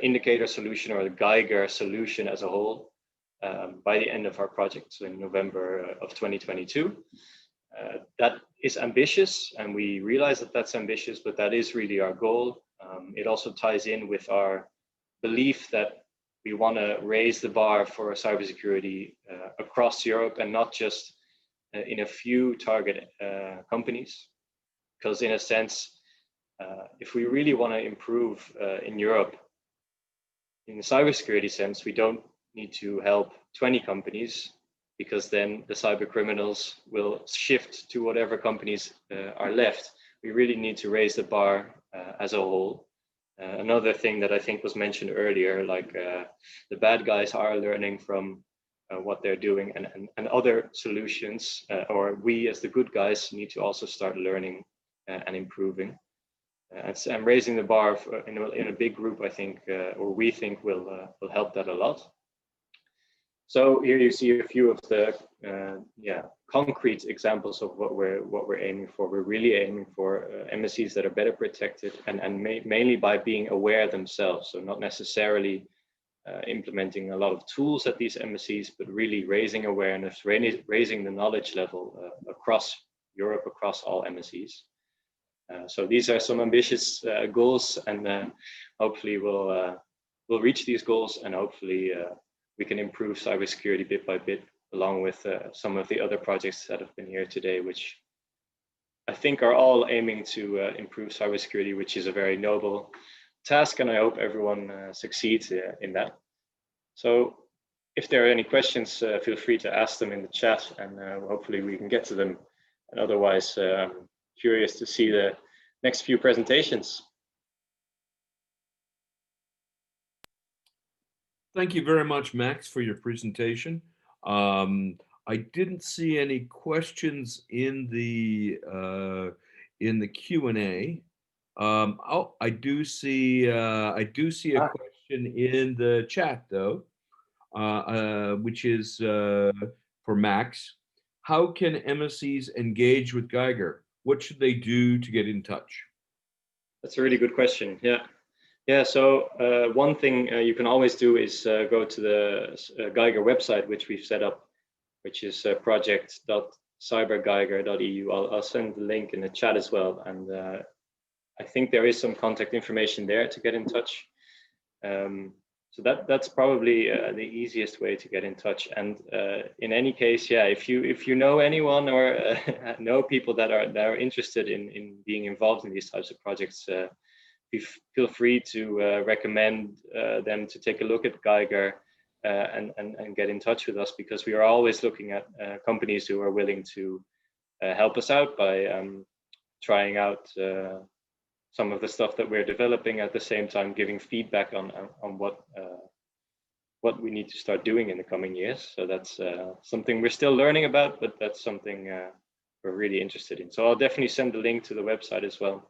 Speaker 10: indicator solution or the Geiger solution as a whole by the end of our project, so in November of 2022. That is ambitious, and we realize that that's ambitious, but that is really our goal. It also ties in with our belief that we want to raise the bar for cybersecurity across Europe and not just in a few target companies. Because in a sense, if we really want to improve in Europe, in the cybersecurity sense, we don't need to help 20 companies, because then the cyber criminals will shift to whatever companies are left. We really need to raise the bar as a whole. Another thing that I think was mentioned earlier, like the bad guys are learning from what they're doing, and other solutions, or we as the good guys need to also start learning and improving. And raising the bar in a big group, I think, or we think will help that a lot. So here you see a few of the concrete examples of what we're aiming for. We're really aiming for MSEs that are better protected, and mainly by being aware themselves. So not necessarily implementing a lot of tools at these MSEs, but really raising awareness, raising the knowledge level across Europe, across all MSEs. So these are some ambitious goals, and hopefully we'll reach these goals, and hopefully we can improve cybersecurity bit by bit, along with some of the other projects that have been here today, which I think are all aiming to improve cybersecurity, which is a very noble task, and I hope everyone succeeds in that. So if there are any questions, feel free to ask them in the chat, and hopefully we can get to them. And otherwise, I'm curious to see the next few presentations.
Speaker 1: Thank you very much, Max, for your presentation. I didn't see any questions in the Q&A. Oh, I do see a question in the chat though, which is for Max. How can MSCs engage with Geiger? What should they do to get in touch?
Speaker 10: That's a really good question. Yeah. So one thing you can always do is go to the Geiger website, which we've set up, which is project.cybergeiger.eu. I'll send the link in the chat as well. And I think there is some contact information there to get in touch. So that's probably the easiest way to get in touch. And in any case, yeah, if you know anyone or know people that are interested in being involved in these types of projects, feel free to recommend them to take a look at Geiger and get in touch with us, because we are always looking at companies who are willing to help us out by trying out some of the stuff that we're developing, at the same time giving feedback on what we need to start doing in the coming years. So that's something we're still learning about, but that's something we're really interested in. So I'll definitely send the link to the website as well.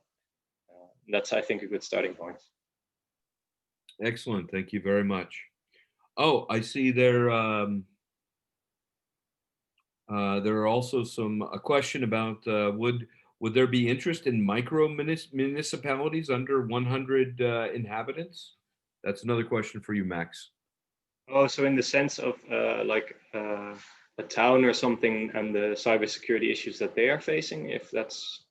Speaker 10: That's, I think, a good starting point.
Speaker 1: Excellent, thank you very much. Oh, I see there are also a question about would there be interest in micro municipalities under 100 inhabitants? That's another question for you, Max.
Speaker 10: Oh, so in the sense of like a town or something, and the cybersecurity issues that they are facing, if that's...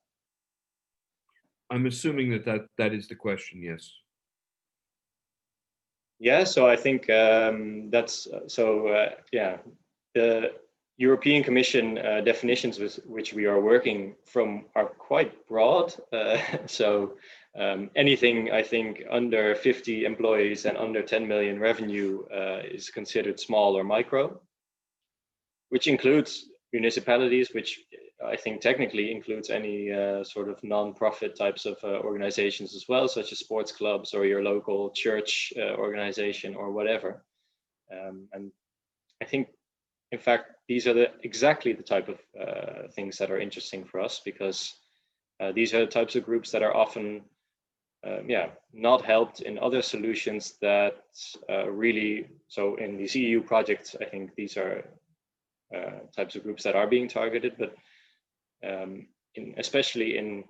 Speaker 1: I'm assuming that is the question, yes.
Speaker 10: Yeah, so I think that's, yeah, the European Commission definitions with which we are working from are quite broad. So anything, I think, under 50 employees and under 10 million revenue is considered small or micro, which includes municipalities, which I think technically includes any sort of non-profit types of organizations as well, such as sports clubs or your local church organization or whatever. And I think, in fact, these are exactly the type of things that are interesting for us, because these are the types of groups that are often not helped in other solutions that really, so in these EU projects, I think these are types of groups that are being targeted, but especially in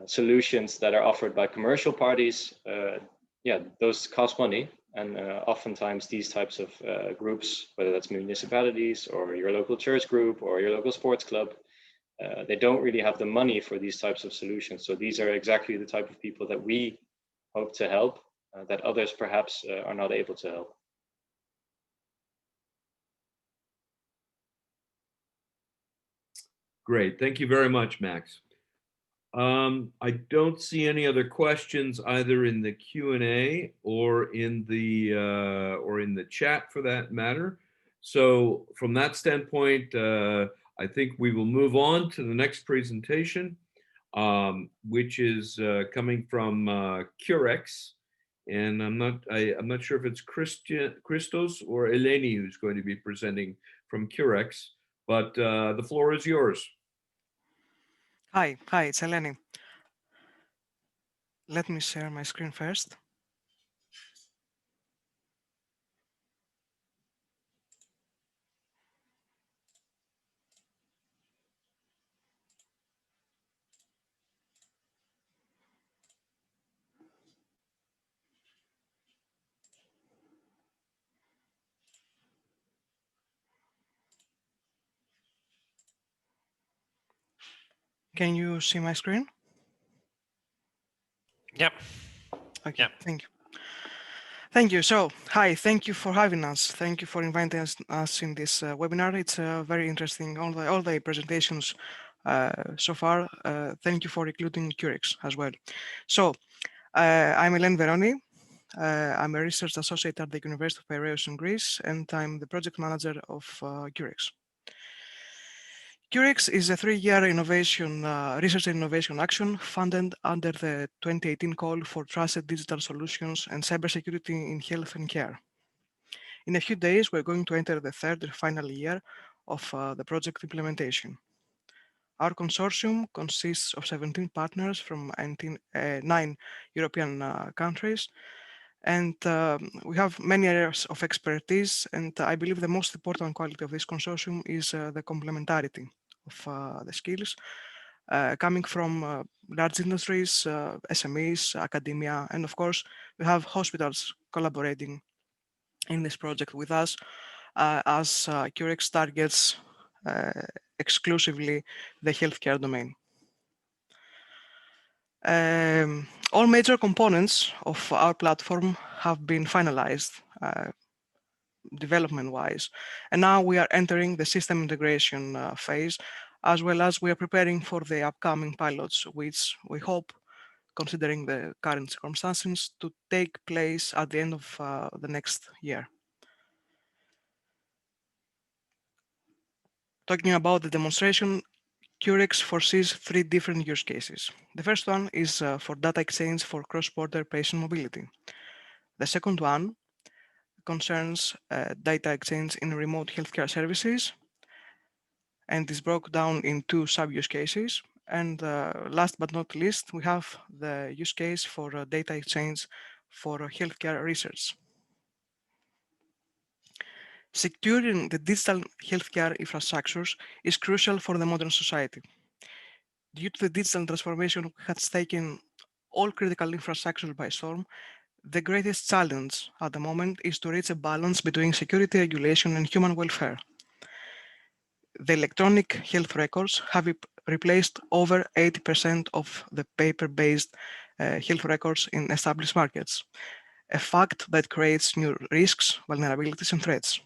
Speaker 10: solutions that are offered by commercial parties, those cost money. And oftentimes these types of groups, whether that's municipalities or your local church group or your local sports club, they don't really have the money for these types of solutions. So these are exactly the type of people that we hope to help, that others perhaps are not able to help.
Speaker 1: Great, thank you very much, Max. I don't see any other questions either in the Q&A or in the chat, for that matter. So from that standpoint, I think we will move on to the next presentation, which is coming from Curex, and I'm not sure if it's Christos or Eleni who's going to be presenting from Curex, but the floor is yours.
Speaker 11: Hi, it's Eleni. Let me share my screen first. Can you see my screen?
Speaker 4: Yep.
Speaker 11: Okay, yep. Thank you. Thank you. So, hi, thank you for having us. Thank you for inviting us in this webinar. It's very interesting. All the presentations so far. Thank you for including Curex as well. So I'm Eleni Veroni. I'm a research associate at the University of Pireaus in Greece, and I'm the project manager of Curex. Curex is a 3-year innovation, research and innovation action funded under the 2018 call for trusted digital solutions and cybersecurity in health and care. In a few days, we're going to enter the 3rd and final year of the project implementation. Our consortium consists of 17 partners from 9 European countries, and we have many areas of expertise, and I believe the most important quality of this consortium is the complementarity of the skills coming from large industries, SMEs, academia, and of course, we have hospitals collaborating in this project with us as Curex targets exclusively the healthcare domain. All major components of our platform have been finalized development-wise, and now we are entering the system integration phase, as well as we are preparing for the upcoming pilots, which we hope, considering the current circumstances, to take place at the end of the next year. Talking about the demonstration, Curex foresees 3 different use cases. The first one is for data exchange for cross-border patient mobility. The second one concerns data exchange in remote healthcare services, and is broken down in 2 sub-use cases. And last but not least, we have the use case for data exchange for healthcare research. Securing the digital healthcare infrastructures is crucial for the modern society. Due to the digital transformation which has taken all critical infrastructure by storm, the greatest challenge at the moment is to reach a balance between security regulation and human welfare. The electronic health records have replaced over 80% of the paper-based health records in established markets, a fact that creates new risks, vulnerabilities, and threats.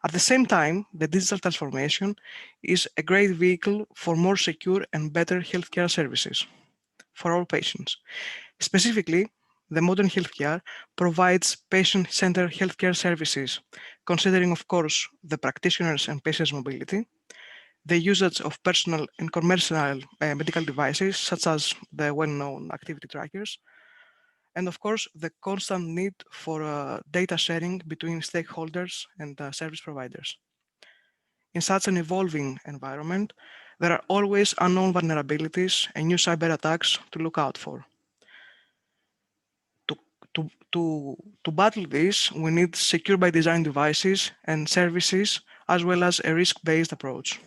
Speaker 11: At the same time, the digital transformation is a great vehicle for more secure and better healthcare services for all patients. Specifically, the modern healthcare provides patient-centered healthcare services, considering, of course, the practitioners and patients' mobility, the usage of personal and commercial medical devices, such as the well-known activity trackers, and of course, the constant need for data sharing between stakeholders and service providers. In such an evolving environment, there are always unknown vulnerabilities and new cyber attacks to look out for. To battle this, we need secure by design devices and services, as well as a risk-based approach.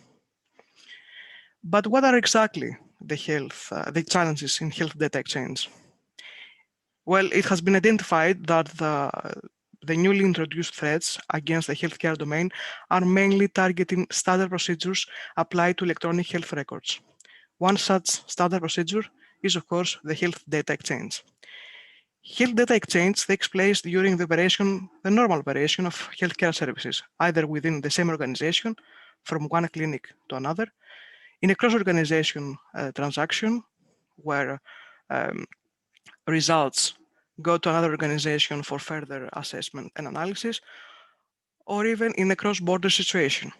Speaker 11: But what are exactly the challenges in health data exchange? Well, it has been identified that the newly introduced threats against the healthcare domain are mainly targeting standard procedures applied to electronic health records. One such standard procedure is, of course, the health data exchange. Health data exchange takes place during the normal operation of healthcare services, either within the same organization, from one clinic to another, in a cross-organization transaction, where results go to another organization for further assessment and analysis, or even in a cross-border situation.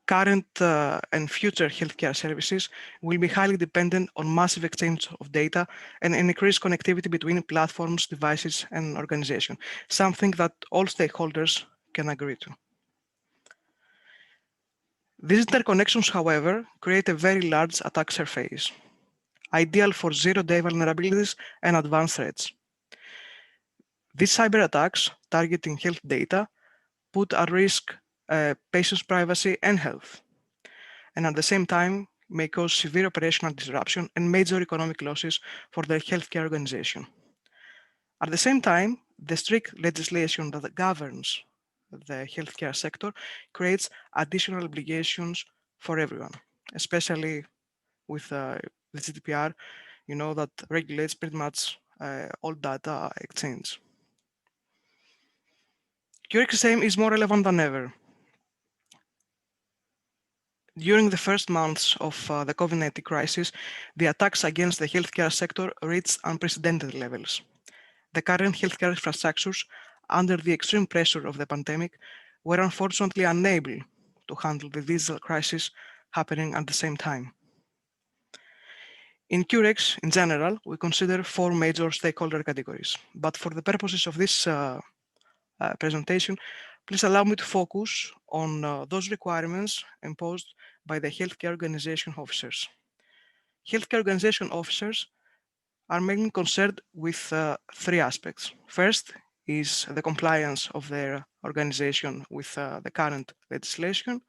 Speaker 11: Current and future healthcare services will be highly dependent on massive exchange of data and an increased connectivity between platforms, devices, and organizations, something that all stakeholders can agree to. These interconnections, however, create a very large attack surface, ideal for zero-day vulnerabilities and advanced threats. These cyber attacks targeting health data put at risk patients' privacy and health, and at the same time may cause severe operational disruption and major economic losses for the healthcare organization. At the same time, the strict legislation that governs the healthcare sector creates additional obligations for everyone, especially with the GDPR, that regulates pretty much all data exchange. Curex's aim is more relevant than ever. During the first months of the COVID-19 crisis, the attacks against the healthcare sector reached unprecedented levels. The current healthcare infrastructures, under the extreme pressure of the pandemic, were unfortunately unable to handle the digital crisis happening at the same time. In Curex, in general, we consider 4 major stakeholder categories, but for the purposes of this presentation, please allow me to focus on those requirements imposed by the healthcare organization officers. Healthcare organization officers are mainly concerned with 3 aspects. First is the compliance of their organization with the current legislation,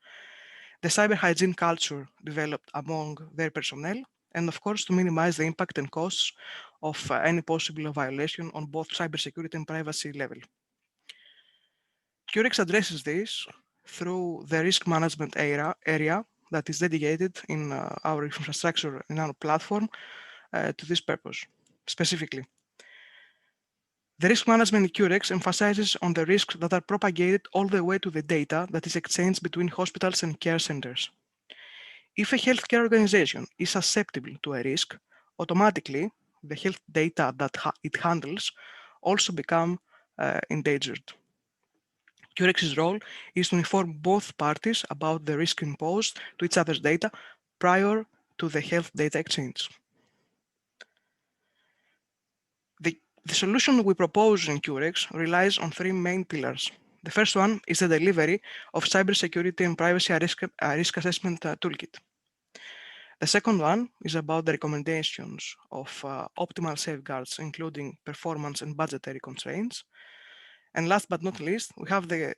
Speaker 11: the cyber hygiene culture developed among their personnel, and of course to minimize the impact and costs of any possible violation on both cybersecurity and privacy level. Curex addresses this through the risk management area that is dedicated in our infrastructure, in our platform, to this purpose. Specifically, the risk management in Curex emphasizes on the risks that are propagated all the way to the data that is exchanged between hospitals and care centers. If a healthcare organization is susceptible to a risk, automatically the health data that it handles also become endangered. Curex's role is to inform both parties about the risk imposed to each other's data prior to the health data exchange. The solution we propose in Curex relies on 3 main pillars. The first one is the delivery of cybersecurity and privacy risk assessment toolkit. The second one is about the recommendations of optimal safeguards, including performance and budgetary constraints. And last but not least, we have the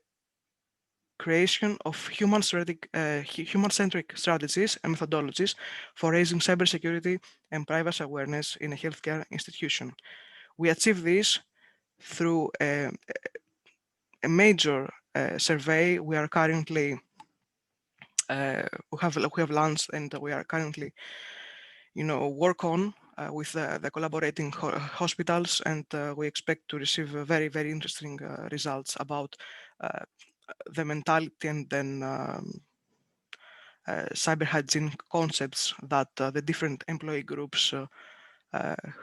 Speaker 11: creation of human-centric strategies and methodologies for raising cybersecurity and privacy awareness in a healthcare institution. We achieve this through a major survey we are currently we have launched and we are currently work on with the collaborating hospitals, and we expect to receive very, very interesting results about the mentality and then cyber hygiene concepts that the different employee groups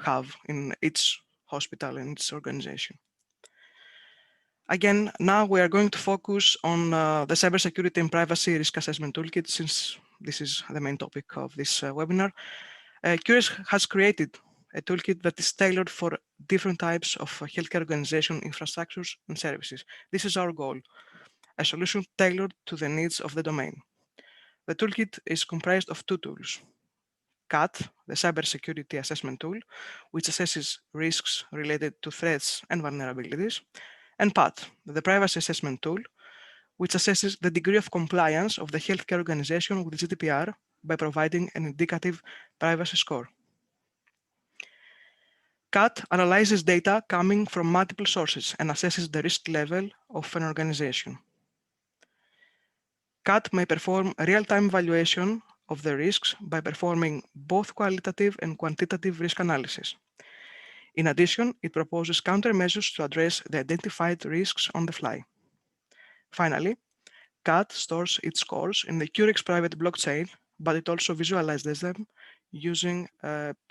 Speaker 11: have in each hospital and its organization. Again, now we are going to focus on the cybersecurity and privacy risk assessment toolkit, since this is the main topic of this webinar. Curex has created a toolkit that is tailored for different types of healthcare organization infrastructures and services. This is our goal, a solution tailored to the needs of the domain. The toolkit is comprised of 2 tools. CAT, the cybersecurity assessment tool, which assesses risks related to threats and vulnerabilities, and PAT, the privacy assessment tool, which assesses the degree of compliance of the healthcare organization with GDPR by providing an indicative privacy score. CAT analyzes data coming from multiple sources and assesses the risk level of an organization. CAT may perform a real-time evaluation of the risks by performing both qualitative and quantitative risk analysis. In addition, it proposes countermeasures to address the identified risks on the fly. Finally, CAT stores its scores in the Curex private blockchain, but it also visualizes them using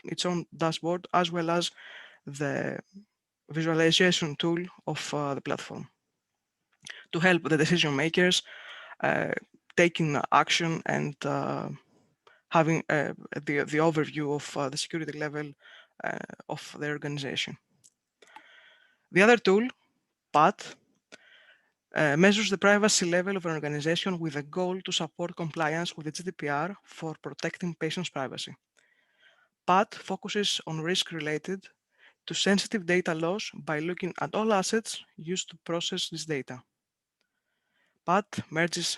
Speaker 11: its own dashboard, as well as the visualization tool of the platform to help the decision makers taking action and having the overview of the security level of the organization. The other tool, PAT, measures the privacy level of an organization with a goal to support compliance with the GDPR for protecting patients' privacy. PAT focuses on risk related to sensitive data loss by looking at all assets used to process this data. PAT merges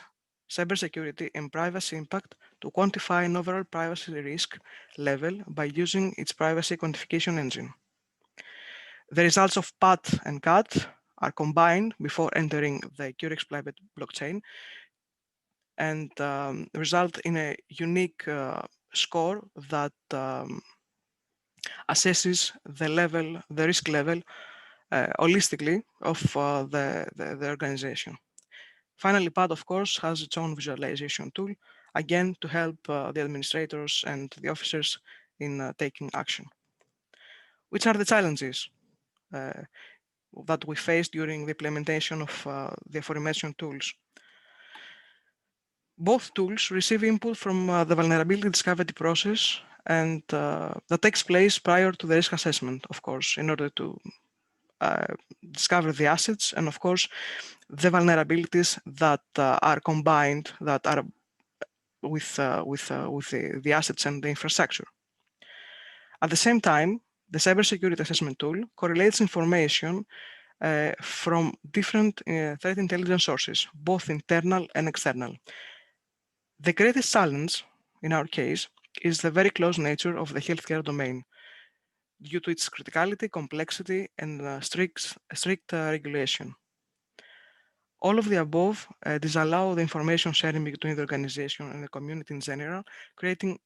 Speaker 11: cybersecurity and privacy impact to quantify an overall privacy risk level by using its privacy quantification engine. The results of PAT and CAT are combined before entering the Curex private blockchain and result in a unique score that assesses the risk level holistically of the organization. Finally, PAT, of course, has its own visualization tool, again, to help the administrators and the officers in taking action. Which are the challenges that we face during the implementation of the aforementioned tools? Both tools receive input from the vulnerability discovery process, and that takes place prior to the risk assessment, of course, in order to discover the assets and, of course, the vulnerabilities that are combined, that are with the assets and the infrastructure. At the same time, the cybersecurity assessment tool correlates information from different threat intelligence sources, both internal and external. The greatest challenge, in our case, is the very close nature of the healthcare domain due to its criticality, complexity, and strict regulation. All of the above disallow the information sharing between the organization and the community in general, creating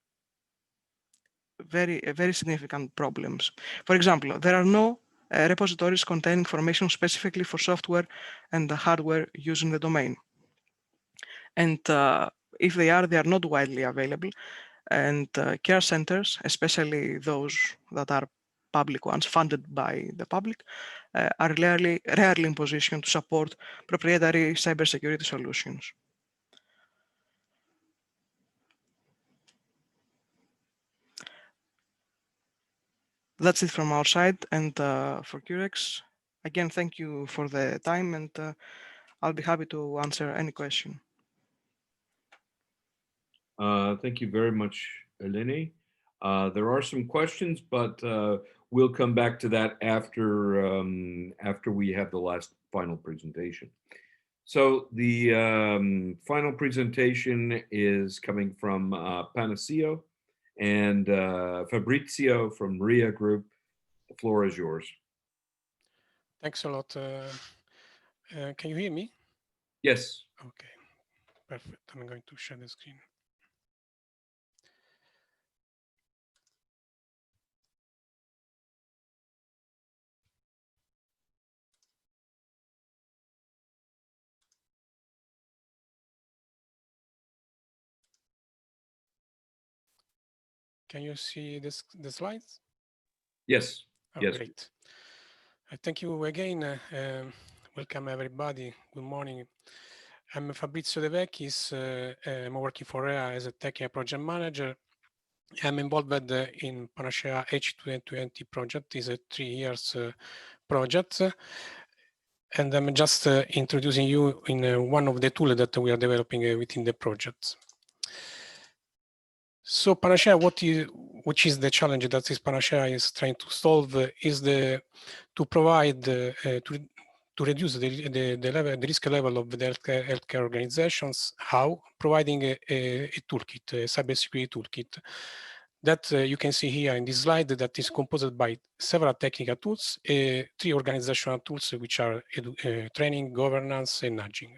Speaker 11: very significant problems. For example, there are no repositories containing information specifically for software and the hardware used in the domain. And if they are not widely available. And care centers, especially those that are public ones funded by the public, are rarely in position to support proprietary cybersecurity solutions. That's it from our side, and for Curex, again, thank you for the time, and I'll be happy to answer any question.
Speaker 1: Thank you very much, Eleni. There are some questions, but we'll come back to that after we have the last final presentation. So the final presentation is coming from Panos and Fabrizio from RHEA Group. The floor is yours.
Speaker 12: Thanks a lot. Can you hear me?
Speaker 1: Yes.
Speaker 12: Okay, perfect. I'm going to share the screen. Can you see the slides?
Speaker 1: Yes.
Speaker 12: Oh,
Speaker 1: yes.
Speaker 12: Great. Thank you again. Welcome, everybody. Good morning. I'm Fabrizio De Vecchis. I'm working for RHEA as a technical project manager. I'm involved in Panos H2020 project. It's a 3 years project. And I'm just introducing you in one of the tools that we are developing within the project. So Panos, which is the challenge that Panos is trying to solve is to provide to reduce the risk level of the healthcare organizations. How? Providing a toolkit, a cybersecurity toolkit that you can see here in this slide, that is composed by several technical tools, 3 organizational tools, which are training, governance, and nudging.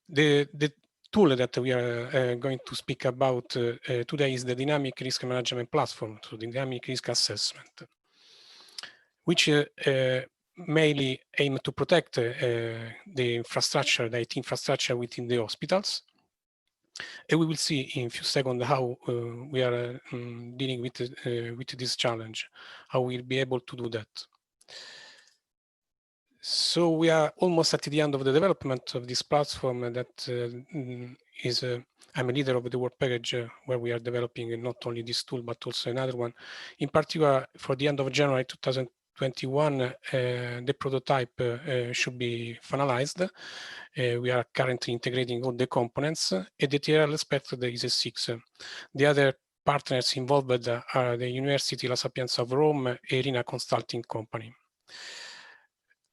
Speaker 12: The tool that we are going to speak about today is the Dynamic Risk Management Platform, so Dynamic Risk Assessment, which mainly aim to protect the infrastructure, the IT infrastructure within the hospitals. And we will see in a few seconds how we are dealing with this challenge, how we'll be able to do that. So we are almost at the end of the development of this platform that I'm a leader of the work package where we are developing not only this tool, but also another one. In particular, for the end of January 2021, the prototype should be finalized. We are currently integrating all the components. And the TRL expected is a 6. The other partners involved are the University La Sapienza of Rome and RENA Consulting Company.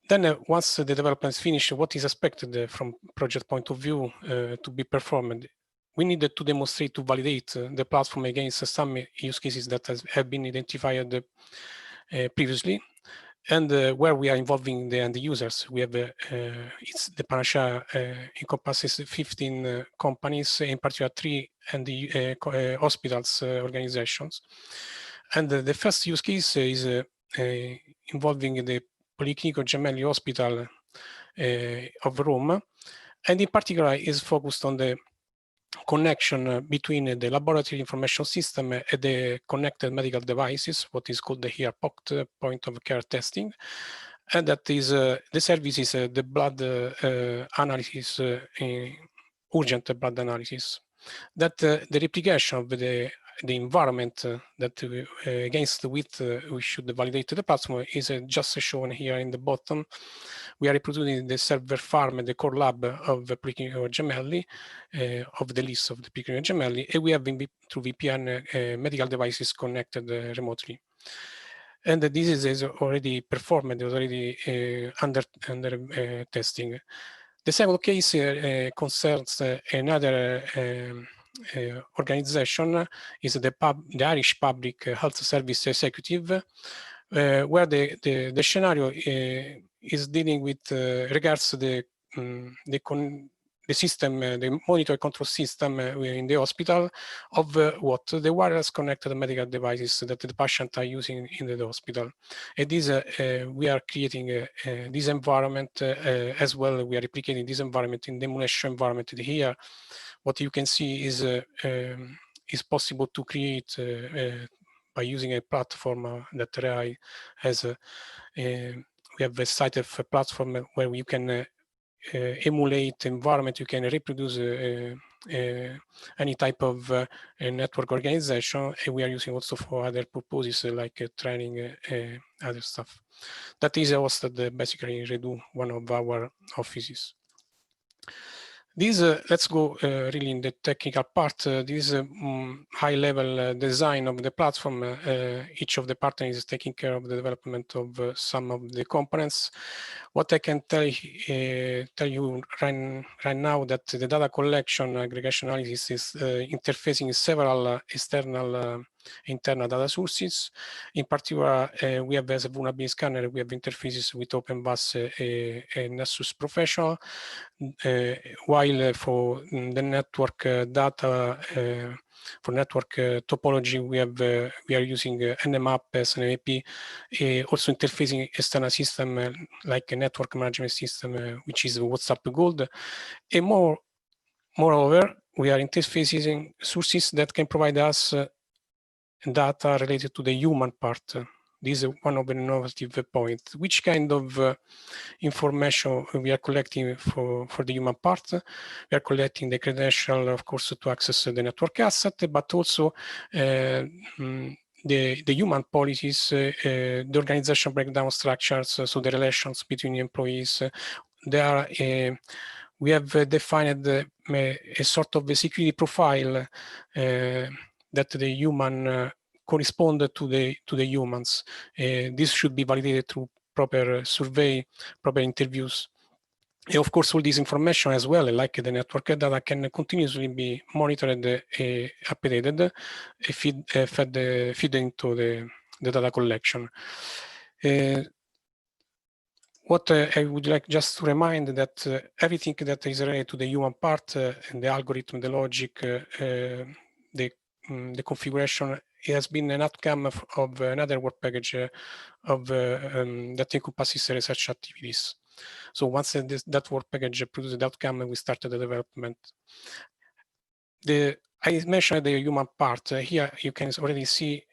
Speaker 12: Then once the development is finished, what is expected from project point of view to be performed? We needed to demonstrate, to validate the platform against some use cases that have been identified previously, and where we are involving the end users. We have it's the Panos encompasses 15 companies, in particular 3 and the hospitals organizations. And the first use case is involving the Policlinico Gemelli Hospital of Rome, and in particular is focused on the connection between the laboratory information system and the connected medical devices, what is called the here POCT, point of care testing. And that is the service is the blood analysis, urgent blood analysis. That the replication of the environment that against which we should validate the platform is just shown here in the bottom. We are reproducing the server farm and the core lab of Pireaus Gemelli, of the list of the Pireaus Gemelli, and we have through VPN medical devices connected remotely. And this is already performed, already under testing. The second case concerns another organization, is the Irish Public Health Service Executive, where the scenario is dealing with regards to the system, the monitor control system in the hospital of what the wireless connected medical devices that the patient are using in the hospital. And this we are creating this environment as well. We are replicating this environment in the emulation environment here. What you can see is possible to create by using a platform that RHEA has. We have a site of a platform where you can emulate environment, you can reproduce any type of network organization, and we are using also for other purposes like training, other stuff. That is hosted basically in Redo, one of our offices. This, let's go really in the technical part. This high-level design of the platform. Each of the partners is taking care of the development of some of the components. What I can tell you right now that the data collection, aggregation analysis is interfacing several external internal data sources. In particular, we have as a vulnerability scanner, we have interfaces with OpenBus and Nessus Professional, while for the network data, for network topology, we are using Nmap, SNMP, also interfacing external system like a network management system, which is WhatsApp Gold. And moreover, we are interfacing sources that can provide us data related to the human part. This is one of the innovative points. Which kind of information we are collecting for the human part? We are collecting the credential, of course, to access the network asset, but also the human policies, the organization breakdown structures, so the relations between employees. We have defined a sort of a security profile that the human correspond to the humans. This should be validated through proper survey, proper interviews. And of course, all this information as well, like the network data, can continuously be monitored, updated, fed into the data collection. What I would like just to remind that everything that is related to the human part, and the algorithm, the logic, the configuration, it has been an outcome of another work package that encompasses research activities. So once that work package produced the outcome, we started the development. I mentioned the human part. Here you can already see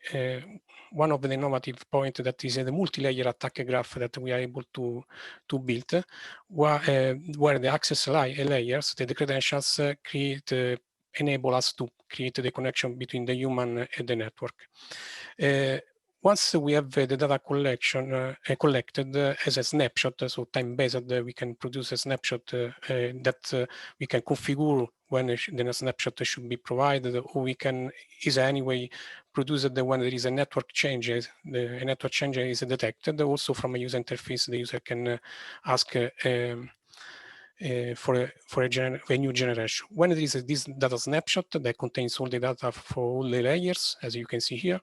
Speaker 12: one of the innovative points that is the multi-layer attack graph that we are able to build, where the access layers, the credentials, enable us to create the connection between the human and the network. Once we have the data collection collected as a snapshot, so time-based, we can produce a snapshot that we can configure when the snapshot should be provided, or we can anyway produce it when there is a network change. A network change is detected. Also from a user interface, the user can ask for a new generation. When there is this data snapshot that contains all the data for all the layers, as you can see here,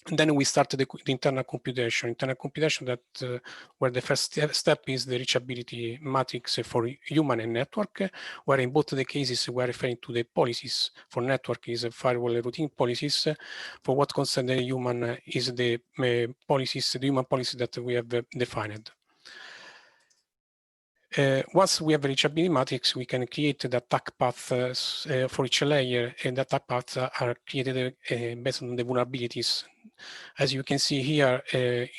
Speaker 12: and then we start the internal computation. Internal computation that where the first step is the reachability matrix for human and network, where in both the cases we are referring to the policies. For network is firewall routine policies. For what concerns the human is the policies, the human policies that we have defined. Once we have the reachability matrix, we can create the attack path for each layer, and the attack paths are created based on the vulnerabilities. As you can see here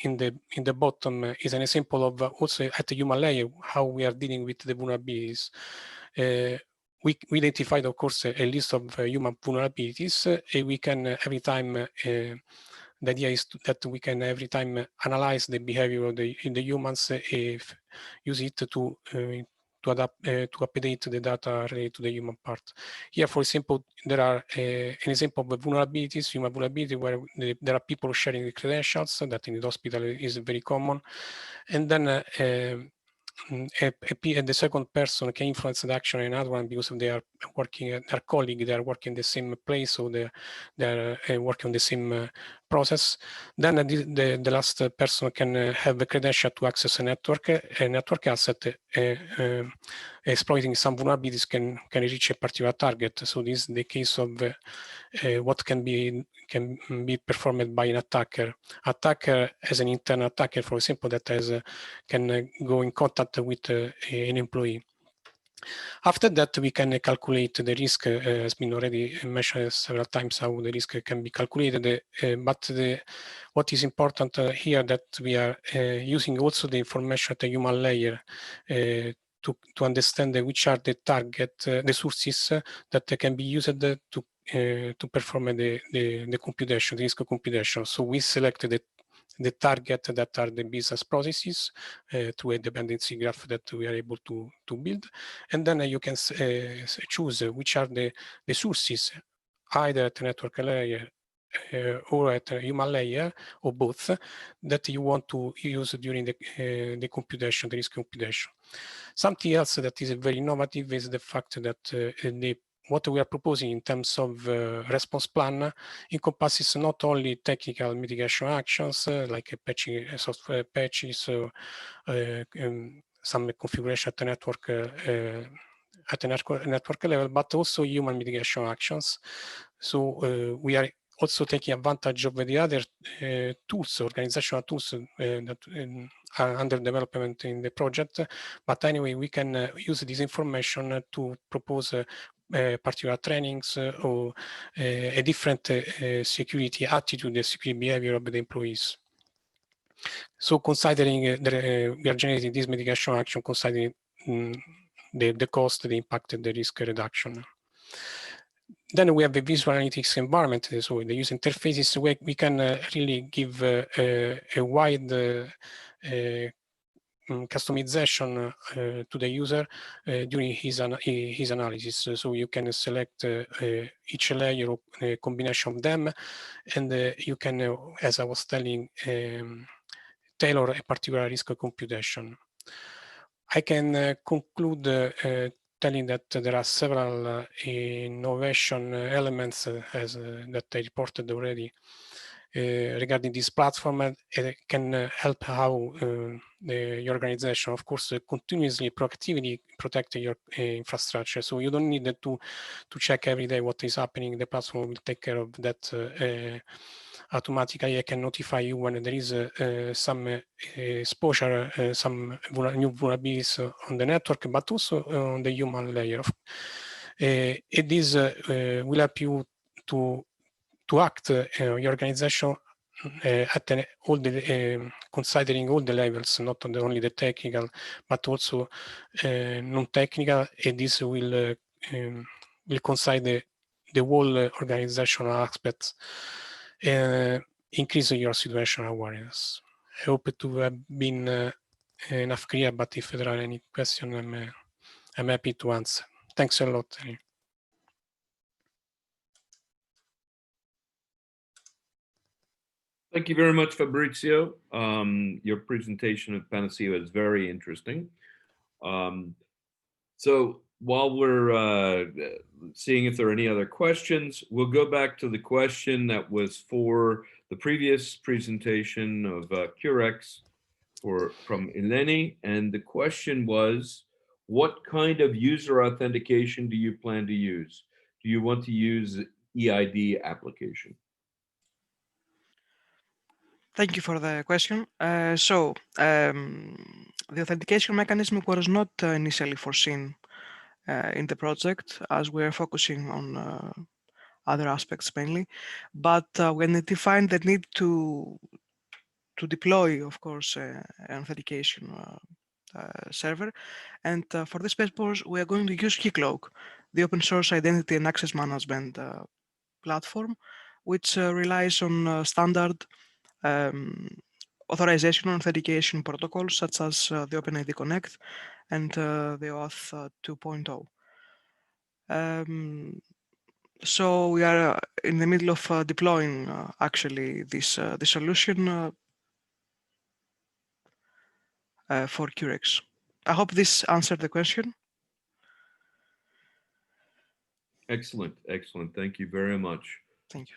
Speaker 12: in the bottom is an example of also at the human layer how we are dealing with the vulnerabilities. We identified, of course, a list of human vulnerabilities, and we can every time. The idea is that we can every time analyze the behavior of the humans, if use it to adapt to update the data related to the human part. Here, for example, there are an example of vulnerabilities, human vulnerability, where there are people sharing the credentials that in the hospital is very common, and then the second person can influence the action in another one because they are working, their colleague, they are working in the same place, so they are working on the same process. Then the last person can have a credential to access a network asset, exploiting some vulnerabilities can reach a particular target. So this is the case of what can be performed by an attacker. Attacker as an internal attacker, for example, that can go in contact with an employee. After that, we can calculate the risk, has been already mentioned several times how the risk can be calculated, but what is important here that we are using also the information at the human layer to understand which are the target, the sources that can be used to perform the computation, the risk computation. So we select the target that are the business processes through a dependency graph that we are able to build. And then you can choose which are the sources, either at the network layer or at a human layer, or both, that you want to use during the computation, the risk computation. Something else that is very innovative is the fact that what we are proposing in terms of response plan encompasses not only technical mitigation actions like patching, software patches, some configuration at the network level, but also human mitigation actions. So we are also taking advantage of the other tools, organizational tools that are under development in the project. But anyway, we can use this information to propose particular trainings or a different security attitude, the security behavior of the employees. So considering we are generating this mitigation action, considering the cost, the impact, and the risk reduction. Then we have a visual analytics environment. So in the user interfaces, we can really give a wide customization to the user during his analysis. So you can select each layer or a combination of them, and you can, as I was telling, tailor a particular risk computation. I can conclude telling that there are several innovation elements that I reported already regarding this platform, and it can help how the organization, of course, continuously proactively protect your infrastructure. So you don't need to check every day what is happening. The platform will take care of that automatically. I can notify you when there is some exposure, some new vulnerabilities on the network, but also on the human layer. This will help you to act your organization at all the considering all the levels, not only the technical, but also non-technical, and this will consider the whole organizational aspects, increase your situational awareness. I hope to have been enough clear, but if there are any questions, I'm happy to answer. Thanks a lot.
Speaker 1: Thank you very much, Fabrizio. Your presentation of Panacea is very interesting. So while we're seeing if there are any other questions, we'll go back to the question that was for the previous presentation of Curex from Eleni. And the question was, what kind of user authentication do you plan to use? Do you want to use EID application?
Speaker 11: Thank you for the question. The authentication mechanism was not initially foreseen in the project, as we are focusing on other aspects mainly, but when we defined the need to deploy, of course, an authentication server, and for this purpose, we are going to use Keycloak, the open source identity and access management platform, which relies on standard authorization and authentication protocols such as the OpenID Connect and the OAuth 2.0. So we are in the middle of deploying actually this solution for Curex. I hope this answered the question.
Speaker 1: Excellent, excellent. Thank you very much.
Speaker 11: Thank you.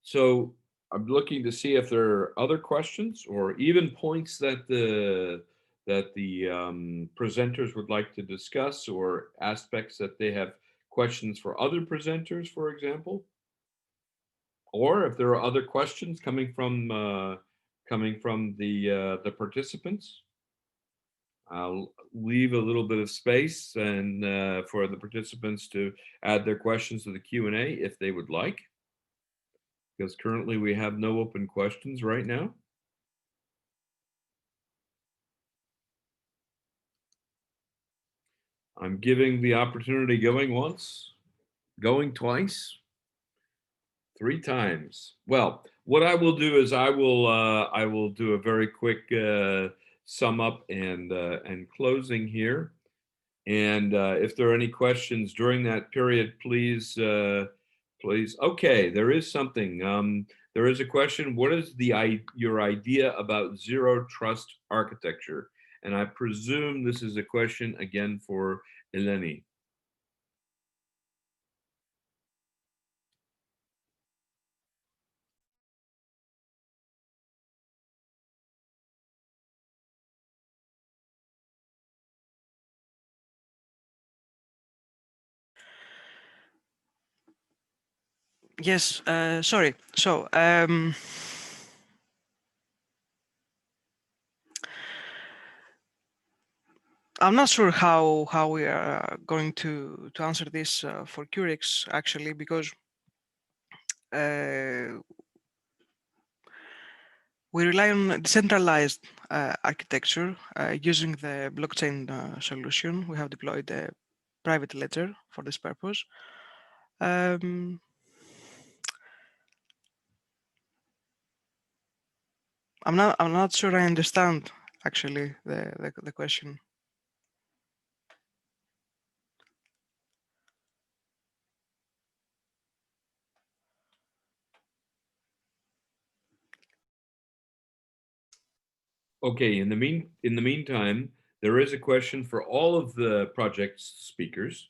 Speaker 1: So I'm looking to see if there are other questions or even points that the presenters would like to discuss, or aspects that they have questions for other presenters, for example. Or if there are other questions coming from the participants. I'll leave a little bit of space and for the participants to add their questions to the Q&A if they would like, because currently we have no open questions right now. I'm giving the opportunity going once, going twice, 3 times. Well, what I will do is I will do a very quick sum up and closing here. And if there are any questions during that period, please, please. Okay, there is something. There is a question. What is your idea about zero trust architecture? And I presume this is a question again for Eleni.
Speaker 11: Yes, sorry. So, I'm not sure how we are going to answer this for Curex actually, because we rely on decentralized architecture using the blockchain solution. We have deployed a private ledger for this purpose. I'm not sure I understand actually the question.
Speaker 1: Okay, in the meantime, there is a question for all of the project speakers.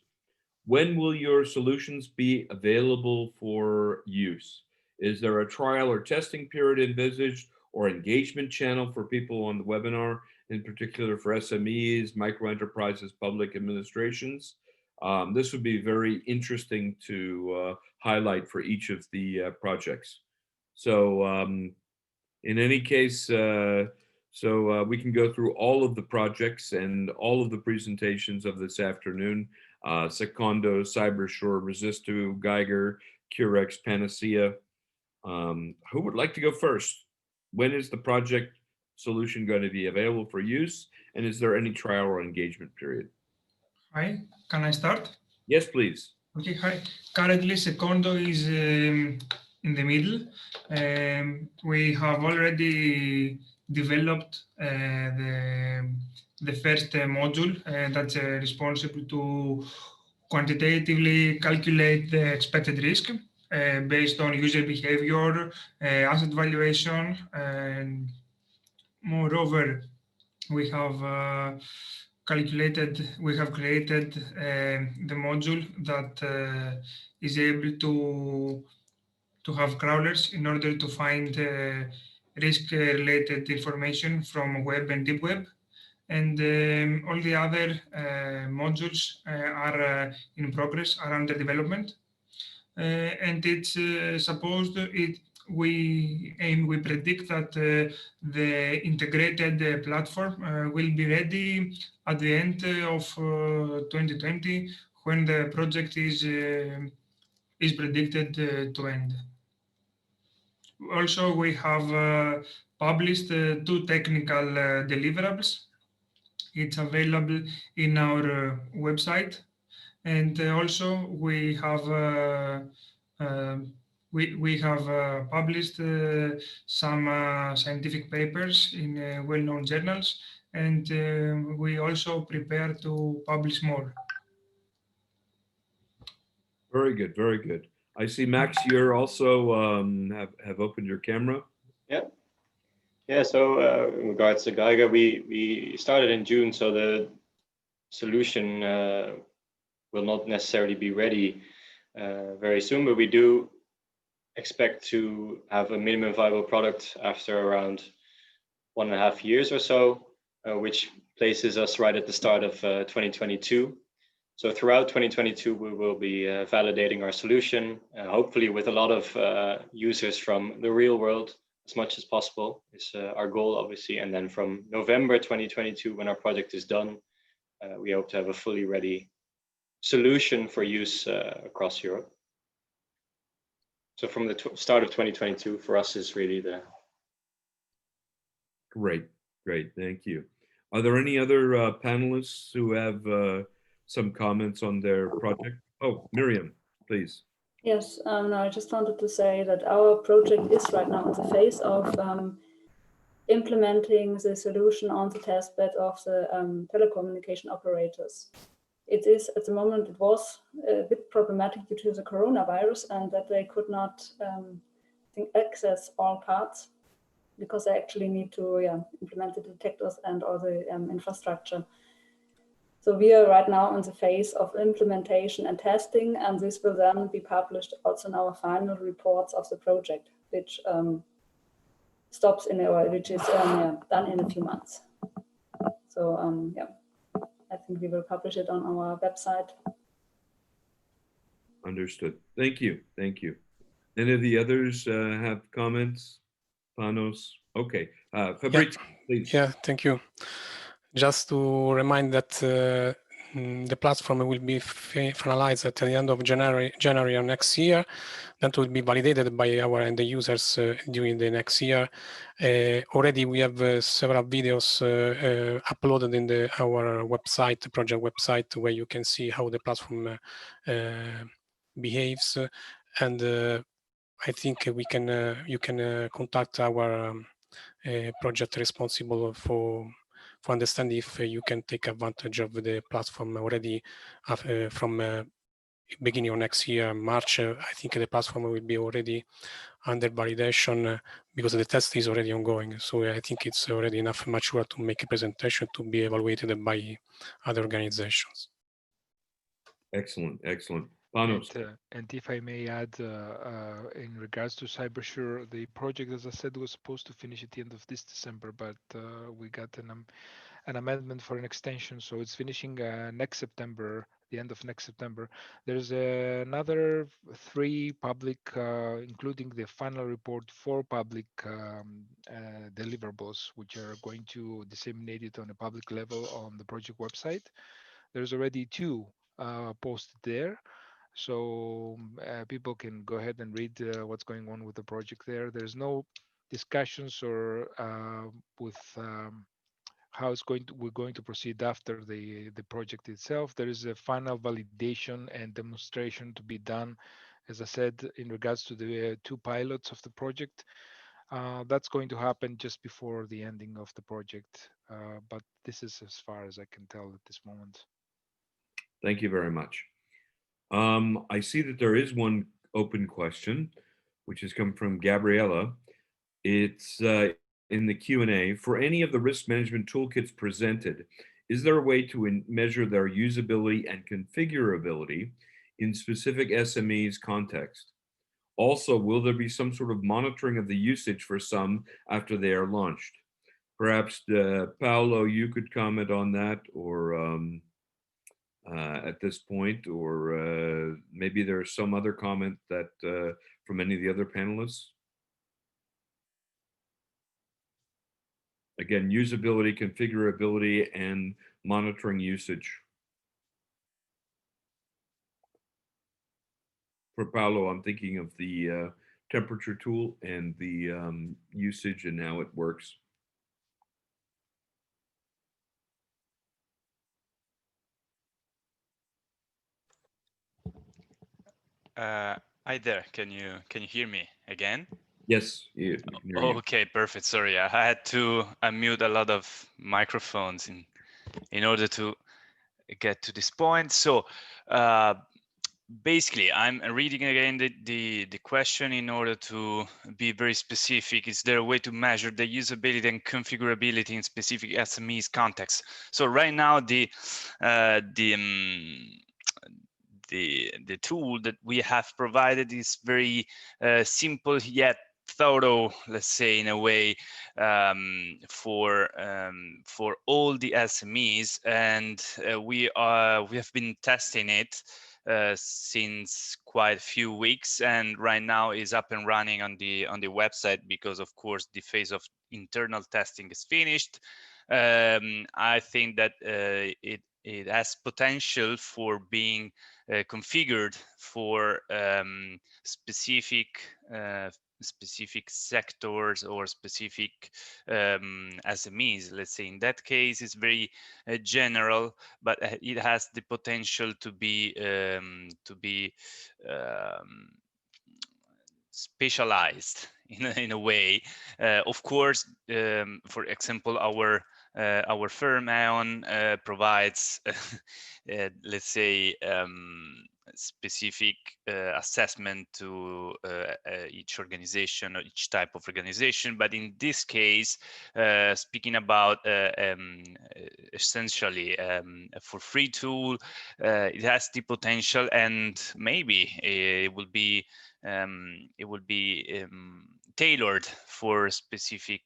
Speaker 1: When will your solutions be available for use? Is there a trial or testing period envisaged, or engagement channel for people on the webinar, in particular for SMEs, micro enterprises, public administrations? This would be very interesting to highlight for each of the projects. So in any case, we can go through all of the projects and all of the presentations of this afternoon. SECONDO, CYBERSURE, RESISTO, Geiger, Curex, Panacea. Who would like to go first? When is the project solution going to be available for use? And is there any trial or engagement period?
Speaker 7: Hi, can I start?
Speaker 1: Yes, please.
Speaker 7: Okay, hi. Currently, SECONDO is in the middle. We have already developed the first module that's responsible to quantitatively calculate the expected risk based on user behavior, asset valuation, and moreover, we have created the module that is able to have crawlers in order to find risk-related information from web and deep web. And all the other modules are in progress, are under development. And it's supposed, we predict that the integrated platform will be ready at the end of 2020, when the project is predicted to end. Also, we have published 2 technical deliverables. It's available in our website, and also we have published some scientific papers in well-known journals, and we also prepare to publish more.
Speaker 1: Very good, very good. I see, Max, you're also have opened your camera.
Speaker 10: Yeah. Yeah, so in regards to Geiger, we started in June, so the solution will not necessarily be ready very soon, but we do expect to have a minimum viable product after around 1.5 years or so, which places us right at the start of 2022. So throughout 2022, we will be validating our solution, hopefully with a lot of users from the real world, as much as possible is our goal, obviously. And then from November 2022, when our project is done, we hope to have a fully ready solution for use across Europe. So from the start of 2022, for us is really the...
Speaker 1: Great, great, thank you. Are there any other panelists who have some comments on their project? Oh, Mirjam, please.
Speaker 9: Yes, no, I just wanted to say that our project is right now in the phase of implementing the solution on the testbed of the telecommunication operators. It is, at the moment, it was a bit problematic due to the coronavirus, and that they could not access all parts, because they actually need to implement the detectors and all the infrastructure. So we are right now in the phase of implementation and testing, and this will then be published also in our final reports of the project, which stops in which is done in a few months. So yeah, I think we will publish it on our website.
Speaker 1: Understood. Thank you. Thank you. Any of the others have comments? Panos? Okay. Fabrizio, please.
Speaker 12: Yeah, thank you. Just to remind that the platform will be finalized at the end of January of next year. That will be validated by our end users during the next year. Already we have several videos uploaded in our website, project website, where you can see how the platform behaves. And I think you can contact our project responsible for understand if you can take advantage of the platform already from beginning of next year, March. I think the platform will be already under validation because the test is already ongoing. So I think it's already enough mature to make a presentation to be evaluated by other organizations.
Speaker 1: Excellent, excellent. Panos.
Speaker 8: And if I may add, in regards to CYBERSURE, the project, as I said, was supposed to finish at the end of this December, but we got an amendment for an extension, so it's finishing next September, the end of next September. There's another 3 public, including the final report, 4 public deliverables, which are going to disseminate it on a public level on the project website. There's already 2 posted there. So people can go ahead and read what's going on with the project there. There's no discussions or with how we're going to proceed after the project itself. There is a final validation and demonstration to be done, as I said, in regards to the 2 pilots of the project. That's going to happen just before the ending of the project. But this is as far as I can tell at this moment.
Speaker 1: Thank you very much. I see that there is one open question, which has come from Gabriella. It's in the Q&A. For any of the risk management toolkits presented, is there a way to measure their usability and configurability in specific SMEs context? Also, will there be some sort of monitoring of the usage for some after they are launched? Perhaps, Paolo, you could comment on that, or at this point, or maybe there's some other comment that from any of the other panelists. Again, usability, configurability, and monitoring usage. For Paolo, I'm thinking of the temperature tool and the usage and how it works.
Speaker 6: Hi there. Can you hear me again?
Speaker 1: Yes. You can hear you.
Speaker 6: Okay, perfect. Sorry, I had to unmute a lot of microphones in order to get to this point. So basically, I'm reading again the question in order to be very specific. Is there a way to measure the usability and configurability in specific SMEs context? So right now, the tool that we have provided is very simple yet thorough, let's say, in a way, for all the SMEs, and we have been testing it since quite a few weeks, and right now is up and running on the website, because of course the phase of internal testing is finished. I think that it has potential for being configured for specific sectors or specific SMEs. Let's say in that case, it's very general, but it has the potential to be specialized in a way. Of course, for example, our firm Aon provides let's say specific assessment to each organization or each type of organization, but in this case, speaking about essentially for free tool, it has the potential, and maybe it will be tailored for specific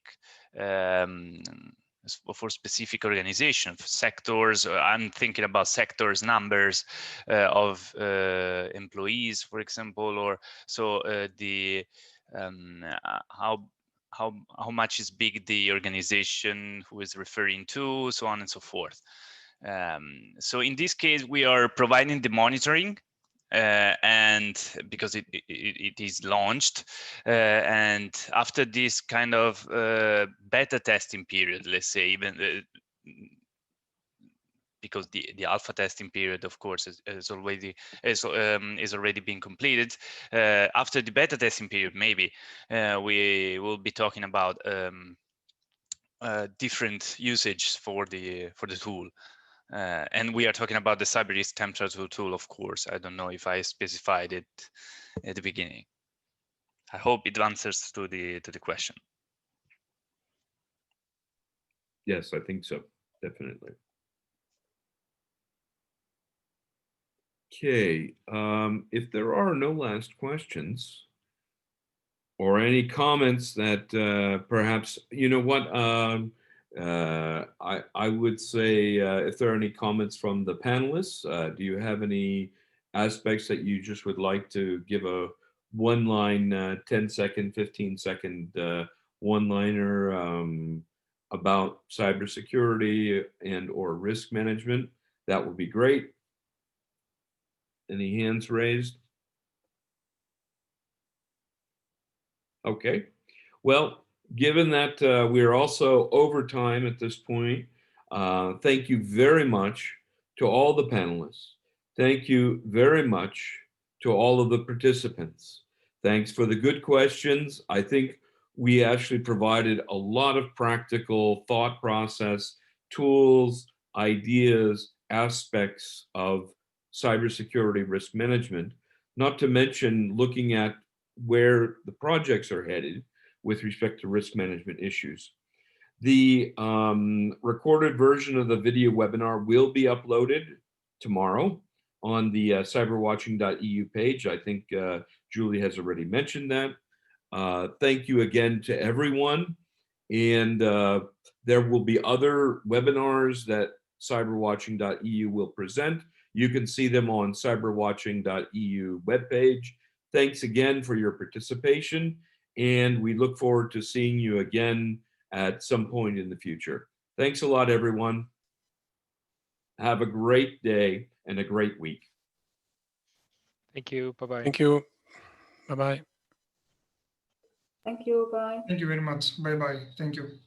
Speaker 6: organization, for sectors. I'm thinking about sectors, numbers of employees, for example, or so how much is big the organization who is referring to, so on and so forth. So in this case, we are providing the monitoring, and because it is launched, and after this kind of beta testing period, let's say, even because the alpha testing period, of course, is already been completed. After the beta testing period, maybe we will be talking about different usage for the tool. And we are talking about the cyber risk temperature tool, of course. I don't know if I specified it at the beginning. I hope it answers to the question.
Speaker 1: Yes, I think so, definitely. Okay, if there are no last questions or any comments that perhaps, you know what, I would say if there are any comments from the panelists, do you have any aspects that you just would like to give a one-line, 10-second, 15-second one-liner about cybersecurity and or risk management? That would be great. Any hands raised? Okay. Well, given that we are also over time at this point, thank you very much to all the panelists. Thank you very much to all of the participants. Thanks for the good questions. I think we actually provided a lot of practical thought process, tools, ideas, aspects of cybersecurity risk management, not to mention looking at where the projects are headed with respect to risk management issues. The recorded version of the video webinar will be uploaded tomorrow on the Cyberwatching.eu page. I think Julie has already mentioned that. Thank you again to everyone. And there will be other webinars that Cyberwatching.eu will present. You can see them on Cyberwatching.eu webpage. Thanks again for your participation, and we look forward to seeing you again at some point in the future. Thanks a lot, everyone. Have a great day and a great week.
Speaker 8: Thank you. Bye-bye.
Speaker 12: Thank you. Bye-bye.
Speaker 9: Thank you. Bye.
Speaker 7: Thank you very much. Bye-bye. Thank you.